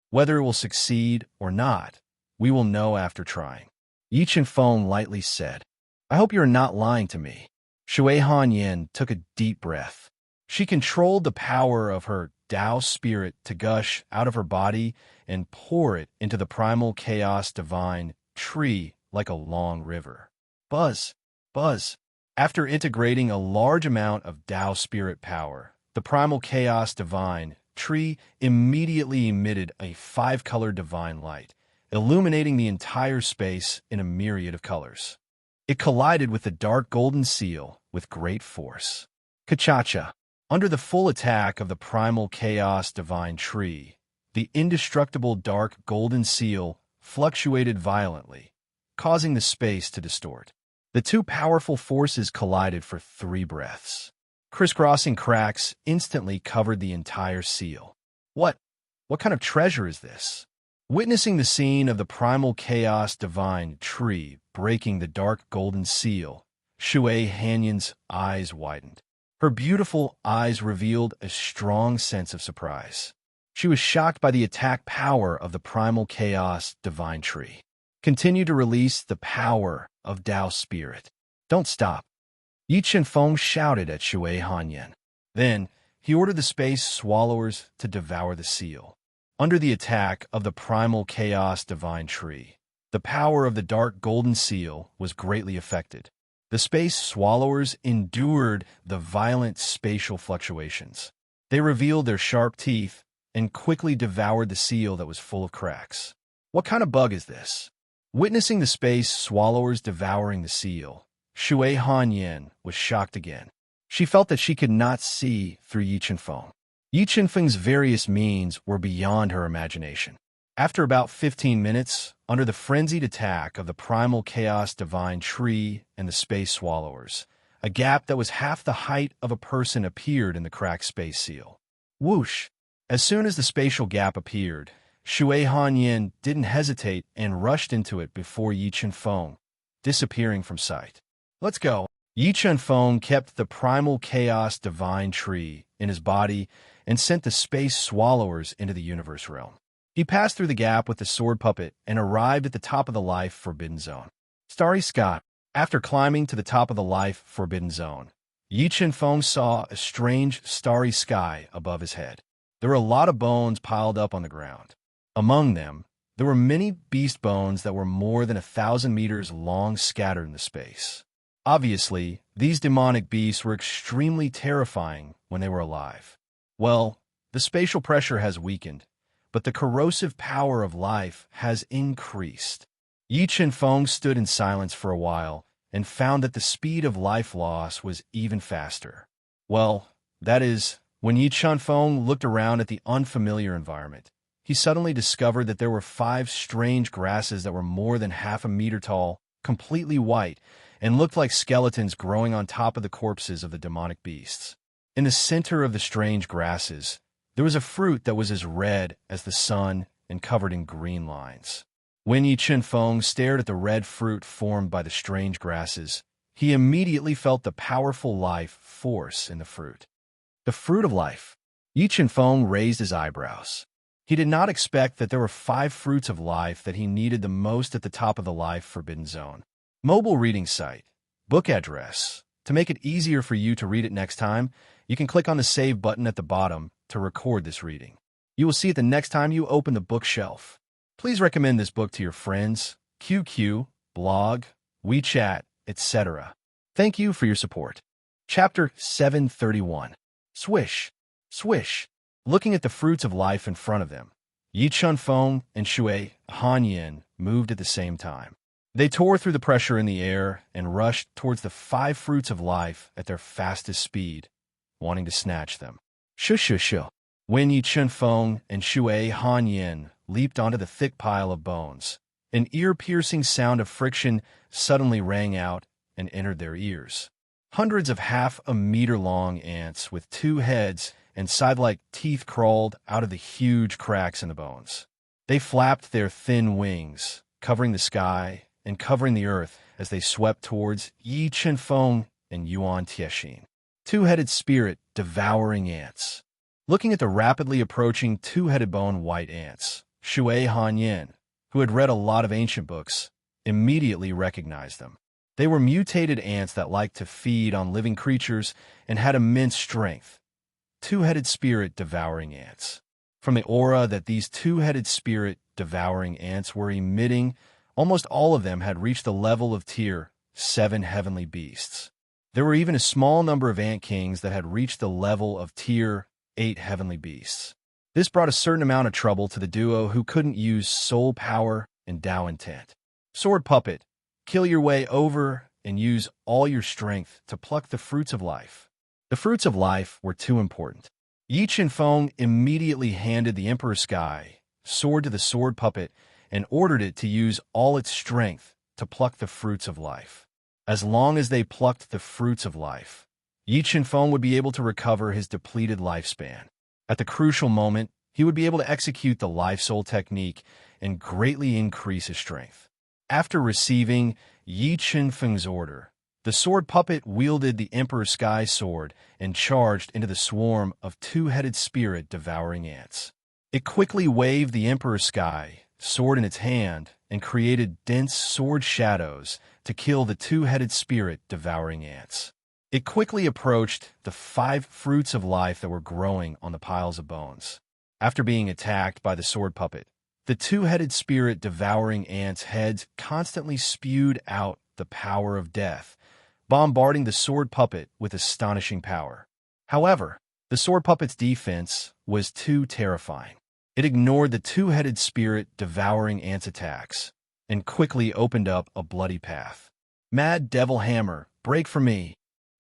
Whether it will succeed or not, we will know after trying. Yi Chenfeng lightly said, "I hope you are not lying to me." Shui Hanyin took a deep breath. She controlled the power of her Tao spirit to gush out of her body and pour it into the primal chaos divine tree like a long river. Buzz, buzz. After integrating a large amount of Tao spirit power, the primal chaos divine tree immediately emitted a 5-color divine light, illuminating the entire space in a myriad of colors. It collided with the dark golden seal with great force. Kachacha. Under the full attack of the primal chaos divine tree, the indestructible dark golden seal fluctuated violently, causing the space to distort. The two powerful forces collided for 3 breaths. Crisscrossing cracks instantly covered the entire seal. What kind of treasure is this? Witnessing the scene of the primal chaos divine tree breaking the dark golden seal, Shui Hanyin's eyes widened. Her beautiful eyes revealed a strong sense of surprise. She was shocked by the attack power of the primal chaos divine tree. Continue to release the power of Tao spirit. Don't stop. Yi Chenfeng shouted at Shui Hanyin. Then, he ordered the space swallowers to devour the seal. Under the attack of the primal chaos divine tree, the power of the dark golden seal was greatly affected. The space swallowers endured the violent spatial fluctuations. They revealed their sharp teeth and quickly devoured the seal that was full of cracks. What kind of bug is this? Witnessing the space swallowers devouring the seal, Shui Hanyin was shocked again. She felt that she could not see through Yi Chenfeng. Yi Chenfeng's various means were beyond her imagination. After about 15 minutes, under the frenzied attack of the primal chaos divine tree and the space swallowers, a gap that was half the height of a person appeared in the cracked space seal. Whoosh! As soon as the spatial gap appeared, Shui Hanyin didn't hesitate and rushed into it before Yi Chenfeng, disappearing from sight. Let's go. Yi Chenfeng kept the primal chaos divine tree in his body and sent the space swallowers into the universe realm. He passed through the gap with the sword puppet and arrived at the top of the life forbidden zone. Starry Sky. After climbing to the top of the life forbidden zone, Yi Chenfeng saw a strange starry sky above his head. There were a lot of bones piled up on the ground. Among them, there were many beast bones that were more than 1,000 meters long scattered in the space. Obviously, these demonic beasts were extremely terrifying when they were alive. Well, the spatial pressure has weakened, but the corrosive power of life has increased. Yi Chenfeng stood in silence for a while and found that the speed of life loss was even faster. Well, that is, when Yi Chenfeng looked around at the unfamiliar environment, he suddenly discovered that there were 5 strange grasses that were more than half a meter tall, completely white, and looked like skeletons growing on top of the corpses of the demonic beasts. In the center of the strange grasses, there was a fruit that was as red as the sun and covered in green lines. When Yi Chenfeng stared at the red fruit formed by the strange grasses, he immediately felt the powerful life force in the fruit. The fruit of life. Yi Chenfeng raised his eyebrows. He did not expect that there were 5 fruits of life that he needed the most at the top of the life forbidden zone. Mobile reading site. Book address. To make it easier for you to read it next time, you can click on the save button at the bottom to record this reading. You will see it the next time you open the bookshelf. Please recommend this book to your friends, QQ, blog, WeChat, etc. Thank you for your support. Chapter 731. Swish, swish. Looking at the fruits of life in front of them, Yi Chenfeng and Shui Hanyin moved at the same time. They tore through the pressure in the air and rushed towards the 5 fruits of life at their fastest speed, wanting to snatch them. Shoo. When Yi Chenfeng and Shui Hanyin leaped onto the thick pile of bones, an ear-piercing sound of friction suddenly rang out, and entered their ears. Hundreds of half-a-meter-long ants with 2 heads and scythe-like teeth crawled out of the huge cracks in the bones. They flapped their thin wings, covering the sky and covering the earth as they swept towards Yi Chenfeng and Yuan Tiexin. 2-headed spirit devouring ants. Looking at the rapidly approaching 2-headed bone white ants, Shui Hanyin, who had read a lot of ancient books, immediately recognized them. They were mutated ants that liked to feed on living creatures and had immense strength. 2-headed spirit devouring ants. From the aura that these 2-headed spirit devouring ants were emitting, almost all of them had reached the level of Tier 7 heavenly beasts. There were even a small number of ant kings that had reached the level of Tier 8 heavenly beasts. This brought a certain amount of trouble to the duo who couldn't use soul power and Tao intent. Sword puppet, kill your way over and use all your strength to pluck the fruits of life. The fruits of life were too important. Yi Chenfeng immediately handed the Emperor Sky sword to the sword puppet and ordered it to use all its strength to pluck the fruits of life. As long as they plucked the fruits of life, Yi Chenfeng would be able to recover his depleted lifespan. At the crucial moment, he would be able to execute the Life Soul technique and greatly increase his strength. After receiving Yi Chenfeng's order, the sword puppet wielded the Emperor Sky sword and charged into the swarm of 2-headed spirit devouring ants. It quickly waved the Emperor Sky sword in its hand and created dense sword shadows to kill the 2-headed spirit devouring ants. It quickly approached the 5 fruits of life that were growing on the piles of bones. After being attacked by the sword puppet, the 2-headed spirit devouring ants' heads constantly spewed out the power of death, bombarding the sword puppet with astonishing power. However, the sword puppet's defense was too terrifying. It ignored the 2-headed spirit devouring ants' attacks and quickly opened up a bloody path. Mad Devil Hammer, break for me!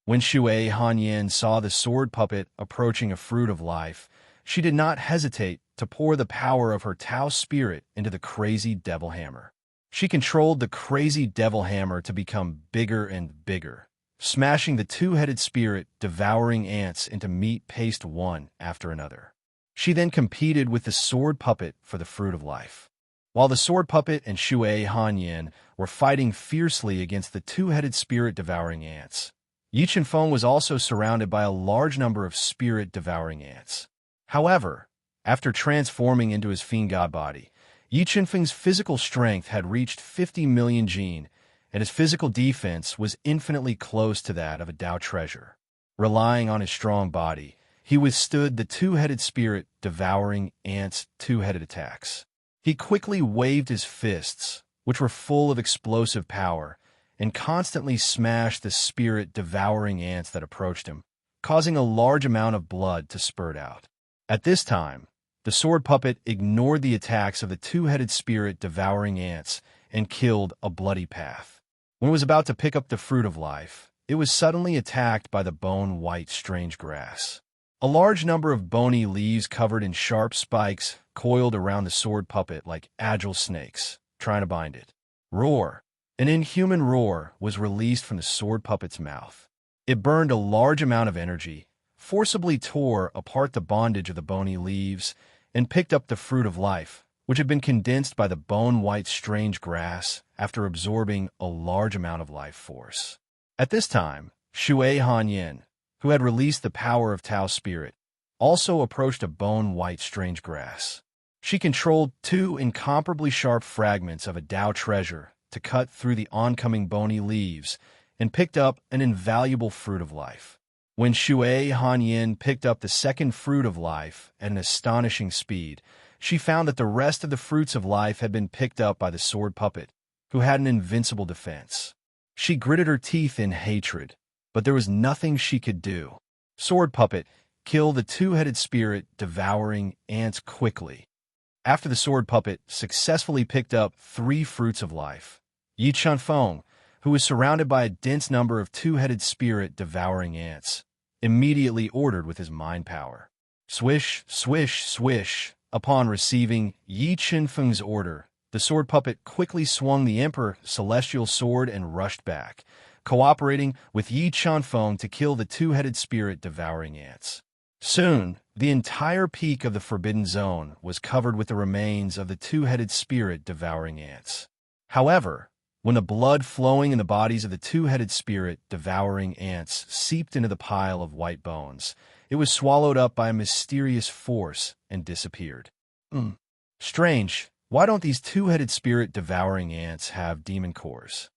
When Shui Hanyin saw the sword puppet approaching a fruit of life, she did not hesitate to pour the power of her Tao spirit into the crazy devil hammer. She controlled the crazy devil hammer to become bigger and bigger, smashing the 2-headed spirit devouring ants into meat paste one after another. She then competed with the sword puppet for the fruit of life. While the sword puppet and Shui Hanyin were fighting fiercely against the 2-headed spirit devouring ants, Yi Chenfeng was also surrounded by a large number of spirit-devouring ants. However, after transforming into his fiend god body, Yi Chenfeng's physical strength had reached 50 million jin, and his physical defense was infinitely close to that of a Tao treasure. Relying on his strong body, he withstood the 2-headed spirit-devouring ants' 2-headed attacks. He quickly waved his fists, which were full of explosive power, and constantly smashed the spirit-devouring ants that approached him, causing a large amount of blood to spurt out. At this time, the sword puppet ignored the attacks of the 2-headed spirit-devouring ants and killed a bloody path. When it was about to pick up the fruit of life, it was suddenly attacked by the bone-white strange grass. A large number of bony leaves covered in sharp spikes coiled around the sword puppet like agile snakes, trying to bind it. Roar! An inhuman roar was released from the sword puppet's mouth. It burned a large amount of energy, forcibly tore apart the bondage of the bony leaves, and picked up the fruit of life, which had been condensed by the bone-white strange grass after absorbing a large amount of life force. At this time, Shui Hanyin, who had released the power of Tao spirit, also approached a bone-white strange grass. She controlled 2 incomparably sharp fragments of a Tao treasure to cut through the oncoming bony leaves and picked up an invaluable fruit of life. When Shui Hanyin picked up the second fruit of life at an astonishing speed, she found that the rest of the fruits of life had been picked up by the sword puppet, who had an invincible defense. She gritted her teeth in hatred, but there was nothing she could do. Sword puppet, kill the 2-headed spirit devouring ants quickly. After the sword puppet successfully picked up 3 fruits of life, Yi Chenfeng, who was surrounded by a dense number of 2-headed spirit-devouring ants, immediately ordered with his mind power. Swish, swish, swish. Upon receiving Yi Chenfeng's order, the sword puppet quickly swung the Emperor Celestial Sword and rushed back, cooperating with Yi Chunfeng to kill the two-headed spirit-devouring ants. Soon, the entire peak of the Forbidden Zone was covered with the remains of the two-headed spirit-devouring ants. However, when the blood flowing in the bodies of the two-headed spirit-devouring ants seeped into the pile of white bones, it was swallowed up by a mysterious force and disappeared. Strange, why don't these two-headed spirit-devouring ants have demon cores?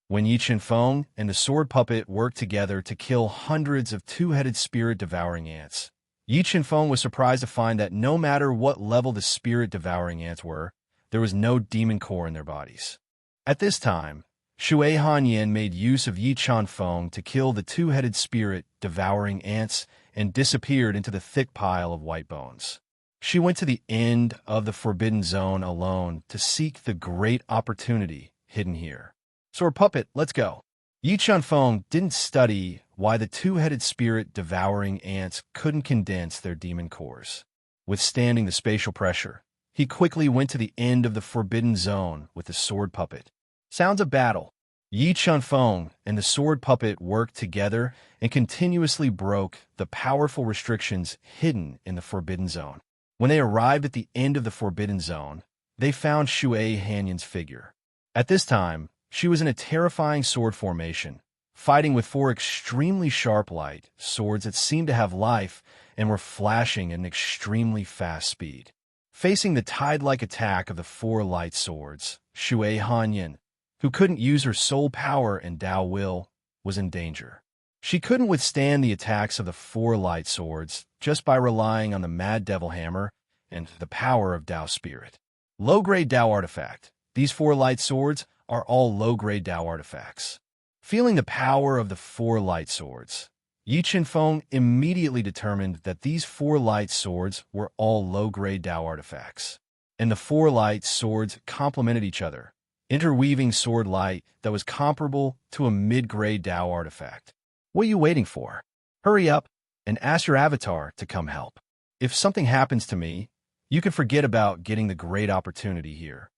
When Yi Chunfeng and the sword puppet worked together to kill hundreds of two-headed spirit-devouring ants, Yi Chunfeng was surprised to find that no matter what level the spirit-devouring ants were, there was no demon core in their bodies. At this time, Shui Hanyin made use of Yi Chunfeng to kill the two-headed spirit-devouring ants and disappeared into the thick pile of white bones. She went to the end of the Forbidden Zone alone to seek the great opportunity hidden here. Sword puppet, let's go. Yi Chunfeng didn't study why the two-headed spirit-devouring ants couldn't condense their demon cores. Withstanding the spatial pressure, he quickly went to the end of the Forbidden Zone with the sword puppet. Sounds of battle. Yi Chunfeng and the sword puppet worked together and continuously broke the powerful restrictions hidden in the Forbidden Zone. When they arrived at the end of the Forbidden Zone, they found Shui Hanyin's figure. At this time, she was in a terrifying sword formation, fighting with four extremely sharp light swords that seemed to have life and were flashing at an extremely fast speed. Facing the tide-like attack of the four light swords, Shui Hanyin, who couldn't use her soul power and Tao will, was in danger. She couldn't withstand the attacks of the four light swords just by relying on the Mad Devil Hammer and the power of Tao Spirit. Low-grade Tao artifact. These four light swords are all low-grade Tao artifacts. Feeling the power of the four light swords, Yi Chunfeng immediately determined that these four light swords were all low-grade Tao artifacts. And the four light swords complemented each other, interweaving sword light that was comparable to a mid-grade Tao artifact. What are you waiting for? Hurry up and ask your avatar to come help. If something happens to me, you can forget about getting the great opportunity here.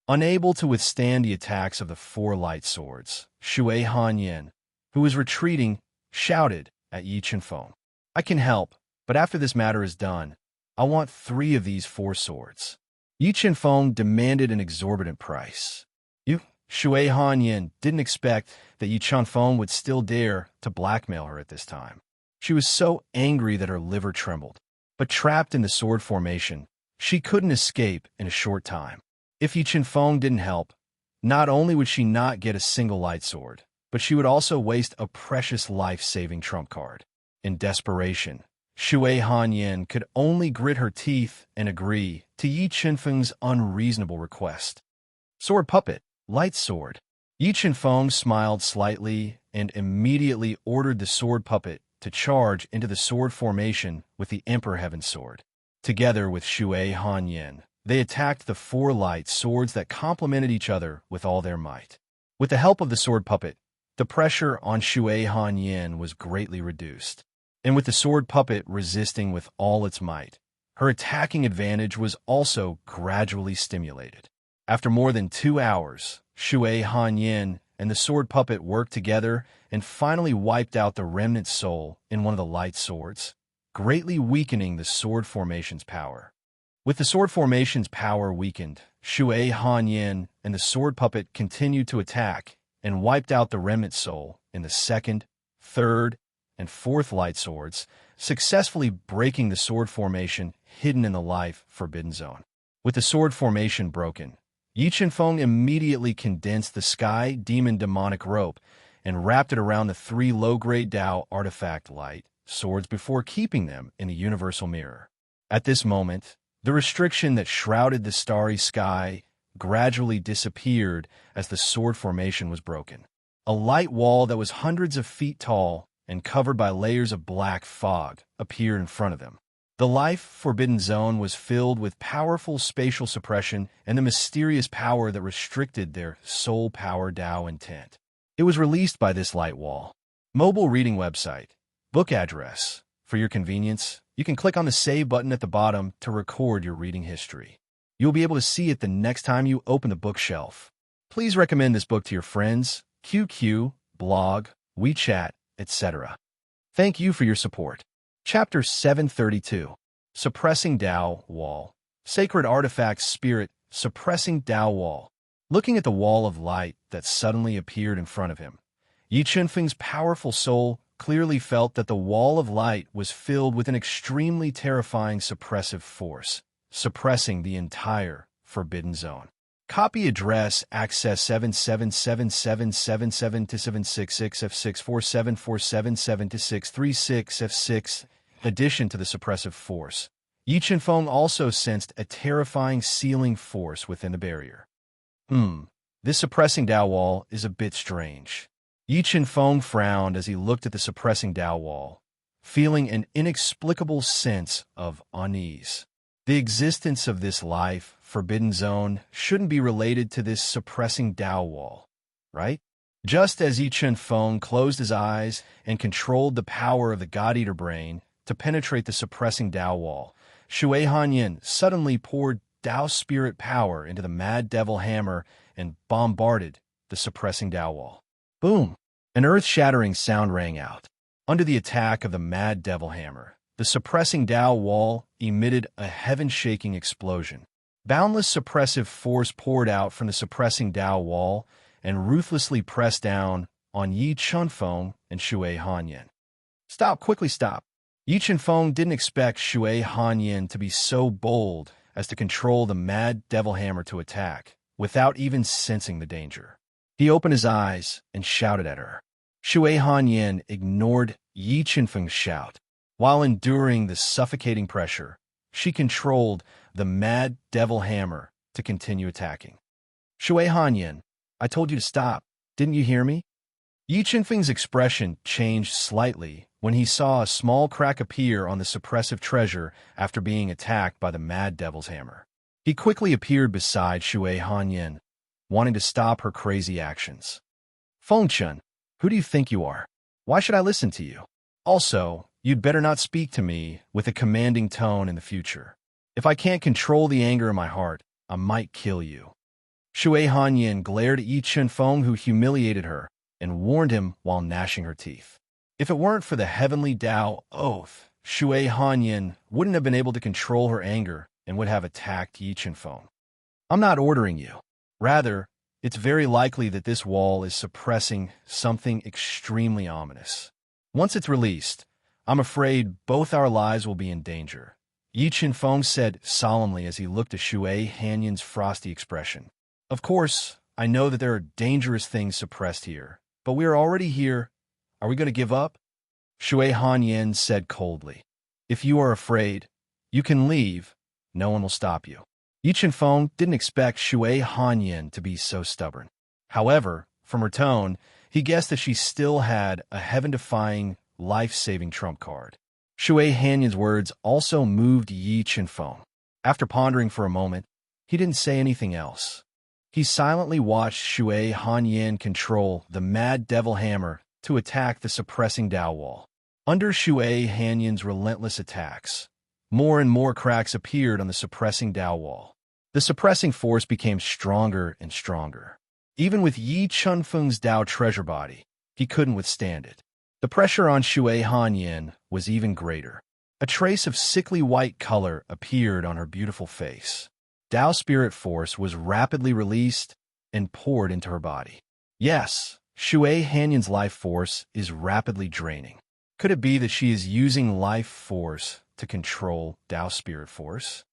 Unable to withstand the attacks of the four light swords, Shui Hanyin, who was retreating, shouted at Yi Chunfeng, I can help, but after this matter is done, I want 3 of these 4 swords. Yi Chunfeng demanded an exorbitant price. Shui Hanyin didn't expect that Yi Chunfeng would still dare to blackmail her at this time. She was so angry that her liver trembled. But trapped in the sword formation, she couldn't escape in a short time. If Yi Chunfeng didn't help, not only would she not get a single light sword, but she would also waste a precious life-saving trump card. In desperation, Shui Hanyin could only grit her teeth and agree to Yi Chunfeng's unreasonable request. Sword puppet. Light sword. Yi Chunfeng smiled slightly and immediately ordered the sword puppet to charge into the sword formation with the Emperor Heaven sword. Together with Shui Hanyin, they attacked the 4 light swords that complemented each other with all their might. With the help of the sword puppet, the pressure on Shui Hanyin was greatly reduced. And with the sword puppet resisting with all its might, her attacking advantage was also gradually stimulated. After more than 2 hours, Shui Hanyin and the sword puppet worked together and finally wiped out the remnant soul in one of the light swords, greatly weakening the sword formation's power. With the sword formation's power weakened, Shui Hanyin and the sword puppet continued to attack and wiped out the remnant soul in the 2nd, 3rd, and 4th light swords, successfully breaking the sword formation hidden in the life Forbidden Zone. With the sword formation broken, Yi Chunfeng immediately condensed the Sky Demon Demonic Rope and wrapped it around the 3 low-grade Tao artifact light swords before keeping them in the Universal Mirror. At this moment, the restriction that shrouded the starry sky gradually disappeared as the sword formation was broken. A light wall that was hundreds of feet tall and covered by layers of black fog appeared in front of them. The life Forbidden Zone was filled with powerful spatial suppression and the mysterious power that restricted their soul power Tao intent. It was released by this light wall. Mobile reading website. Book address. For your convenience, you can click on the Save button at the bottom to record your reading history. You'll be able to see it the next time you open the bookshelf. Please recommend this book to your friends. QQ, blog, WeChat, etc. Thank you for your support. Chapter 732. Suppressing Tao Wall. Sacred Artifacts Spirit, Suppressing Tao Wall. Looking at the wall of light that suddenly appeared in front of him, Yi Chunfeng's powerful soul clearly felt that the wall of light was filled with an extremely terrifying suppressive force, suppressing the entire forbidden zone. Copy address access 777777F6474777-636F6. Addition to the suppressive force, Yi Chunfeng also sensed a terrifying sealing force within the barrier. This suppressing Tao wall is a bit strange. Yi Chunfeng frowned as he looked at the suppressing Tao wall, feeling an inexplicable sense of unease. The existence of this life, forbidden zone, shouldn't be related to this suppressing Tao wall, right? Just as Yi Chunfeng closed his eyes and controlled the power of the God-Eater brain to penetrate the suppressing Tao wall, Shui Hanyin suddenly poured Tao spirit power into the Mad Devil Hammer and bombarded the suppressing Tao wall. Boom! An earth-shattering sound rang out. Under the attack of the Mad Devil Hammer, the suppressing Tao wall emitted a heaven-shaking explosion. Boundless suppressive force poured out from the suppressing Tao wall and ruthlessly pressed down on Yi Chunfeng and Shui Hanyin. Stop! Quickly stop! Yi Chunfeng didn't expect Shui Hanyin to be so bold as to control the Mad Devil Hammer to attack, without even sensing the danger. He opened his eyes and shouted at her. Shui Hanyin ignored Yi Chunfeng's shout. While enduring the suffocating pressure, she controlled the Mad Devil Hammer to continue attacking. Shui Hanyin, I told you to stop. Didn't you hear me? Yi Chunfeng's expression changed slightly when he saw a small crack appear on the suppressive treasure after being attacked by the Mad Devil's Hammer. He quickly appeared beside Shui Hanyin, wanting to stop her crazy actions. Fengchun, who do you think you are? Why should I listen to you? Also, you'd better not speak to me with a commanding tone in the future. If I can't control the anger in my heart, I might kill you. Shui Hanyin glared at Yi Chunfeng, who humiliated her, and warned him while gnashing her teeth. If it weren't for the heavenly Tao oath, Shui Hanyin wouldn't have been able to control her anger and would have attacked Yi Chunfeng. I'm not ordering you. Rather, it's very likely that this wall is suppressing something extremely ominous. Once it's released, I'm afraid both our lives will be in danger, Yi Chunfeng said solemnly as he looked at Shui Hanyin's frosty expression. Of course, I know that there are dangerous things suppressed here, but we are already here. Are we going to give up? Shui Hanyin said coldly. If you are afraid, you can leave. No one will stop you. Yi Chunfeng didn't expect Shui Hanyin to be so stubborn. However, from her tone, he guessed that she still had a heaven-defying, life-saving trump card. Shui Hanyin's words also moved Yi Chunfeng. After pondering for a moment, he didn't say anything else. He silently watched Shui Hanyin control the Mad Devil Hammer to attack the suppressing Tao wall. Under Shui Hanyin's relentless attacks, more and more cracks appeared on the suppressing Tao wall. The suppressing force became stronger and stronger. Even with Yi Chunfeng's Tao treasure body, he couldn't withstand it. The pressure on Shui Hanyin was even greater. A trace of sickly white color appeared on her beautiful face. Tao spirit force was rapidly released and poured into her body. Yes, Shui Hanyin's life force is rapidly draining. Could it be that she is using life force to control Tao spirit force?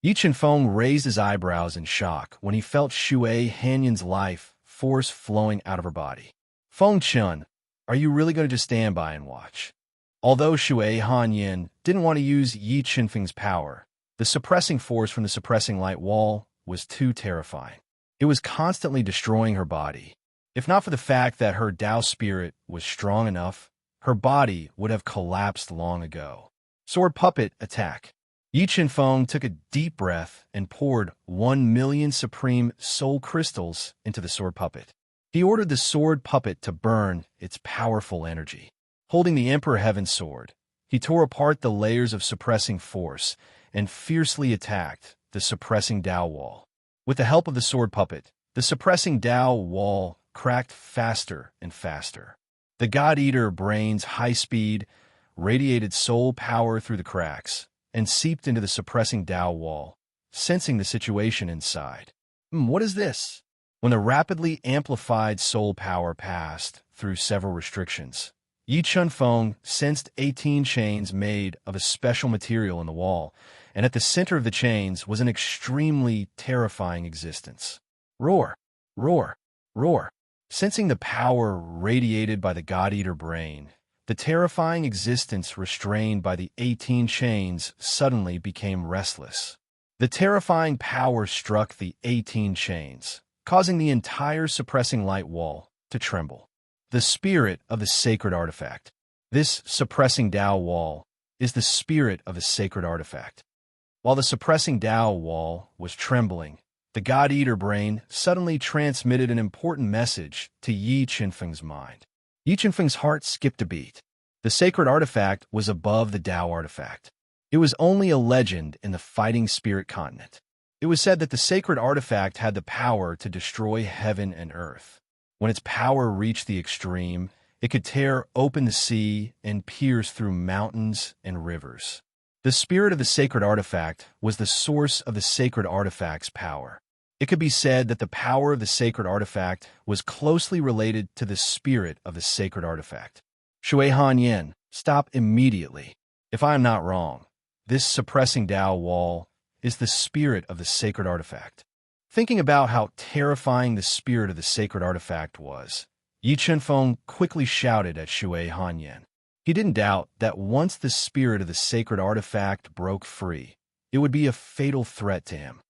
Yi Chunfeng raised his eyebrows in shock when he felt Shui Hanyin's life force flowing out of her body. Fengchun, are you really going to just stand by and watch? Although Shui Hanyin didn't want to use Yi Chunfeng's power, the suppressing force from the suppressing light wall was too terrifying. It was constantly destroying her body. If not for the fact that her Tao spirit was strong enough, her body would have collapsed long ago. Sword puppet attack. Yi Chunfeng took a deep breath and poured 1,000,000 supreme soul crystals into the sword puppet. He ordered the sword puppet to burn its powerful energy. Holding the Emperor Heaven sword, he tore apart the layers of suppressing force and fiercely attacked the suppressing Tao wall. With the help of the sword puppet, the suppressing Tao wall cracked faster and faster. The God-Eater brain's high speed radiated soul power through the cracks and seeped into the suppressing Tao wall, sensing the situation inside. What is this? When the rapidly amplified soul power passed through several restrictions, Yi Chunfeng sensed 18 chains made of a special material in the wall, and at the center of the chains was an extremely terrifying existence. Roar! Roar! Roar! Sensing the power radiated by the God-Eater brain, the terrifying existence restrained by the 18 chains suddenly became restless. The terrifying power struck the 18 chains, causing the entire suppressing light wall to tremble. The spirit of the sacred artifact. This suppressing Tao wall is the spirit of the sacred artifact. While the suppressing Tao wall was trembling, the God-Eater brain suddenly transmitted an important message to Yi Chunfeng's mind. Yi Chunfeng's heart skipped a beat. The sacred artifact was above the Tao artifact. It was only a legend in the fighting spirit continent. It was said that the sacred artifact had the power to destroy heaven and earth. When its power reached the extreme, it could tear open the sea and pierce through mountains and rivers. The spirit of the sacred artifact was the source of the sacred artifact's power. It could be said that the power of the sacred artifact was closely related to the spirit of the sacred artifact. Shui Hanyan, stop immediately. If I am not wrong, this suppressing Tao wall is the spirit of the sacred artifact. Thinking about how terrifying the spirit of the sacred artifact was, Yi Chunfeng quickly shouted at Shui Hanyan. He didn't doubt that once the spirit of the sacred artifact broke free, it would be a fatal threat to him.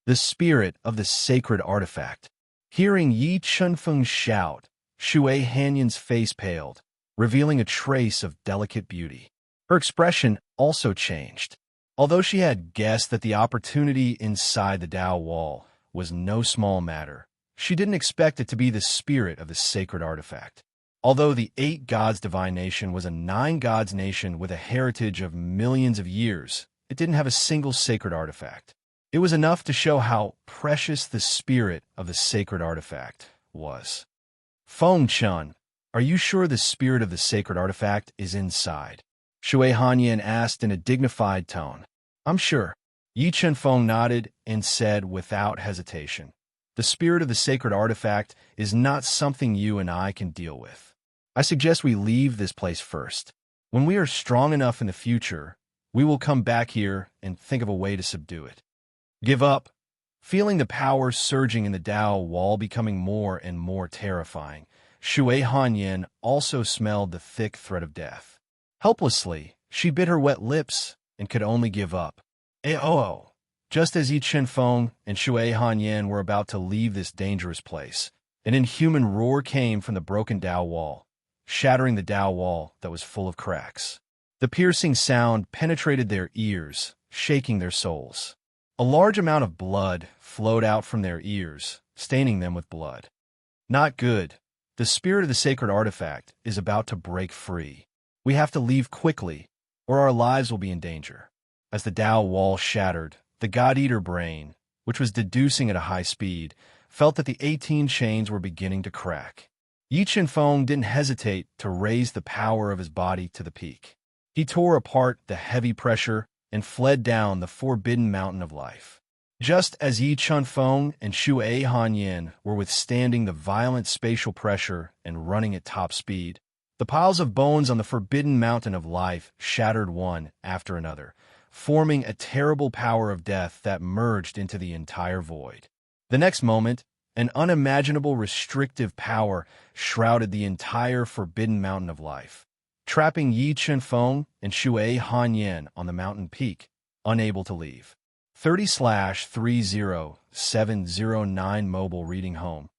The spirit of the sacred artifact. Hearing Yi Chunfeng's shout, Shui Hanyan's face paled, revealing a trace of delicate beauty. Her expression also changed. Although she had guessed that the opportunity inside the Tao wall was no small matter, she didn't expect it to be the spirit of the sacred artifact. Although the 8 gods divine nation was a 9 gods nation with a heritage of millions of years, it didn't have a single sacred artifact. It was enough to show how precious the spirit of the sacred artifact was. Feng Chun, are you sure the spirit of the sacred artifact is inside? Shui Hanyan asked in a dignified tone. I'm sure. Yi Chunfeng nodded and said without hesitation, the spirit of the sacred artifact is not something you and I can deal with. I suggest we leave this place first. When we are strong enough in the future, we will come back here and think of a way to subdue it. Give up. Feeling the power surging in the Tao wall becoming more and more terrifying, Shui Hanyan also smelled the thick threat of death. Helplessly, she bit her wet lips and could only give up. Just as Yi Chunfeng and Shui Hanyan were about to leave this dangerous place, an inhuman roar came from the broken Tao wall, shattering the Tao wall that was full of cracks. The piercing sound penetrated their ears, shaking their souls. A large amount of blood flowed out from their ears, staining them with blood. Not good. The spirit of the sacred artifact is about to break free. We have to leave quickly, or our lives will be in danger. As the Tao wall shattered, the God-Eater brain, which was deducing at a high speed, felt that the 18 chains were beginning to crack. Yi Chunfeng didn't hesitate to raise the power of his body to the peak. He tore apart the heavy pressure and fled down the forbidden mountain of life. Just as Yi Chunfeng and Shui Hanyan were withstanding the violent spatial pressure and running at top speed, the piles of bones on the forbidden mountain of life shattered one after another, forming a terrible power of death that merged into the entire void. The next moment, an unimaginable restrictive power shrouded the entire forbidden mountain of life, trapping Yi Chunfeng and Shui Hanyan on the mountain peak, unable to leave. 30/30709 Mobile Reading Home.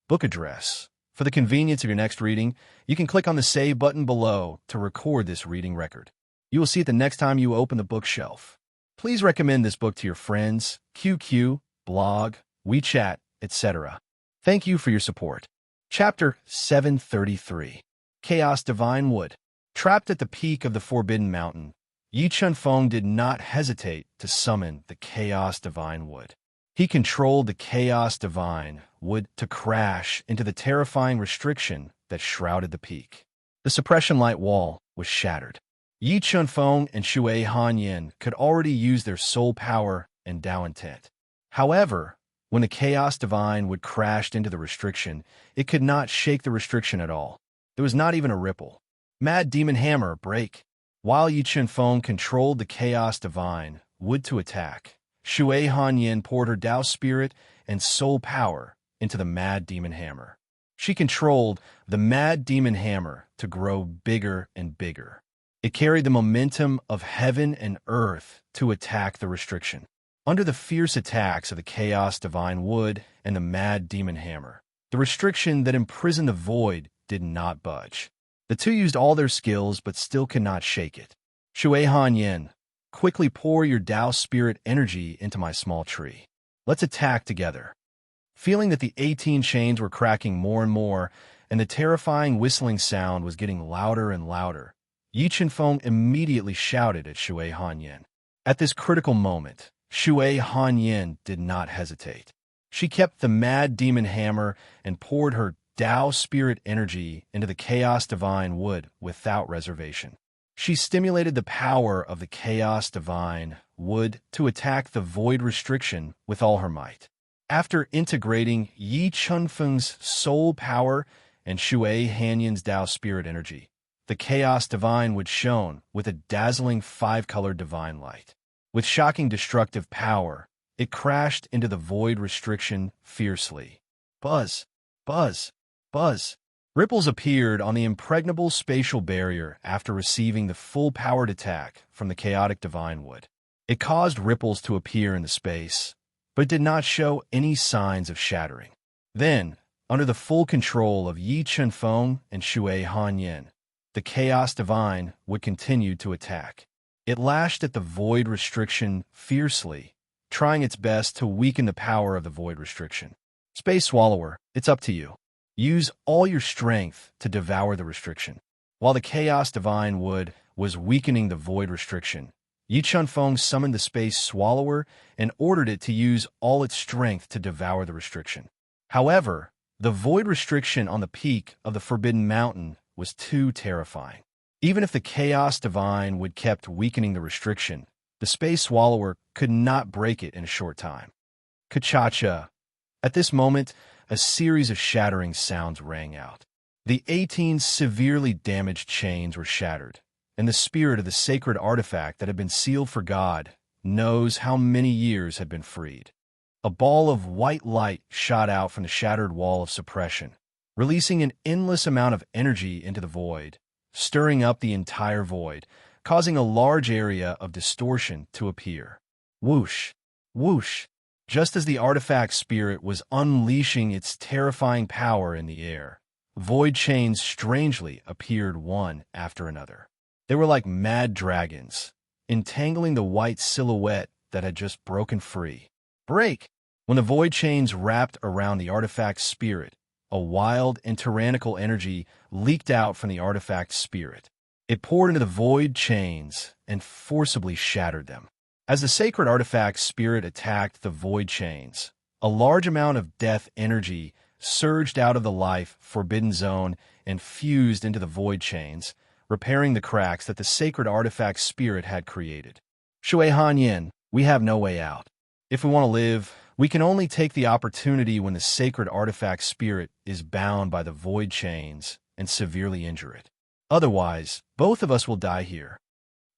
Book address. For the convenience of your next reading, you can click on the Save button below to record this reading record. You will see it the next time you open the bookshelf. Please recommend this book to your friends, QQ, blog, WeChat, etc. Thank you for your support. Chapter 733. Chaos Divine Wood. Trapped at the peak of the Forbidden Mountain, Yi Chunfeng did not hesitate to summon the Chaos Divine Wood. He controlled the chaos divine wood to crash into the terrifying restriction that shrouded the peak. The suppression light wall was shattered. Yi Chunfeng and Shui Hanyin could already use their soul power and Dao intent. However, when the chaos divine would crashed into the restriction, it could not shake the restriction at all. There was not even a ripple. Mad Demon Hammer break. While Yi Chunfeng controlled the chaos divine wood to attack, Shui Hanyin poured her Dao spirit and soul power into the Mad Demon Hammer. She controlled the Mad Demon Hammer to grow bigger and bigger. It carried the momentum of heaven and earth to attack the restriction. Under the fierce attacks of the Chaos Divine Wood and the Mad Demon Hammer, the restriction that imprisoned the void did not budge. The two used all their skills but still could not shake it. Shui Hanyin, quickly pour your Dao spirit energy into my small tree. Let's attack together. Feeling that the 18 chains were cracking more and more, and the terrifying whistling sound was getting louder and louder, Yi Chunfeng immediately shouted at Shui Hanyin. At this critical moment, Shui Hanyin did not hesitate. She kept the Mad Demon Hammer and poured her Dao spirit energy into the Chaos Divine Wood without reservation. She stimulated the power of the Chaos Divine Wood to attack the void restriction with all her might. After integrating Yi Chunfeng's soul power and Shui Hanyin's Dao spirit energy, the Chaos Divine Wood shone with a dazzling 5-colored divine light. With shocking destructive power, it crashed into the void restriction fiercely. Buzz, buzz, buzz. Ripples appeared on the impregnable spatial barrier after receiving the full-powered attack from the chaotic divine wood. It caused ripples to appear in the space, but did not show any signs of shattering. Then, under the full control of Yi Chunfeng and Shui Hanyin, the Chaos Divine would continue to attack. It lashed at the void restriction fiercely, trying its best to weaken the power of the void restriction. Space Swallower, it's up to you. Use all your strength to devour the restriction. While the Chaos Divine Wood was weakening the void restriction, Yi Chunfeng summoned the Space Swallower and ordered it to use all its strength to devour the restriction. However, the void restriction on the peak of the Forbidden Mountain was too terrifying. Even if the Chaos Divine Wood kept weakening the restriction, the Space Swallower could not break it in a short time. Ka-cha-cha. At this moment, a series of shattering sounds rang out. The 18 severely damaged chains were shattered, and the spirit of the sacred artifact that had been sealed for God knows how many years had been freed. A ball of white light shot out from the shattered wall of suppression, releasing an endless amount of energy into the void, stirring up the entire void, causing a large area of distortion to appear. Whoosh! Whoosh! Just as the artifact spirit was unleashing its terrifying power in the air, void chains strangely appeared one after another. They were like mad dragons, entangling the white silhouette that had just broken free. Break! When the void chains wrapped around the artifact spirit, a wild and tyrannical energy leaked out from the artifact spirit. It poured into the void chains and forcibly shattered them. As the sacred artifact spirit attacked the void chains, a large amount of death energy surged out of the life forbidden zone and fused into the void chains, repairing the cracks that the sacred artifact spirit had created. Shui Hanyin, we have no way out. If we want to live, we can only take the opportunity when the sacred artifact spirit is bound by the void chains and severely injure it. Otherwise, both of us will die here.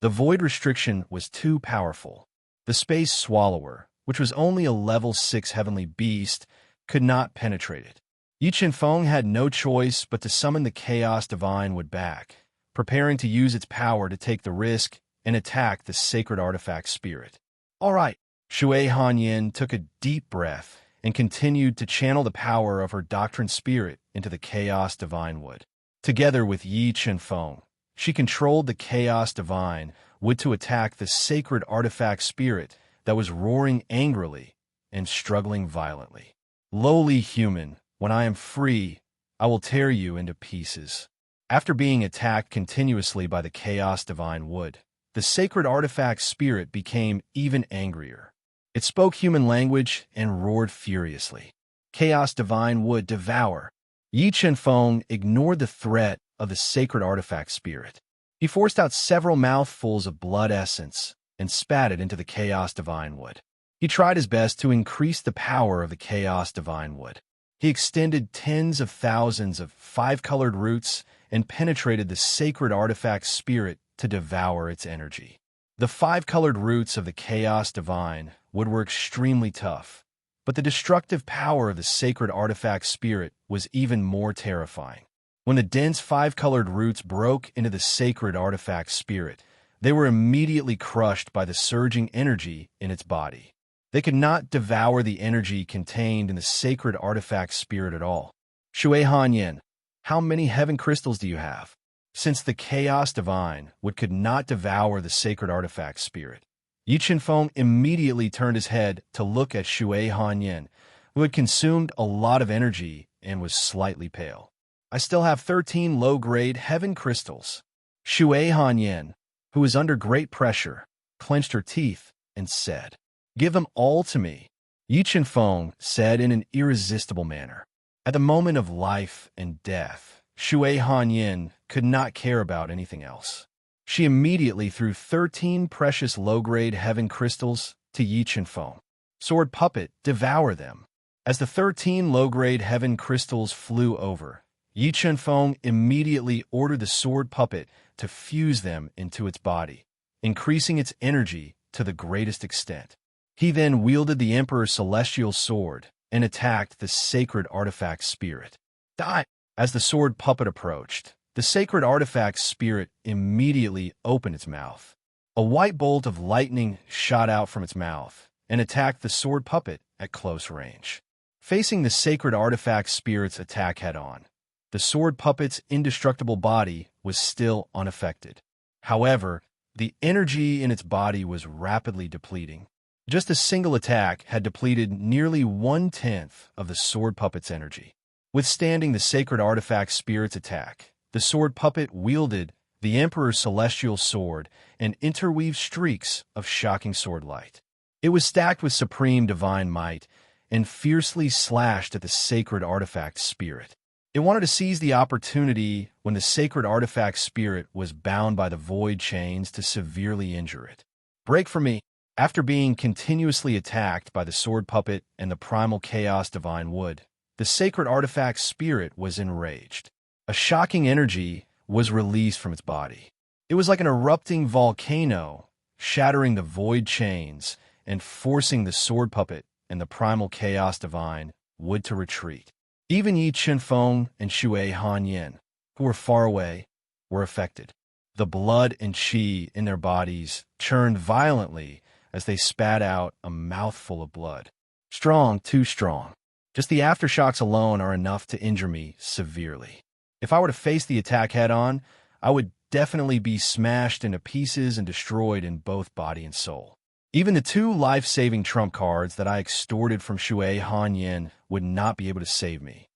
The void restriction was too powerful. The Space Swallower, which was only a level 6 heavenly beast, could not penetrate it. Yi Chunfeng had no choice but to summon the Chaos Divine Wood back, preparing to use its power to take the risk and attack the sacred artifact spirit. All right, Shui Hanyin took a deep breath and continued to channel the power of her doctrine spirit into the Chaos Divine Wood. Together with Yi Chunfeng, she controlled the Chaos Divine Wood to attack the sacred artifact spirit that was roaring angrily and struggling violently. Lowly human, when I am free, I will tear you into pieces. After being attacked continuously by the Chaos Divine Wood, the sacred artifact spirit became even angrier. It spoke human language and roared furiously. Chaos Divine would devour. Yi Chenfeng ignored the threat of the sacred artifact spirit. He forced out several mouthfuls of blood essence and spat it into the Chaos Divine wood. He tried his best to increase the power of the Chaos Divine wood. He extended tens of thousands of five-colored roots and penetrated the sacred artifact spirit to devour its energy. The five-colored roots of the Chaos Divine wood were extremely tough, but the destructive power of the sacred artifact spirit was even more terrifying. When the dense five-colored roots broke into the sacred artifact spirit, they were immediately crushed by the surging energy in its body. They could not devour the energy contained in the sacred artifact spirit at all. Shui Hanyan, how many heaven crystals do you have? Since the Chaos Divine would could not devour the sacred artifact spirit, Yi Chenfeng immediately turned his head to look at Shui Hanyan, who had consumed a lot of energy and was slightly pale. I still have 13 low-grade heaven crystals. Shui Hanyan, who was under great pressure, clenched her teeth and said, "Give them all to me," Yi Chenfeng said in an irresistible manner. At the moment of life and death, Shui Hanyan could not care about anything else. She immediately threw 13 precious low-grade heaven crystals to Yi Chenfeng. Sword Puppet, devour them. As the 13 low-grade heaven crystals flew over, Yi Chenfeng immediately ordered the sword puppet to fuse them into its body, increasing its energy to the greatest extent. He then wielded the Emperor's celestial sword and attacked the sacred artifact spirit. Die! As the sword puppet approached, the sacred artifact spirit immediately opened its mouth. A white bolt of lightning shot out from its mouth and attacked the sword puppet at close range. Facing the sacred artifact spirit's attack head-on, the sword puppet's indestructible body was still unaffected. However, the energy in its body was rapidly depleting. Just a single attack had depleted nearly 1/10 of the sword puppet's energy. Withstanding the sacred artifact spirit's attack, the sword puppet wielded the Emperor's celestial sword and interweaved streaks of shocking sword light. It was stacked with supreme divine might and fiercely slashed at the sacred artifact spirit. It wanted to seize the opportunity when the sacred artifact spirit was bound by the void chains to severely injure it. Break from me! After being continuously attacked by the sword puppet and the primal chaos divine wood, the sacred artifact spirit was enraged. A shocking energy was released from its body. It was like an erupting volcano, shattering the void chains and forcing the sword puppet and the primal chaos divine wood to retreat. Even Yi Chenfeng and Shui Hanyan, who were far away, were affected. The blood and qi in their bodies churned violently as they spat out a mouthful of blood. Strong, too strong. Just the aftershocks alone are enough to injure me severely. If I were to face the attack head-on, I would definitely be smashed into pieces and destroyed in both body and soul. Even the 2 life-saving trump cards that I extorted from Shui Hanyan would not be able to save me.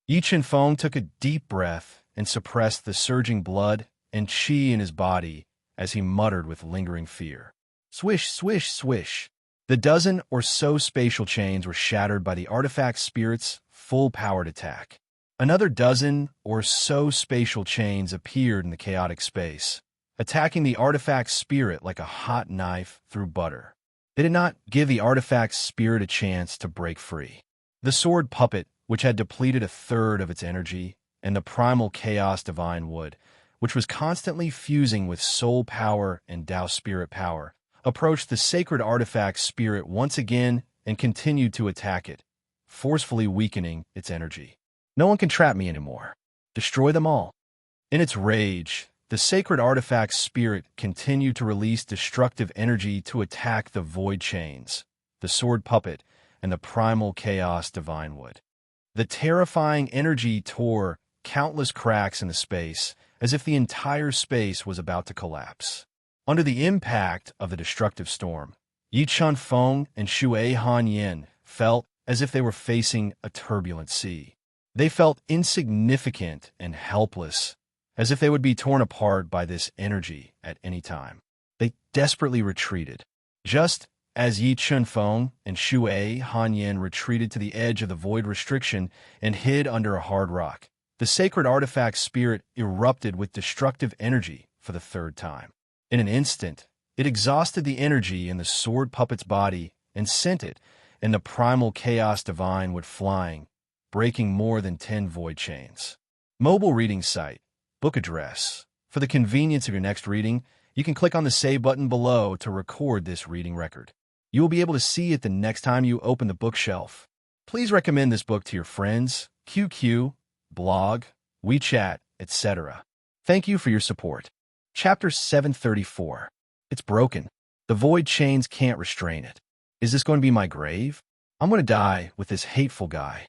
Yi Chenfeng took a deep breath and suppressed the surging blood and qi in his body as he muttered with lingering fear. Swish, swish, swish. The dozen or so spatial chains were shattered by the artifact spirit's full-powered attack. Another dozen or so spatial chains appeared in the chaotic space, attacking the artifact spirit like a hot knife through butter. They did not give the artifact spirit a chance to break free. The sword puppet, which had depleted a third of its energy, and the primal chaos divine wood, which was constantly fusing with soul power and Tao spirit power, approached the sacred artifact spirit once again and continued to attack it, forcefully weakening its energy. No one can trap me anymore. Destroy them all. In its rage, the sacred artifact spirit continued to release destructive energy to attack the void chains, the sword puppet, and the primal chaos divine wood. The terrifying energy tore countless cracks in the space, as if the entire space was about to collapse. Under the impact of the destructive storm, Yi Chenfeng and Shui Hanyan felt as if they were facing a turbulent sea. They felt insignificant and helpless, as if they would be torn apart by this energy at any time. They desperately retreated. Just As Yi Chunfeng and Shui Hanyan retreated to the edge of the void restriction and hid under a hard rock, the sacred artifact spirit erupted with destructive energy for the third time. In an instant, it exhausted the energy in the sword puppet's body and sent it in the primal chaos divineward flying, breaking more than 10 void chains. Mobile reading site, book address. For the convenience of your next reading, you can click on the Save button below to record this reading record. You will be able to see it the next time you open the bookshelf. Please recommend this book to your friends, QQ, blog, WeChat, etc. Thank you for your support. Chapter 734. It's broken. The void chains can't restrain it. Is this going to be my grave? I'm going to die with this hateful guy.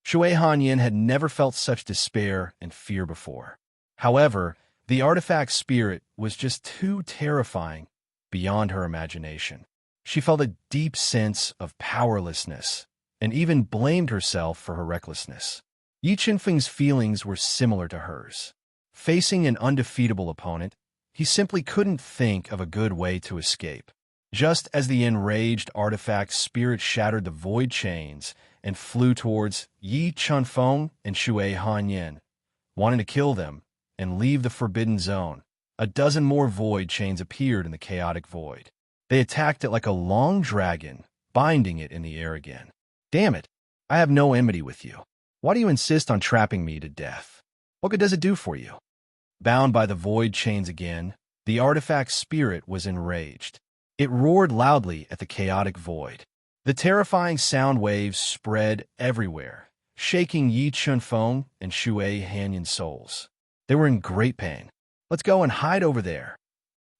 Shui Hanyin had never felt such despair and fear before. However, the artifact spirit was just too terrifying beyond her imagination. She felt a deep sense of powerlessness and even blamed herself for her recklessness. Yi Qinfeng's feelings were similar to hers. Facing an undefeatable opponent, he simply couldn't think of a good way to escape. Just as the enraged artifact spirit shattered the void chains and flew towards Yi Chunfeng and Shui Hanyin, wanting to kill them and leave the forbidden zone, a dozen more void chains appeared in the chaotic void. They attacked it like a long dragon, binding it in the air again. Damn it, I have no enmity with you. Why do you insist on trapping me to death? What good does it do for you? Bound by the void chains again, the artifact spirit was enraged. It roared loudly at the chaotic void. The terrifying sound waves spread everywhere, shaking Yi Chunfeng and Shui Hanyin's souls. They were in great pain. Let's go and hide over there.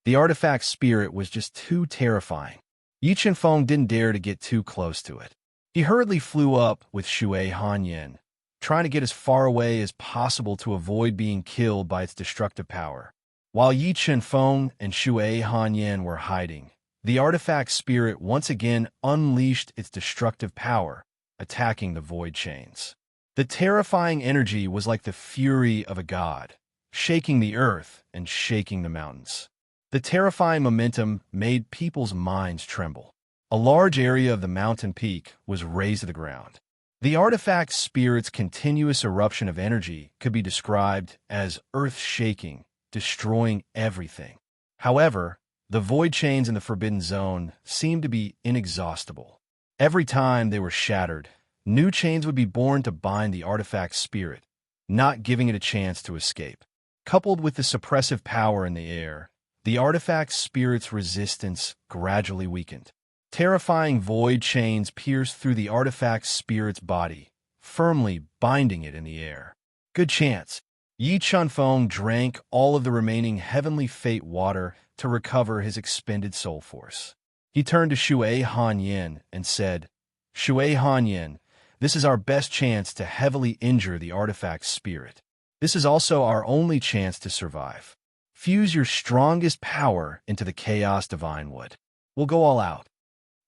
The artifact spirit was just too terrifying. Yi Chunfeng didn't dare to get too close to it. He hurriedly flew up with Shui Hanyin, trying to get as far away as possible to avoid being killed by its destructive power. While Yi Chunfeng and Shui Hanyin were hiding, the artifact spirit once again unleashed its destructive power, attacking the void chains. The terrifying energy was like the fury of a god, shaking the earth and shaking the mountains. The terrifying momentum made people's minds tremble. A large area of the mountain peak was razed to the ground. The artifact spirit's continuous eruption of energy could be described as earth-shaking, destroying everything. However, the void chains in the Forbidden Zone seemed to be inexhaustible. Every time they were shattered, new chains would be born to bind the artifact spirit, not giving it a chance to escape. Coupled with the suppressive power in the air, the artifact spirit's resistance gradually weakened. Terrifying void chains pierced through the artifact spirit's body, firmly binding it in the air. Good chance. Yi Chunfeng drank all of the remaining heavenly fate water to recover his expended soul force. He turned to Shui Hanyin and said, Shui Hanyin, this is our best chance to heavily injure the artifact spirit. This is also our only chance to survive. Fuse your strongest power into the chaos divine wood. We'll go all out.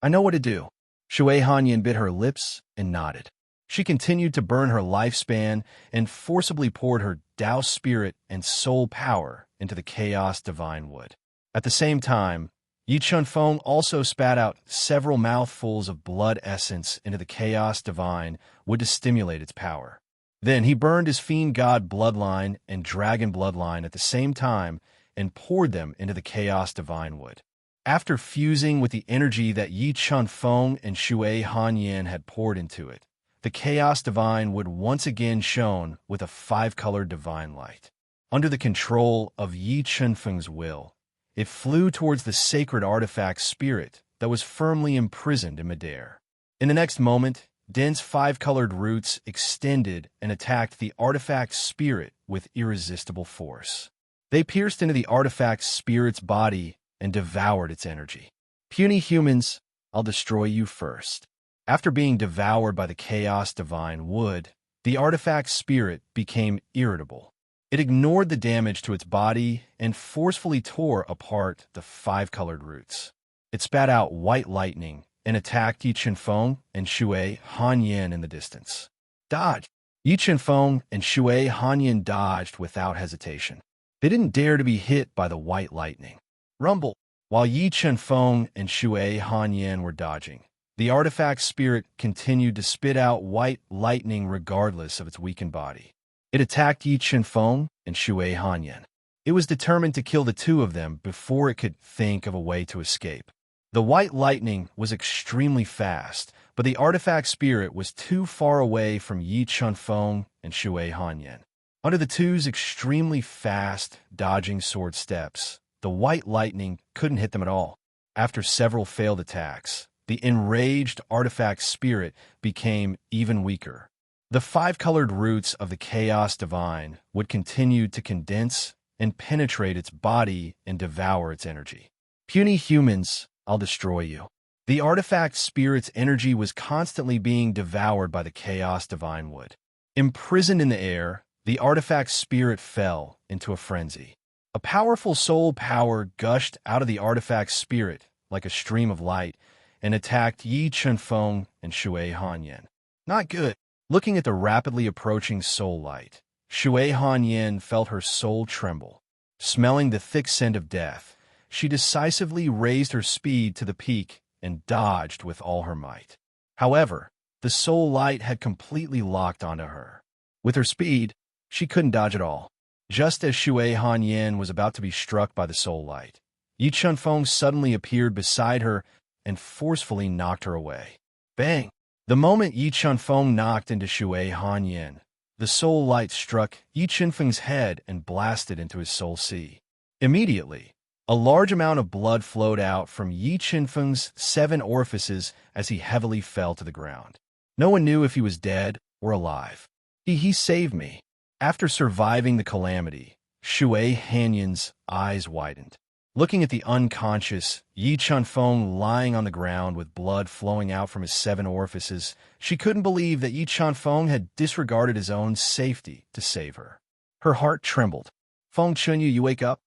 I know what to do. Shui Hanyin bit her lips and nodded. She continued to burn her lifespan and forcibly poured her Tao spirit and soul power into the chaos divine wood. At the same time, Yi Chunfeng also spat out several mouthfuls of blood essence into the chaos divine wood to stimulate its power. Then he burned his fiend god bloodline and dragon bloodline at the same time and poured them into the chaos divine wood. After fusing with the energy that Yi Chunfeng and Shui Hanyin had poured into it, the chaos divine wood once again shone with a 5-colored divine light. Under the control of Yi Chunfeng's will, it flew towards the sacred artifact spirit that was firmly imprisoned in midair. In the next moment, dense 5-colored roots extended and attacked the artifact spirit with irresistible force. They pierced into the artifact spirit's body and devoured its energy. Puny humans, I'll destroy you first. After being devoured by the chaos divine wood, the artifact spirit became irritable. It ignored the damage to its body and forcefully tore apart the 5-colored roots. It spat out white lightning and attacked Yi Chunfeng and Shui Hanyin in the distance. Dodge! Yi Chunfeng and Shui Hanyin dodged without hesitation. They didn't dare to be hit by the white lightning. Rumble! While Yi Chunfeng and Shui Hanyan were dodging, the artifact spirit continued to spit out white lightning regardless of its weakened body. It attacked Yi Chunfeng and Shui Hanyan. It was determined to kill the two of them before it could think of a way to escape. The white lightning was extremely fast, but the artifact spirit was too far away from Yi Chunfeng and Shui Hanyan. Under the two's extremely fast, dodging sword steps, the white lightning couldn't hit them at all. After several failed attacks, the enraged artifact spirit became even weaker. The five-colored roots of the Chaos Divine would continue to condense and penetrate its body and devour its energy. Puny humans, I'll destroy you. The artifact spirit's energy was constantly being devoured by the Chaos Divine wood. Imprisoned in the air, the artifact spirit fell into a frenzy. A powerful soul power gushed out of the artifact spirit like a stream of light and attacked Yi Chunfeng and Shui Hanyan. Not good. Looking at the rapidly approaching soul light, Shui Hanyan felt her soul tremble. Smelling the thick scent of death, she decisively raised her speed to the peak and dodged with all her might. However, the soul light had completely locked onto her. With her speed, she couldn't dodge at all. Just as Shui Hanyan was about to be struck by the soul light, Yi Chunfeng suddenly appeared beside her and forcefully knocked her away. Bang! The moment Yi Chunfeng knocked into Shui Hanyan, the soul light struck Yi Chunfeng's head and blasted into his soul sea. Immediately, a large amount of blood flowed out from Yi Chunfeng's 7 orifices as he heavily fell to the ground. No one knew if he was dead or alive. He saved me. After surviving the calamity, Shui Hanyan's eyes widened. Looking at the unconscious Yi Chunfeng lying on the ground with blood flowing out from his 7 orifices, she couldn't believe that Yi Chunfeng had disregarded his own safety to save her. Her heart trembled. Feng Chunyu, you wake up?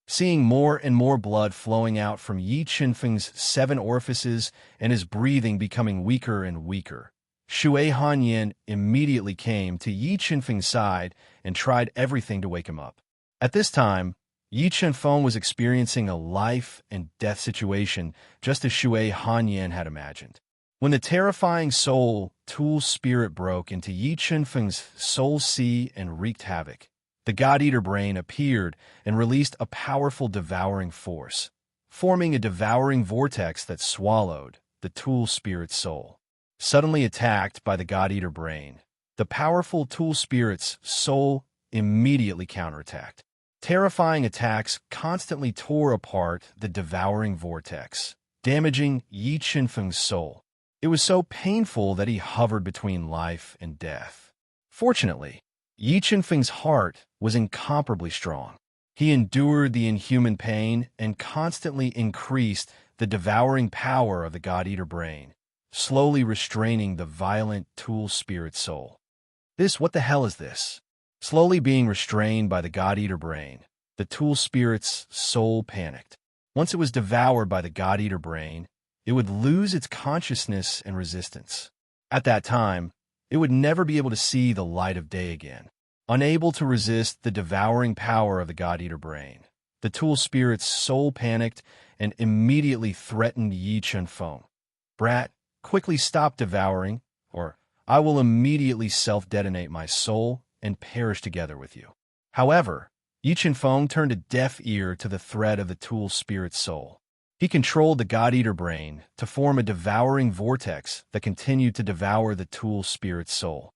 Seeing more and more blood flowing out from Yi Chunfeng's 7 orifices and his breathing becoming weaker and weaker, Shui Hanyan immediately came to Yi Chunfeng's side and tried everything to wake him up. At this time, Yi Chunfeng was experiencing a life and death situation just as Shui Hanyan had imagined. When the terrifying soul tool spirit broke into Yi Chunfeng's soul sea and wreaked havoc, the God-Eater brain appeared and released a powerful devouring force, forming a devouring vortex that swallowed the tool spirit's soul. Suddenly attacked by the God-Eater brain, the powerful tool spirit's soul immediately counterattacked. Terrifying attacks constantly tore apart the devouring vortex, damaging Yi Chunfeng's soul. It was so painful that he hovered between life and death. Fortunately, Yi Chunfeng's heart was incomparably strong. He endured the inhuman pain and constantly increased the devouring power of the God-Eater brain, slowly restraining the violent tool spirit soul. What the hell is this? Slowly being restrained by the God-Eater brain, the tool spirit's soul panicked. Once it was devoured by the God-Eater brain, it would lose its consciousness and resistance. At that time, it would never be able to see the light of day again. Unable to resist the devouring power of the God-Eater brain, the tool spirit's soul panicked and immediately threatened Yi Chunfeng. Brat, quickly stop devouring, or I will immediately self-detonate my soul and perish together with you. However, Yi Chunfeng turned a deaf ear to the threat of the tool spirit's soul. He controlled the God-Eater brain to form a devouring vortex that continued to devour the tool spirit's soul.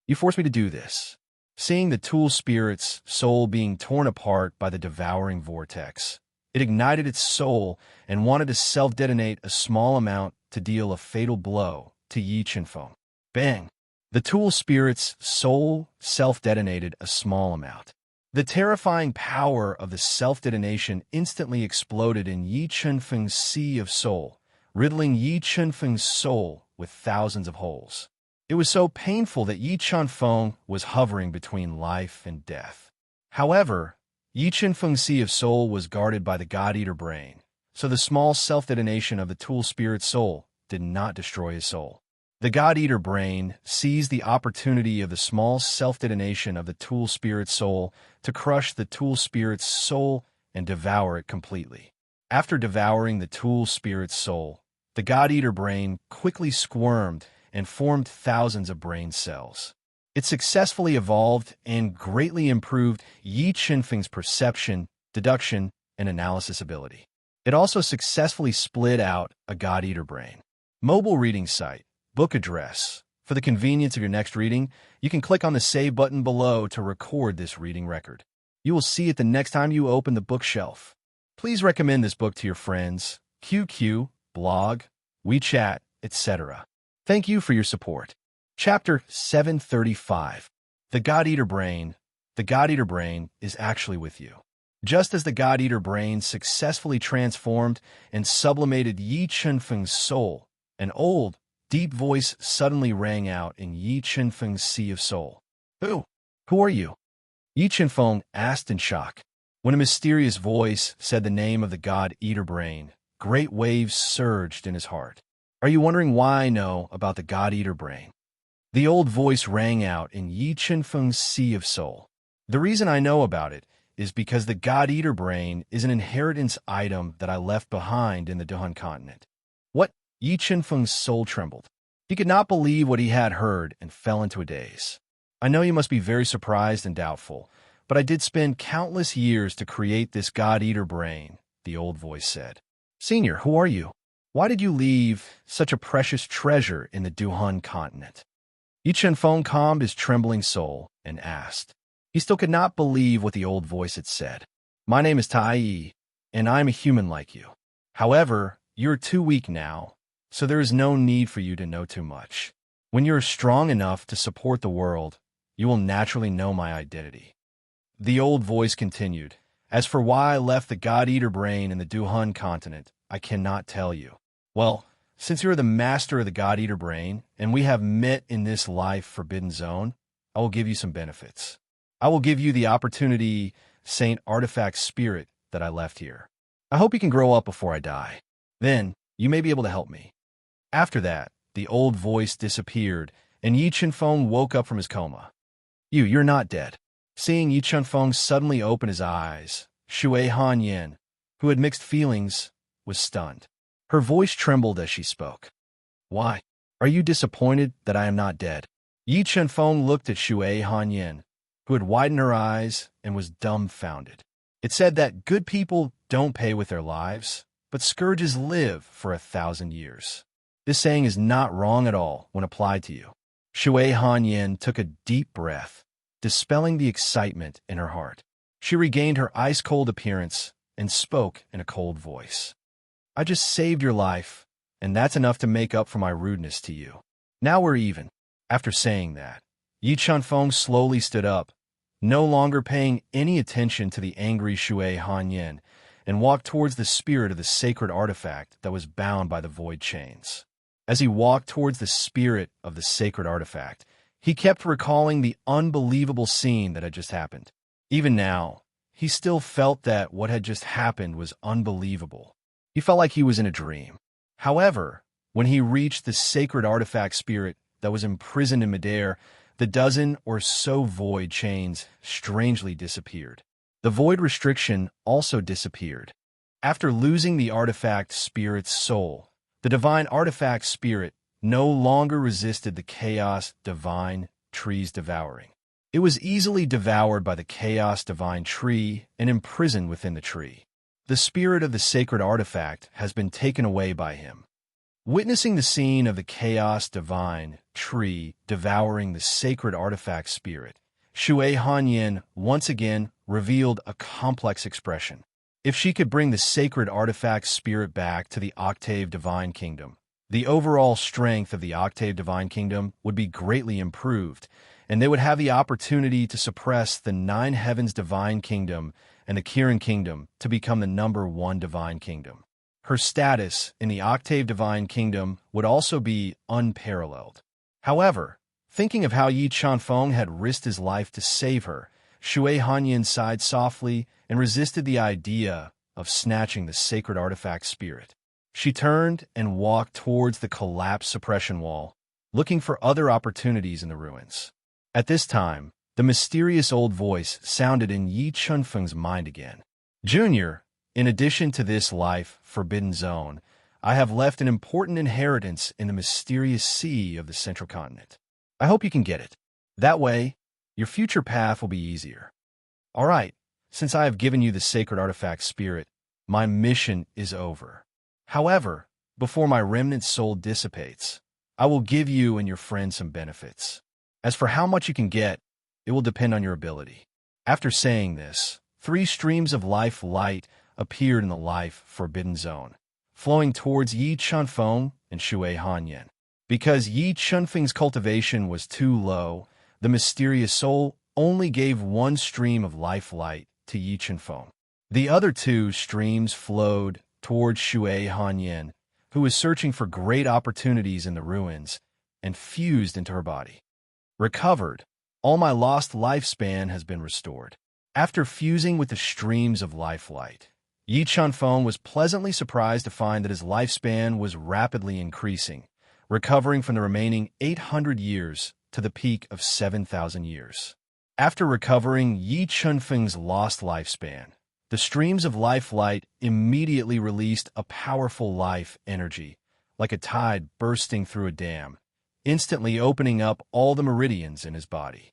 You forced me to do this. Seeing the tool spirit's soul being torn apart by the devouring vortex, it ignited its soul and wanted to self-detonate a small amount to deal a fatal blow to Yi Chunfeng. Bang! The tool spirit's soul self-detonated a small amount. The terrifying power of the self-detonation instantly exploded in Yi Chunfeng's sea of soul, riddling Yi Chunfeng's soul with thousands of holes. It was so painful that Yi Chunfeng was hovering between life and death. However, Yi Chunfeng's sea of soul was guarded by the God-Eater brain, so the small self-detonation of the tool spirit's soul did not destroy his soul. The God-Eater brain seized the opportunity of the small self-detonation of the tool spirit's soul to crush the tool spirit's soul and devour it completely. After devouring the tool spirit's soul, the God-Eater brain quickly squirmed and formed thousands of brain cells. It successfully evolved and greatly improved Yi Qinfeng's perception, deduction, and analysis ability. It also successfully split out a God-Eater brain. Mobile reading site, book address. For the convenience of your next reading, you can click on the Save button below to record this reading record. You will see it the next time you open the bookshelf. Please recommend this book to your friends, QQ, blog, WeChat, etc. Thank you for your support. Chapter 735. The God-Eater Brain. The God-Eater Brain is actually with you. Just as the God-Eater Brain successfully transformed and sublimated Yi Qinfeng's soul, an old, deep voice suddenly rang out in Yi Qinfeng's sea of soul. Who are you? Yi Qinfeng asked in shock. When a mysterious voice said the name of the God-Eater Brain, great waves surged in his heart. Are you wondering why I know about the God-Eater Brain? The old voice rang out in Yi Qinfeng's sea of soul. The reason I know about it is because the God-Eater Brain is an inheritance item that I left behind in the Duhan continent. What? Yi Qinfeng's soul trembled. He could not believe what he had heard and fell into a daze. I know you must be very surprised and doubtful, but I did spend countless years to create this God-Eater Brain, the old voice said. Senior, who are you? Why did you leave such a precious treasure in the Duhan continent? Yi Qinfeng calmed his trembling soul and asked. He still could not believe what the old voice had said. My name is Tai Yi, and I am a human like you. However, you're too weak now, so there is no need for you to know too much. When you're strong enough to support the world, you will naturally know my identity. The old voice continued. As for why I left the God-Eater Brain in the Duhan continent, I cannot tell you. Well, since you're the master of the God-Eater Brain, and we have met in this life forbidden zone, I will give you some benefits. I will give you the opportunity, Saint Artifact Spirit, that I left here. I hope you can grow up before I die. Then, you may be able to help me. After that, the old voice disappeared, and Yi Qinfeng woke up from his coma. You're not dead. Seeing Yi Qinfeng suddenly open his eyes, Shui Hanyan, who had mixed feelings, was stunned. Her voice trembled as she spoke. Why? Are you disappointed that I am not dead? Yi Qinfeng looked at Shui Hanyan, who had widened her eyes and was dumbfounded. It said that good people don't pay with their lives, but scourges live for 1,000 years. This saying is not wrong at all when applied to you. Shui Hanyan took a deep breath, dispelling the excitement in her heart. She regained her ice-cold appearance and spoke in a cold voice. I just saved your life, and that's enough to make up for my rudeness to you. Now we're even. After saying that, Yi Qinfeng slowly stood up, no longer paying any attention to the angry Shui Hanyan, and walked towards the spirit of the sacred artifact that was bound by the void chains. As he walked towards the spirit of the sacred artifact, he kept recalling the unbelievable scene that had just happened. Even now, he still felt that what had just happened was unbelievable. He felt like he was in a dream. However, when he reached the sacred artifact spirit that was imprisoned in midair, the dozen or so void chains strangely disappeared. The void restriction also disappeared. After losing the artifact spirit's soul, the divine artifact spirit no longer resisted the chaos divine tree's devouring. It was easily devoured by the chaos divine tree and imprisoned within the tree. The spirit of the sacred artifact has been taken away by him. Witnessing the scene of the chaos divine tree devouring the sacred artifact spirit, Shui Hanyan once again revealed a complex expression. If she could bring the sacred artifact spirit back to the Octave Divine Kingdom, the overall strength of the Octave Divine Kingdom would be greatly improved, and they would have the opportunity to suppress the Nine Heavens Divine Kingdom and the Kirin Kingdom to become the #1 Divine Kingdom. Her status in the Octave Divine Kingdom would also be unparalleled. However, thinking of how Yi Qinfeng had risked his life to save her, Shui Hanyan sighed softly and resisted the idea of snatching the sacred artifact spirit. She turned and walked towards the collapsed suppression wall, looking for other opportunities in the ruins. At this time, the mysterious old voice sounded in Yi Qinfeng's mind again. Junior, In addition to this life forbidden zone, I have left an important inheritance in the mysterious sea of the central continent. I hope you can get it. That way, your future path will be easier. All right, since I have given you the sacred artifact spirit, my mission is over. However, before my remnant soul dissipates, I will give you and your friends some benefits. As for how much you can get, it will depend on your ability. After saying this, 3 streams of life light appeared in the life forbidden zone, flowing towards Yi Chunfeng and Shui Hanyan. Because Yi Chunfeng's cultivation was too low, the mysterious soul only gave 1 stream of life light to Yi Chunfeng. The other 2 streams flowed towards Shui Hanyan, who was searching for great opportunities in the ruins, and fused into her body. Recovered, all my lost lifespan has been restored. After fusing with the streams of life light, Yi Chunfeng was pleasantly surprised to find that his lifespan was rapidly increasing, recovering from the remaining 800 years to the peak of 7,000 years. After recovering Yi Chunfeng's lost lifespan, the streams of life light immediately released a powerful life energy, like a tide bursting through a dam, instantly opening up all the meridians in his body.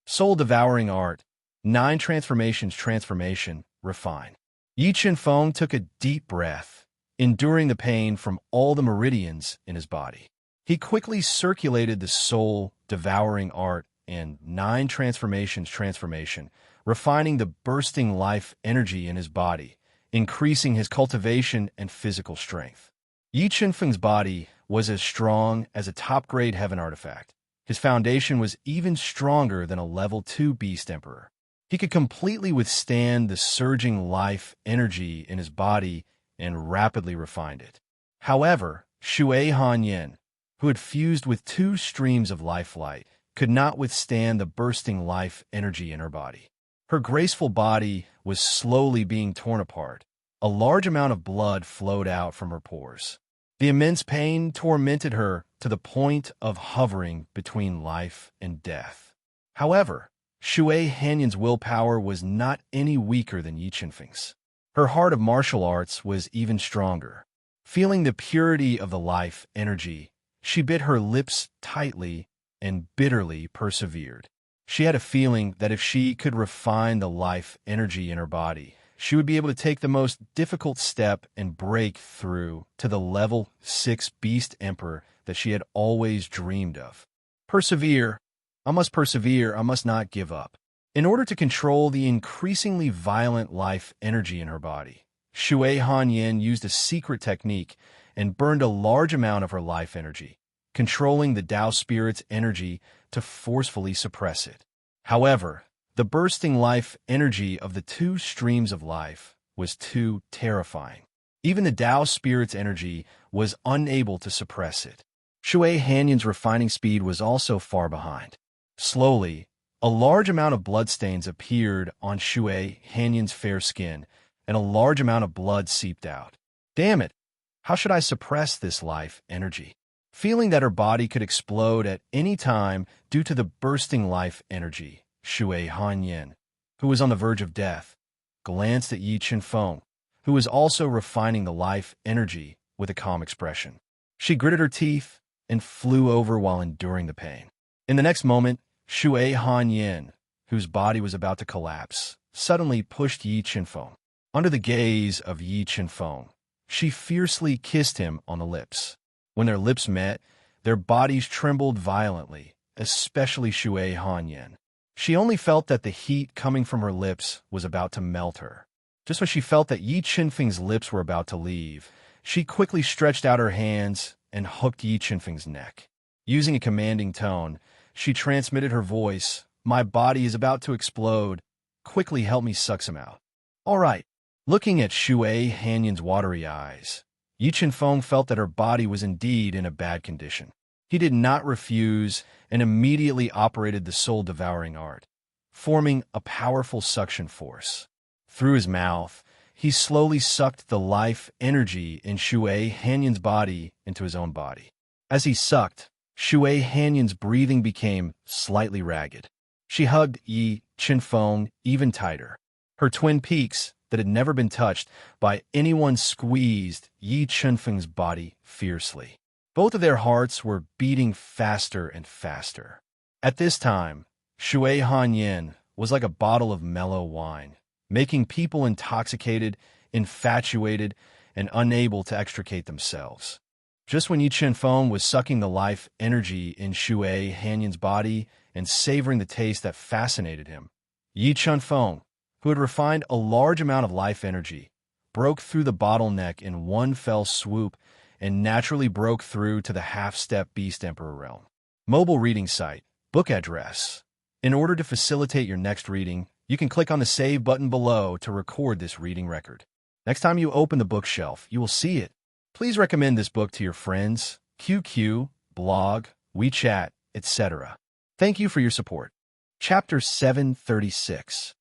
Soul-devouring art, 9 transformations transformation, refine. Yi Chunfeng took a deep breath, enduring the pain from all the meridians in his body. He quickly circulated the soul-devouring art and 9 transformations transformation, refining the bursting life energy in his body, increasing his cultivation and physical strength. Yi Chunfeng's body was as strong as a top-grade heaven artifact. His foundation was even stronger than a level 2 beast emperor. He could completely withstand the surging life energy in his body and rapidly refined it. However, Shui Hanyan, who had fused with 2 streams of life light, could not withstand the bursting life energy in her body. Her graceful body was slowly being torn apart. A large amount of blood flowed out from her pores. The immense pain tormented her to the point of hovering between life and death. However, Shui Hanyan's willpower was not any weaker than Yi Chunfeng's. Her heart of martial arts was even stronger. Feeling the purity of the life energy, she bit her lips tightly and bitterly persevered. She had a feeling that if she could refine the life energy in her body, she would be able to take the most difficult step and break through to the level 6 beast emperor that she had always dreamed of. Persevere. I must persevere. I must not give up. In order to control the increasingly violent life energy in her body, Shui Hanyan used a secret technique and burned a large amount of her life energy, controlling the Tao Spirit's energy to forcefully suppress it. However, the bursting life energy of the 2 streams of life was too terrifying. Even the Tao Spirit's energy was unable to suppress it. Shui Hanyan's refining speed was also far behind. Slowly, a large amount of bloodstains appeared on Shui Hanyan's fair skin, and a large amount of blood seeped out. Damn it! How should I suppress this life energy? Feeling that her body could explode at any time due to the bursting life energy, Shui Hanyan, who was on the verge of death, glanced at Yi Chunfeng, who was also refining the life energy with a calm expression. She gritted her teeth and flew over while enduring the pain. In the next moment, Shui Hanyan, whose body was about to collapse, suddenly pushed Yi Chunfeng. Under the gaze of Yi Chunfeng, she fiercely kissed him on the lips. When their lips met, their bodies trembled violently, especially Shui Hanyan. She only felt that the heat coming from her lips was about to melt her. Just when she felt that Yi Chunfeng's lips were about to leave, she quickly stretched out her hands and hooked Yi Chunfeng's neck. Using a commanding tone, she transmitted her voice, "My body is about to explode. Quickly help me suck some out." All right. Looking at Shui Hanyan's watery eyes, Yi Chunfeng felt that her body was indeed in a bad condition. He did not refuse and immediately operated the soul-devouring art, forming a powerful suction force. Through his mouth, he slowly sucked the life energy in Shui Hanyan's body into his own body. As he sucked, Shui Hanyan's breathing became slightly ragged. She hugged Yi Chunfeng even tighter. Her twin peaks, that had never been touched by anyone squeezed Yi Chunfeng's body fiercely. Both of their hearts were beating faster and faster. At this time, Shui Hanyin was like a bottle of mellow wine, making people intoxicated, infatuated, and unable to extricate themselves. Just when Yi Chunfeng was sucking the life energy in Shui Hanyin's body and savoring the taste that fascinated him, Yi Chunfeng, who had refined a large amount of life energy, broke through the bottleneck in one fell swoop and naturally broke through to the half-step Beast Emperor realm. Mobile reading site, book address. In order to facilitate your next reading, you can click on the Save button below to record this reading record. Next time you open the bookshelf, you will see it. Please recommend this book to your friends, QQ, blog, WeChat, etc. Thank you for your support. Chapter 736.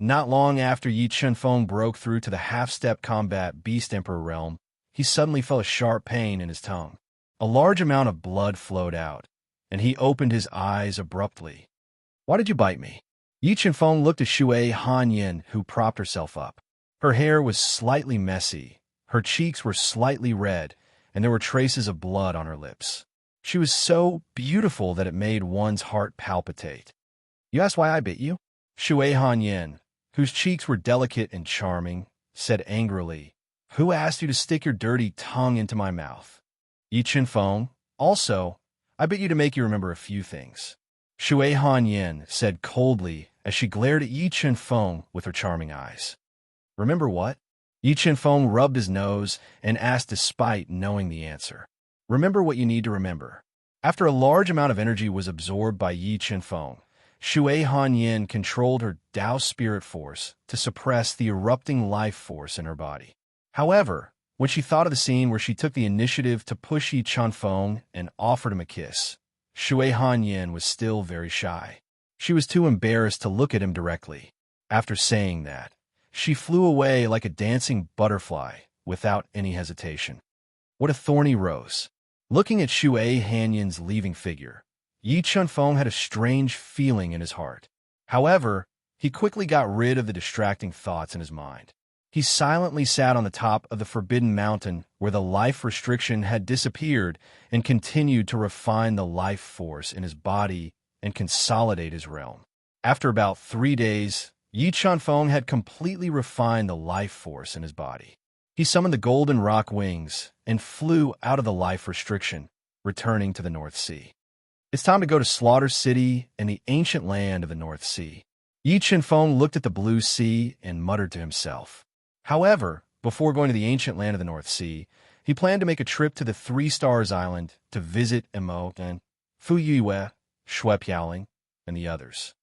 Not long after Yi Chunfeng broke through to the half-step combat Beast Emperor realm, he suddenly felt a sharp pain in his tongue. A large amount of blood flowed out, and he opened his eyes abruptly. "Why did you bite me?" Yi Chunfeng looked at Shui Hanyin, who propped herself up. Her hair was slightly messy, her cheeks were slightly red, and there were traces of blood on her lips. She was so beautiful that it made one's heart palpitate. "You asked why I bit you?" Shui Hanyin, whose cheeks were delicate and charming, said angrily, "Who asked you to stick your dirty tongue into my mouth?" Yi Chunfeng, "Also, I bit you to make you remember a few things." Shui Hanyin said coldly as she glared at Yi Chunfeng with her charming eyes. "Remember what?" Yi Chunfeng rubbed his nose and asked despite knowing the answer. "Remember what you need to remember." After a large amount of energy was absorbed by Yi Chunfeng, Shui Hanyin controlled her Tao spirit force to suppress the erupting life force in her body. However, when she thought of the scene where she took the initiative to push Yi Chunfeng and offered him a kiss, Shui Hanyin was still very shy. She was too embarrassed to look at him directly. After saying that, she flew away like a dancing butterfly without any hesitation. What a thorny rose. Looking at Shui Hanyin's leaving figure, Yi Chunfeng had a strange feeling in his heart. However, he quickly got rid of the distracting thoughts in his mind. He silently sat on the top of the Forbidden Mountain where the life restriction had disappeared and continued to refine the life force in his body and consolidate his realm. After about 3 days, Yi Chunfeng had completely refined the life force in his body. He summoned the golden rock wings and flew out of the life restriction, returning to the North Sea. It's time to go to Slaughter City and the ancient land of the North Sea. Yi Chunfeng looked at the blue sea and muttered to himself. However, before going to the ancient land of the North Sea, he planned to make a trip to the Three Stars Island to visit Embark and Fuyue, Shuepiaoling, and the others.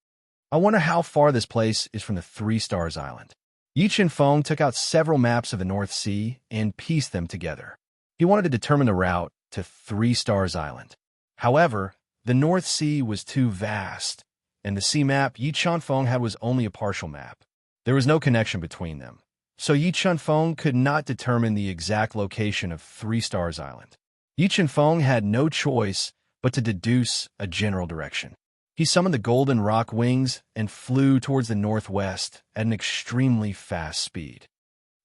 I wonder how far this place is from the Three Stars Island. Yi Chunfeng took out several maps of the North Sea and pieced them together. He wanted to determine the route to Three Stars Island. However, the North Sea was too vast, and the sea map Yi Chunfeng had was only a partial map. There was no connection between them, so Yi Chunfeng could not determine the exact location of Three Stars Island. Yi Chunfeng had no choice but to deduce a general direction. He summoned the golden rock wings and flew towards the northwest at an extremely fast speed.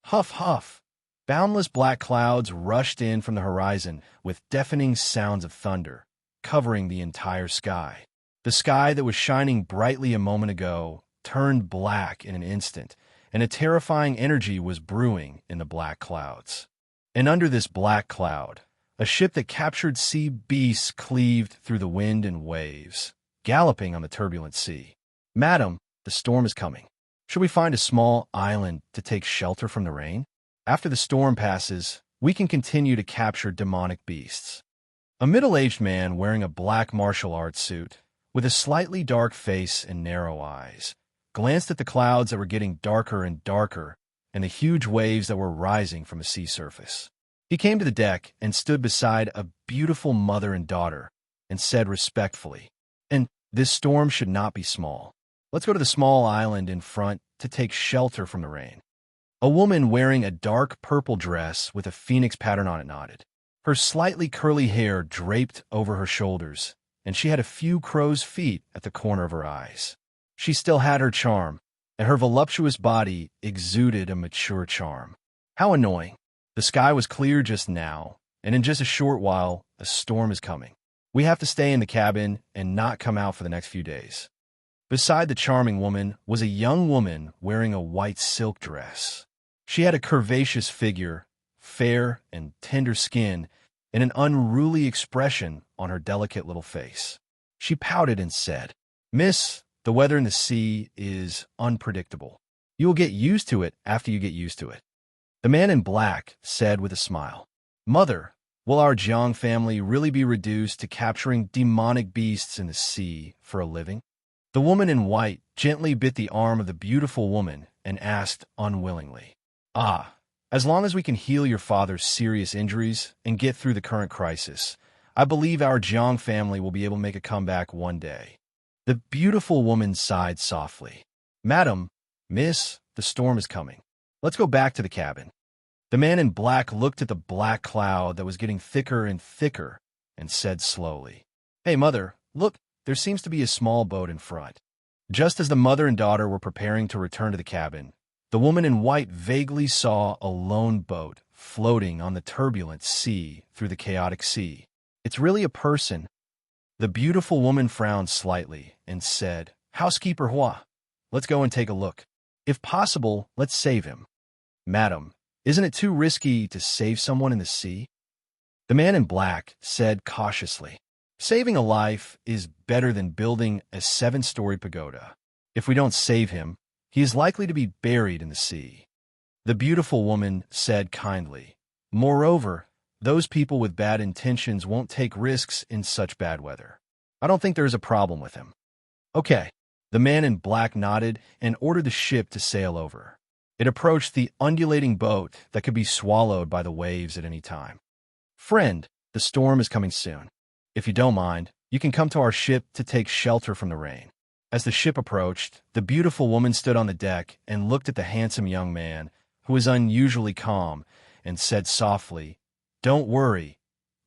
Huff, huff! Boundless black clouds rushed in from the horizon with deafening sounds of thunder, covering the entire sky. The sky that was shining brightly a moment ago turned black in an instant, and a terrifying energy was brewing in the black clouds. And under this black cloud, a ship that captured sea beasts cleaved through the wind and waves, galloping on the turbulent sea. "Madam, the storm is coming. Should we find a small island to take shelter from the rain? After the storm passes, we can continue to capture demonic beasts." A middle-aged man wearing a black martial arts suit, with a slightly dark face and narrow eyes, glanced at the clouds that were getting darker and darker and the huge waves that were rising from the sea surface. He came to the deck and stood beside a beautiful mother and daughter and said respectfully, "And this storm should not be small. Let's go to the small island in front to take shelter from the rain." A woman wearing a dark purple dress with a phoenix pattern on it nodded. Her slightly curly hair draped over her shoulders, and she had a few crow's feet at the corner of her eyes. She still had her charm, and her voluptuous body exuded a mature charm. How annoying. The sky was clear just now, and in just a short while, a storm is coming. We have to stay in the cabin and not come out for the next few days. Beside the charming woman was a young woman wearing a white silk dress. She had a curvaceous figure, fair and tender skin, and an unruly expression on her delicate little face. She pouted and said, "Miss, the weather in the sea is unpredictable. You will get used to it after you get used to it." The man in black said with a smile, "Mother, will our Jiang family really be reduced to capturing demonic beasts in the sea for a living?" The woman in white gently bit the arm of the beautiful woman and asked unwillingly, "Ah, as long as we can heal your father's serious injuries and get through the current crisis, I believe our Jiang family will be able to make a comeback one day." The beautiful woman sighed softly. "Madam, miss, the storm is coming. Let's go back to the cabin." The man in black looked at the black cloud that was getting thicker and thicker and said slowly, "Hey, mother, look, there seems to be a small boat in front." Just as the mother and daughter were preparing to return to the cabin, the woman in white vaguely saw a lone boat floating on the turbulent sea through the chaotic sea. "It's really a person." The beautiful woman frowned slightly and said, "Housekeeper Hua, let's go and take a look. If possible, let's save him." "Madam, isn't it too risky to save someone in the sea?" The man in black said cautiously, "Saving a life is better than building a 7-story pagoda. If we don't save him, he is likely to be buried in the sea." The beautiful woman said kindly, "Moreover, those people with bad intentions won't take risks in such bad weather. I don't think there is a problem with him." "Okay." The man in black nodded and ordered the ship to sail over. It approached the undulating boat that could be swallowed by the waves at any time. "Friend, the storm is coming soon. If you don't mind, you can come to our ship to take shelter from the rain." As the ship approached, the beautiful woman stood on the deck and looked at the handsome young man, who was unusually calm, and said softly, "Don't worry,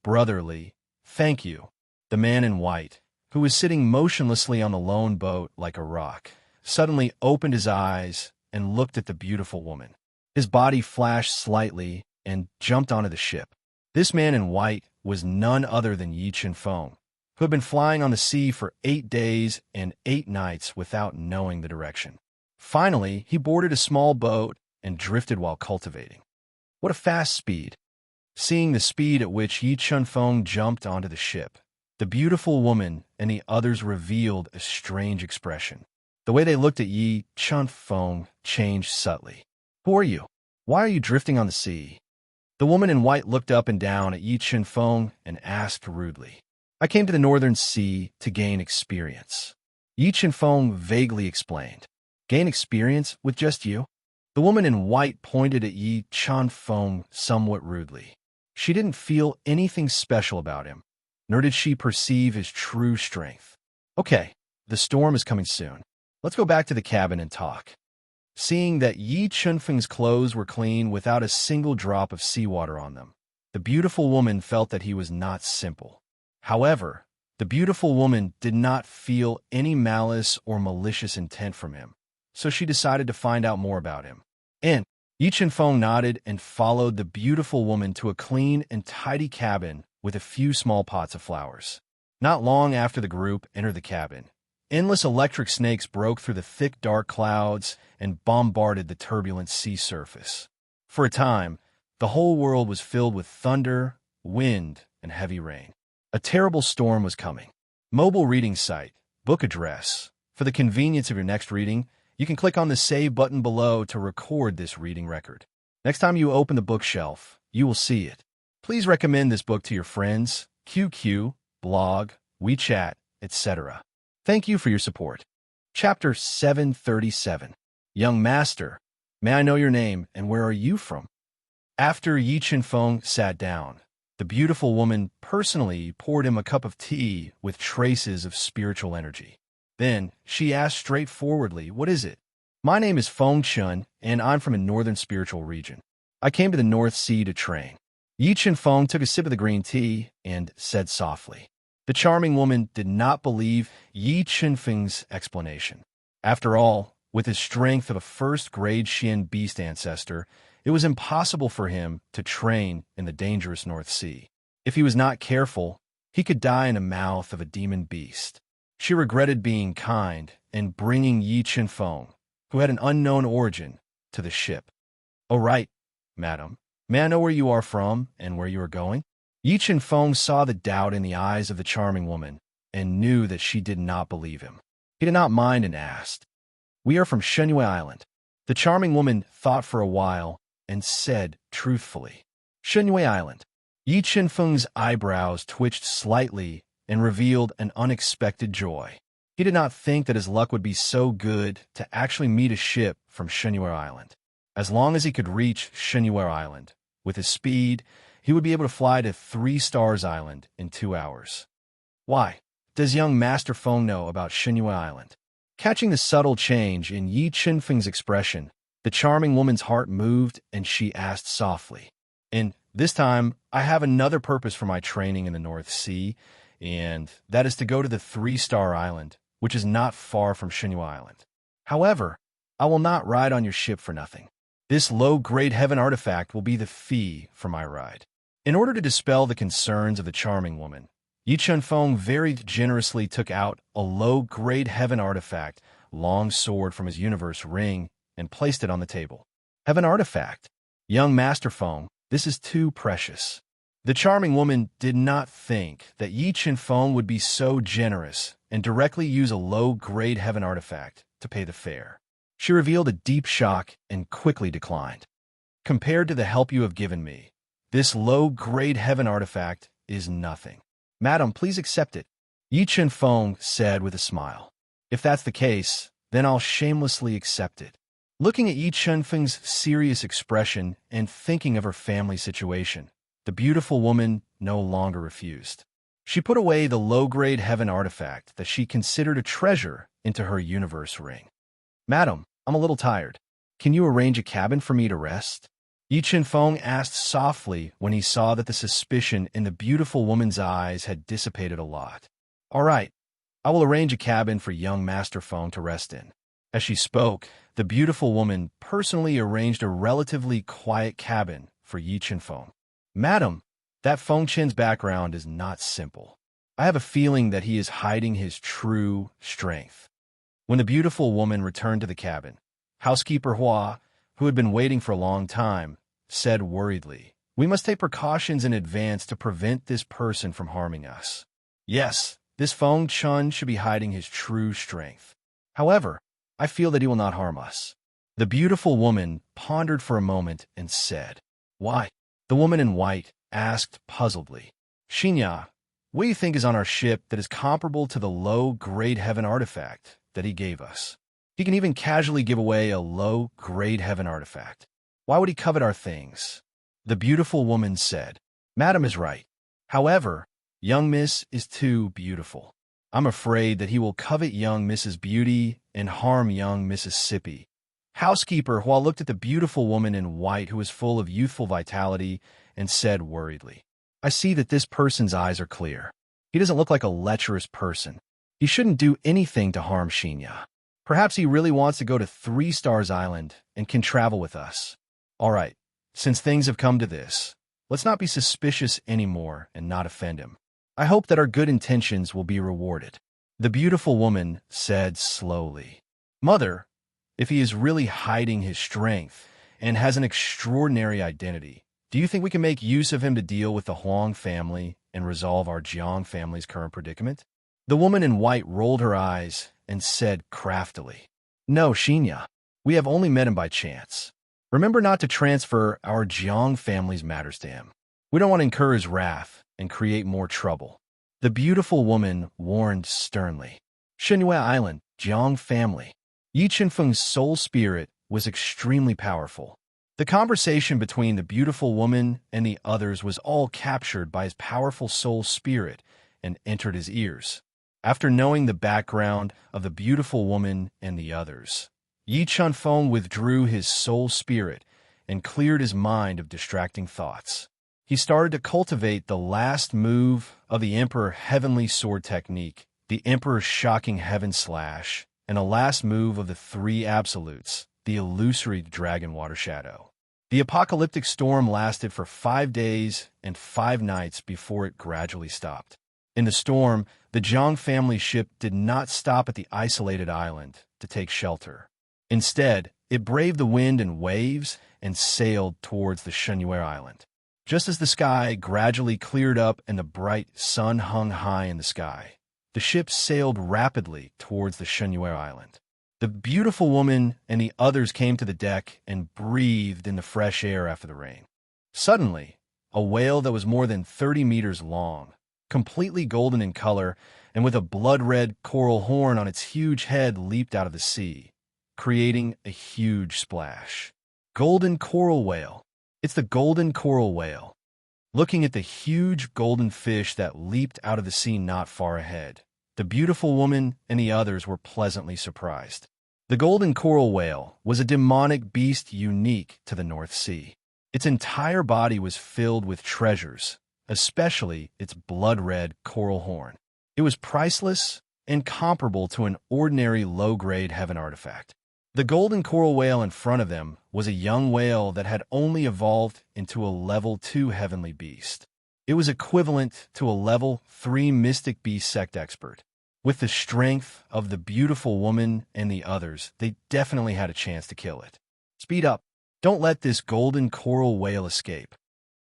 brotherly, thank you." The man in white, who was sitting motionlessly on the lone boat like a rock, suddenly opened his eyes and looked at the beautiful woman. His body flashed slightly and jumped onto the ship. This man in white was none other than Yi Chen-feng, who had been flying on the sea for 8 days and 8 nights without knowing the direction. Finally, he boarded a small boat and drifted while cultivating. What a fast speed! Seeing the speed at which Yi Chen-feng jumped onto the ship, the beautiful woman and the others revealed a strange expression. The way they looked at Yi Chen-feng changed subtly. "Who are you? Why are you drifting on the sea?" The woman in white looked up and down at Yi Chen-feng and asked rudely, "I came to the northern sea to gain experience." Yi Chen-feng vaguely explained, "Gain experience with just you?" The woman in white pointed at Yi Chen-feng somewhat rudely. She didn't feel anything special about him, nor did she perceive his true strength. "Okay, the storm is coming soon. Let's go back to the cabin and talk." Seeing that Yi Chen-feng's clothes were clean without a single drop of seawater on them, the beautiful woman felt that he was not simple. However, the beautiful woman did not feel any malice or malicious intent from him, so she decided to find out more about him. And Yi Chen-feng nodded and followed the beautiful woman to a clean and tidy cabin with a few small pots of flowers. Not long after the group entered the cabin, endless electric snakes broke through the thick dark clouds and bombarded the turbulent sea surface. For a time, the whole world was filled with thunder, wind, and heavy rain. A terrible storm was coming. Mobile reading site, book address. For the convenience of your next reading, you can click on the Save button below to record this reading record. Next time you open the bookshelf, you will see it. Please recommend this book to your friends, QQ, blog, WeChat, etc. Thank you for your support. Chapter 737. Young Master, may I know your name and where are you from? After Yi Chen-feng sat down, the beautiful woman personally poured him a cup of tea with traces of spiritual energy. Then she asked straightforwardly, "What is it?" "My name is Feng Chun, and I'm from a northern spiritual region. I came to the North Sea to train." Yi Chen-feng took a sip of the green tea and said softly. The charming woman did not believe Yi Chen-feng's explanation. After all, With his strength of a first-grade Shin beast ancestor, it was impossible for him to train in the dangerous North Sea. If he was not careful, he could die in the mouth of a demon beast. She regretted being kind and bringing Yi Qinfeng, who had an unknown origin, to the ship. "Oh, right, madam. May I know where you are from and where you are going?" Yi Qinfeng saw the doubt in the eyes of the charming woman and knew that she did not believe him. He did not mind and asked, "We are from Shenyue Island." The charming woman thought for a while and said truthfully, "Shenyue Island." Yi Qinfeng's eyebrows twitched slightly and revealed an unexpected joy. He did not think that his luck would be so good to actually meet a ship from Shenyue Island. As long as he could reach Shenyue Island, with his speed, he would be able to fly to 3 Stars Island in 2 hours. Why does young Master Feng know about Shenyue Island? Catching the subtle change in Yi Qinfeng's expression, the charming woman's heart moved and she asked softly, "And this time, I have another purpose for my training in the North Sea, and that is to go to the 3-Star Island, which is not far from Shenyue Island. However, I will not ride on your ship for nothing. This low-grade heaven artifact will be the fee for my ride." In order to dispel the concerns of the charming woman, Yi Qinfeng very generously took out a low-grade heaven artifact, long sword from his universe ring, and placed it on the table. "Heaven artifact? Young Master Feng, this is too precious." The charming woman did not think that Yi Qinfeng would be so generous and directly use a low-grade heaven artifact to pay the fare. She revealed a deep shock and quickly declined. "Compared to the help you have given me, this low-grade heaven artifact is nothing. Madam, please accept it," Yi Qinfeng said with a smile. "If that's the case, then I'll shamelessly accept it." Looking at Yi Qinfeng's serious expression and thinking of her family situation, the beautiful woman no longer refused. She put away the low-grade heaven artifact that she considered a treasure into her universe ring. "Madam, I'm a little tired. Can you arrange a cabin for me to rest?" Yi Qinfeng asked softly when he saw that the suspicion in the beautiful woman's eyes had dissipated a lot. "All right, I will arrange a cabin for young Master Feng to rest in." As she spoke, the beautiful woman personally arranged a relatively quiet cabin for Yi Qinfeng. "Madam, that Feng Qin's background is not simple. I have a feeling that he is hiding his true strength." When the beautiful woman returned to the cabin, housekeeper Hua, who had been waiting for a long time, said worriedly, "We must take precautions in advance to prevent this person from harming us. Yes, this Feng Qin should be hiding his true strength. However, I feel that he will not harm us." The beautiful woman pondered for a moment and said, "Why?" The woman in white asked puzzledly, "Shinya, what do you think is on our ship that is comparable to the low-grade heaven artifact that he gave us? He can even casually give away a low-grade heaven artifact. Why would he covet our things?" The beautiful woman said, "Madam is right. However, young Miss is too beautiful. I'm afraid that he will covet young Mrs. Beauty and harm young Mrs. Sippy." Housekeeper Hua looked at the beautiful woman in white who was full of youthful vitality and said worriedly, "I see that this person's eyes are clear. He doesn't look like a lecherous person. He shouldn't do anything to harm Shinya. Perhaps he really wants to go to 3 Stars Island and can travel with us. All right, since things have come to this, let's not be suspicious anymore and not offend him. I hope that our good intentions will be rewarded." The beautiful woman said slowly, "Mother, if he is really hiding his strength and has an extraordinary identity, do you think we can make use of him to deal with the Huang family and resolve our Jiang family's current predicament?" The woman in white rolled her eyes and said craftily, "No, Shinya, we have only met him by chance. Remember not to transfer our Jiang family's matters to him. We don't want to incur his wrath and create more trouble." The beautiful woman warned sternly, "Shenyue Island, Jiang family." Yi Qinfeng's soul spirit was extremely powerful. The conversation between the beautiful woman and the others was all captured by his powerful soul spirit and entered his ears. After knowing the background of the beautiful woman and the others, Yi Qinfeng withdrew his soul spirit and cleared his mind of distracting thoughts. He started to cultivate the last move of the Emperor Heavenly Sword technique, the Emperor's Shocking Heaven Slash, and a last move of the three absolutes, the illusory dragon water shadow. The apocalyptic storm lasted for 5 days and 5 nights before it gradually stopped. In the storm, the Zhang family ship did not stop at the isolated island to take shelter. Instead, it braved the wind and waves and sailed towards the Shenyue Island. Just as the sky gradually cleared up and the bright sun hung high in the sky, the ship sailed rapidly towards the Shenyue Island. The beautiful woman and the others came to the deck and breathed in the fresh air after the rain. Suddenly, a whale that was more than 30 meters long, completely golden in color, and with a blood-red coral horn on its huge head leaped out of the sea, creating a huge splash. Golden coral whale. It's the golden coral whale. Looking at the huge golden fish that leaped out of the sea not far ahead, the beautiful woman and the others were pleasantly surprised. The golden coral whale was a demonic beast unique to the North Sea. Its entire body was filled with treasures, especially its blood-red coral horn. It was priceless and comparable to an ordinary low-grade heaven artifact. The golden coral whale in front of them was a young whale that had only evolved into a level 2 heavenly beast. It was equivalent to a level 3 mystic beast sect expert. With the strength of the beautiful woman and the others, they definitely had a chance to kill it. Speed up. Don't let this golden coral whale escape,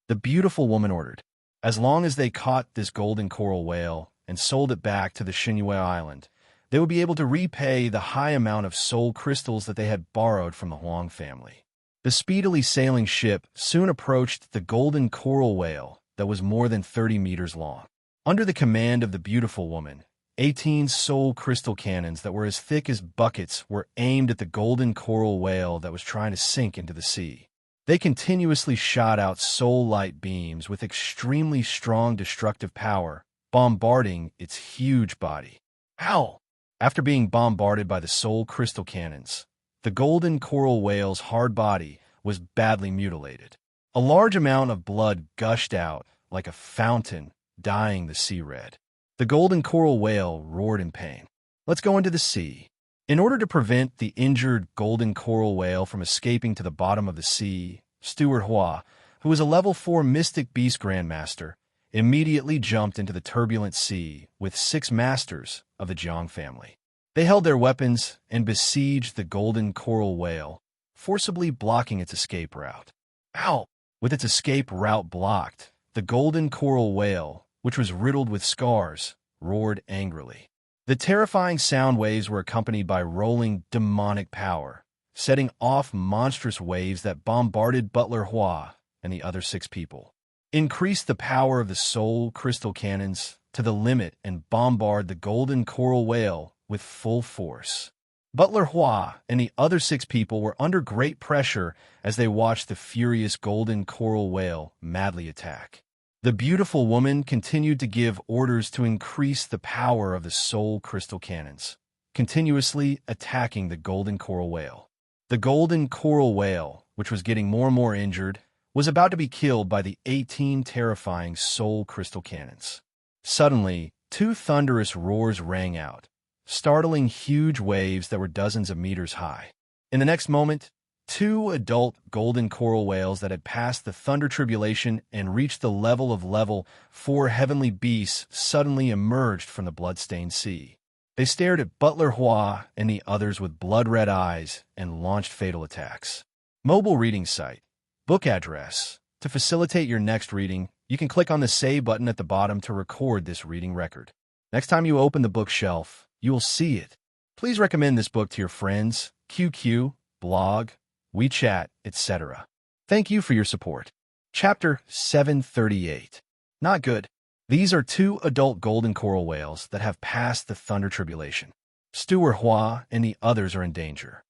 the beautiful woman ordered. As long as they caught this golden coral whale and sold it back to the Shenyue Island, they would be able to repay the high amount of soul crystals that they had borrowed from the Huang family. The speedily sailing ship soon approached the golden coral whale that was more than 30 meters long. Under the command of the beautiful woman, 18 soul crystal cannons that were as thick as buckets were aimed at the golden coral whale that was trying to sink into the sea. They continuously shot out soul light beams with extremely strong destructive power, bombarding its huge body. Ow! After being bombarded by the soul crystal cannons, the golden coral whale's hard body was badly mutilated. A large amount of blood gushed out like a fountain, dyeing the sea red. The golden coral whale roared in pain. Let's go into the sea. In order to prevent the injured golden coral whale from escaping to the bottom of the sea, Steward Hua, who was a level 4 mystic beast grandmaster, immediately jumped into the turbulent sea with 6 masters of the Zhang family. They held their weapons and besieged the golden coral whale, forcibly blocking its escape route. Ow! With its escape route blocked, the golden coral whale, which was riddled with scars, roared angrily. The terrifying sound waves were accompanied by rolling demonic power, setting off monstrous waves that bombarded Butler Hua and the other 6 people. Increase the power of the soul crystal cannons to the limit and bombard the golden coral whale with full force. Butler Hua and the other 6 people were under great pressure as they watched the furious golden coral whale madly attack. The beautiful woman continued to give orders to increase the power of the soul crystal cannons, continuously attacking the golden coral whale. The golden coral whale, which was getting more and more injured, was about to be killed by the 18 terrifying soul crystal cannons. Suddenly, 2 thunderous roars rang out, startling huge waves that were dozens of meters high. In the next moment, 2 adult golden coral whales that had passed the thunder tribulation and reached the level of level 4 heavenly beasts suddenly emerged from the blood-stained sea. They stared at Butler Hua and the others with blood-red eyes and launched fatal attacks. Mobile reading site. Book address. To facilitate your next reading, you can click on the Save button at the bottom to record this reading record. Next time you open the bookshelf, you will see it. Please recommend this book to your friends, QQ, blog, WeChat, etc. Thank you for your support. Chapter 738. Not good. These are 2 adult golden coral whales that have passed the thunder tribulation. Steward Hua and the others are in danger.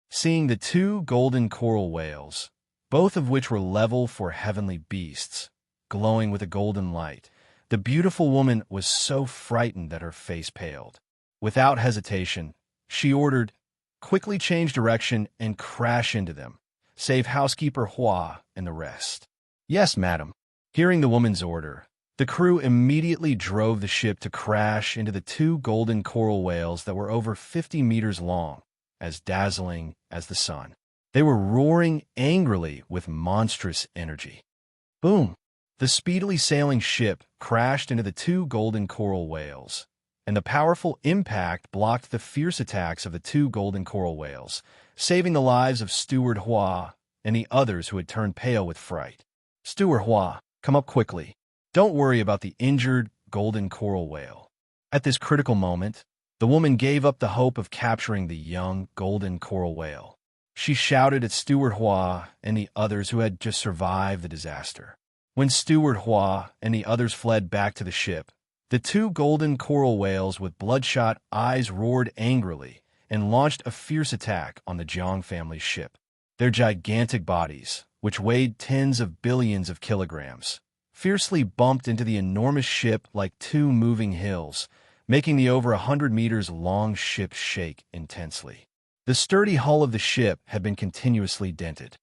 Seeing the 2 golden coral whales, both of which were level 4 heavenly beasts, glowing with a golden light, the beautiful woman was so frightened that her face paled. Without hesitation, she ordered, "Quickly change direction and crash into them. Save housekeeper Hua and the rest." "Yes, madam." Hearing the woman's order, The crew immediately drove the ship to crash into the two golden coral whales that were over 50 meters long, as dazzling as the sun. They were roaring angrily with monstrous energy. Boom! The speedily sailing ship crashed into the two golden coral whales, and the powerful impact blocked the fierce attacks of the two golden coral whales, saving the lives of Steward Hua and the others who had turned pale with fright. Steward Hua, come up quickly. Don't worry about the injured golden coral whale. At this critical moment, the woman gave up the hope of capturing the young golden coral whale. She shouted at Steward Hua and the others who had just survived the disaster. When Steward Hua and the others fled back to the ship, the two golden coral whales with bloodshot eyes roared angrily and launched a fierce attack on the Jiang family's ship. Their gigantic bodies, which weighed tens of billions of kilograms, fiercely bumped into the enormous ship like two moving hills, making the over 100 meters long ship shake intensely. The sturdy hull of the ship had been continuously dented.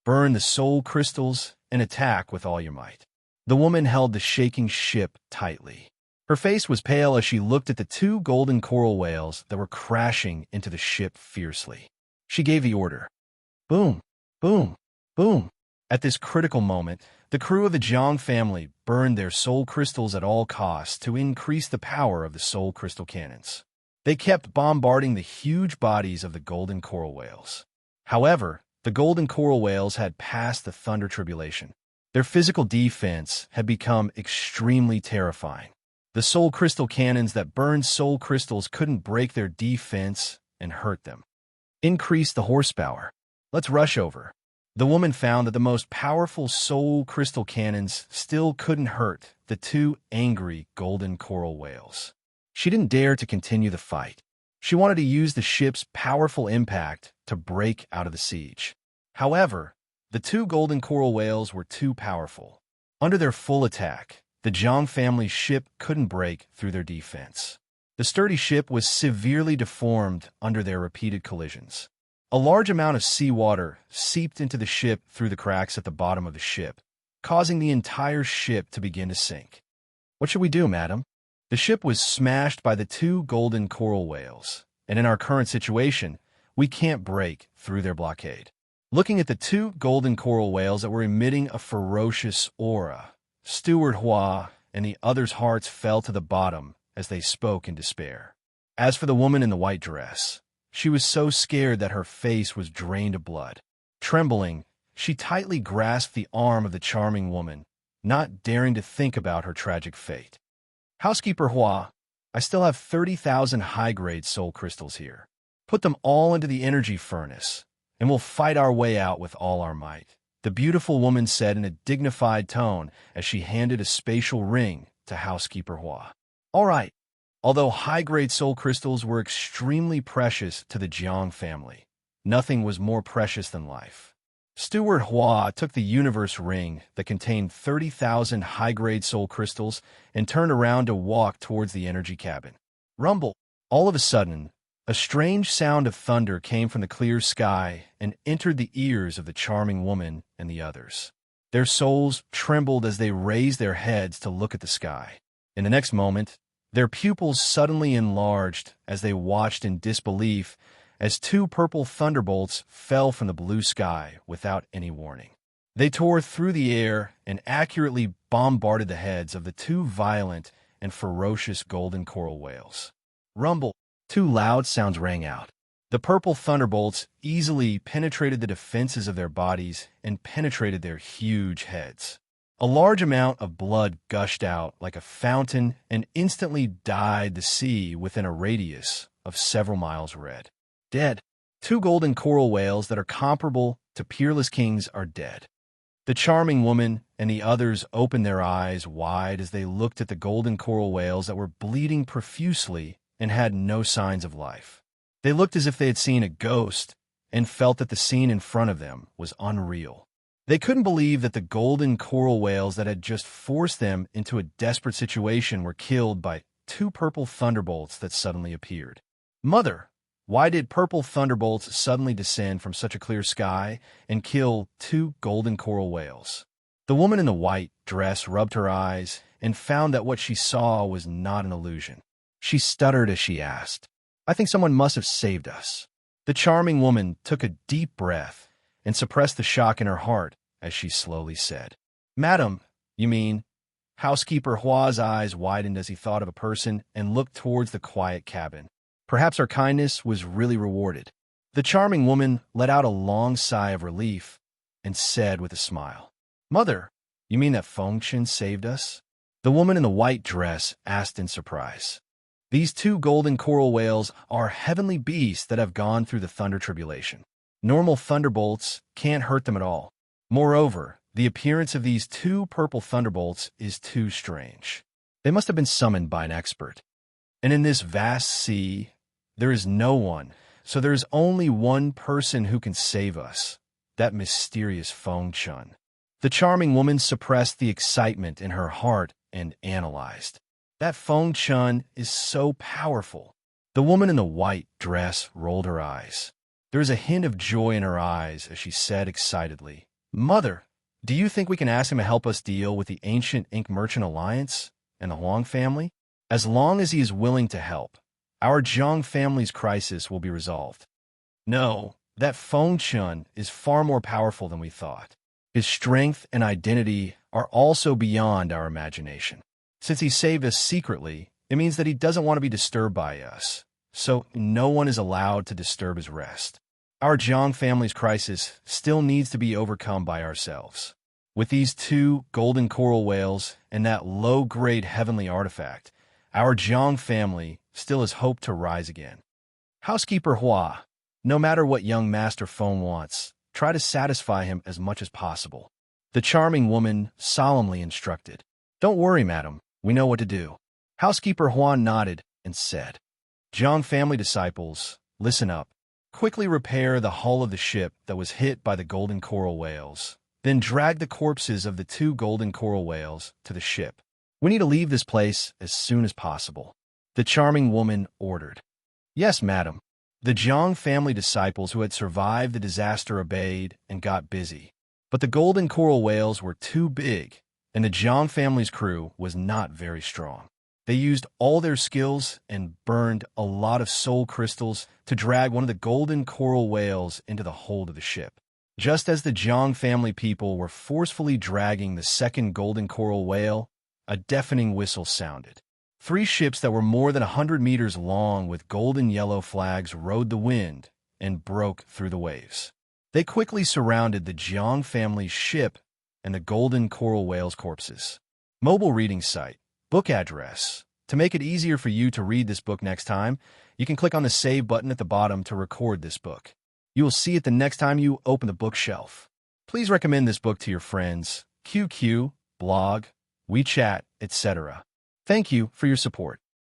Burn the soul crystals and attack with all your might. The woman held the shaking ship tightly. Her face was pale as she looked at the two golden coral whales that were crashing into the ship fiercely. She gave the order. Boom, boom, boom. At this critical moment, the crew of the Jiang family burned their soul crystals at all costs to increase the power of the soul crystal cannons. They kept bombarding the huge bodies of the golden coral whales. However, the golden coral whales had passed the thunder tribulation. Their physical defense had become extremely terrifying. The soul crystal cannons that burned soul crystals couldn't break their defense and hurt them. Increase the horsepower. Let's rush over. The woman found that the most powerful soul crystal cannons still couldn't hurt the two angry golden coral whales. She didn't dare to continue the fight. She wanted to use the ship's powerful impact to break out of the siege. However, the two golden coral whales were too powerful. Under their full attack, the Jiang family's ship couldn't break through their defense. The sturdy ship was severely deformed under their repeated collisions. A large amount of seawater seeped into the ship through the cracks at the bottom of the ship, causing the entire ship to begin to sink. What should we do, madam? The ship was smashed by the two golden coral whales, and in our current situation, we can't break through their blockade. Looking at the two golden coral whales that were emitting a ferocious aura, Steward Hua and the others' hearts fell to the bottom as they spoke in despair. As for the woman in the white dress, she was so scared that her face was drained of blood. Trembling, she tightly grasped the arm of the charming woman, not daring to think about her tragic fate. Housekeeper Hua, I still have 30,000 high-grade soul crystals here. Put them all into the energy furnace, and we'll fight our way out with all our might, the beautiful woman said in a dignified tone as she handed a spatial ring to Housekeeper Hua. All right. Although high-grade soul crystals were extremely precious to the Jiang family, nothing was more precious than life. Steward Hua took the universe ring that contained 30,000 high-grade soul crystals and turned around to walk towards the energy cabin. Rumble! All of a sudden, a strange sound of thunder came from the clear sky and entered the ears of the charming woman and the others. Their souls trembled as they raised their heads to look at the sky. In the next moment, their pupils suddenly enlarged as they watched in disbelief as two purple thunderbolts fell from the blue sky without any warning. They tore through the air and accurately bombarded the heads of the two violent and ferocious golden coral whales. Rumble! Two loud sounds rang out. The purple thunderbolts easily penetrated the defenses of their bodies and penetrated their huge heads. A large amount of blood gushed out like a fountain and instantly dyed the sea within a radius of several miles red. Dead. Two golden coral whales that are comparable to peerless kings are dead. The charming woman and the others opened their eyes wide as they looked at the golden coral whales that were bleeding profusely and had no signs of life. They looked as if they had seen a ghost and felt that the scene in front of them was unreal. They couldn't believe that the golden coral whales that had just forced them into a desperate situation were killed by two purple thunderbolts that suddenly appeared. Mother, why did purple thunderbolts suddenly descend from such a clear sky and kill two golden coral whales? The woman in the white dress rubbed her eyes and found that what she saw was not an illusion. She stuttered as she asked, "I think someone must have saved us." The charming woman took a deep breath and suppressed the shock in her heart as she slowly said, "Madam, you mean?" Housekeeper Hua's eyes widened as he thought of a person and looked towards the quiet cabin. Perhaps our kindness was really rewarded. The charming woman let out a long sigh of relief and said with a smile, "Mother, you mean that Feng Chen saved us?" The woman in the white dress asked in surprise. "These two golden coral whales are heavenly beasts that have gone through the thunder tribulation. Normal thunderbolts can't hurt them at all. Moreover, the appearance of these two purple thunderbolts is too strange. They must have been summoned by an expert. And in this vast sea, there is no one, so there is only one person who can save us, that mysterious Feng Chen." The charming woman suppressed the excitement in her heart and analyzed. "That Feng Chen is so powerful." The woman in the white dress rolled her eyes. There was a hint of joy in her eyes as she said excitedly, "Mother, do you think we can ask him to help us deal with the ancient ink merchant alliance and the Huang family? As long as he is willing to help, our Zhang family's crisis will be resolved." "No, that Feng Chen is far more powerful than we thought. His strength and identity are also beyond our imagination. Since he saved us secretly, it means that he doesn't want to be disturbed by us, so no one is allowed to disturb his rest. Our Zhang family's crisis still needs to be overcome by ourselves. With these two golden coral whales and that low-grade heavenly artifact, our Zhang family still has hope to rise again." Housekeeper Hua, no matter what young Master Feng wants, try to satisfy him as much as possible. The charming woman solemnly instructed. "Don't worry, madam. We know what to do." Housekeeper Huan nodded and said, "Zhang family disciples, listen up. Quickly repair the hull of the ship that was hit by the golden coral whales. Then drag the corpses of the two golden coral whales to the ship. We need to leave this place as soon as possible." The charming woman ordered. "Yes, madam." The Zhang family disciples who had survived the disaster obeyed and got busy. But the golden coral whales were too big, and the Zhang family's crew was not very strong. They used all their skills and burned a lot of soul crystals to drag one of the golden coral whales into the hold of the ship. Just as the Zhang family people were forcefully dragging the second golden coral whale, a deafening whistle sounded. 3 ships that were more than 100 meters long with golden yellow flags rode the wind and broke through the waves. They quickly surrounded the Zhang family's ship and the golden coral whale's corpses. Mobile reading site. Book address. To make it easier for you to read this book next time, you can click on the Save button at the bottom to record this book. You will see it the next time you open the bookshelf. Please recommend this book to your friends, QQ, blog, WeChat, etc. Thank you for your support.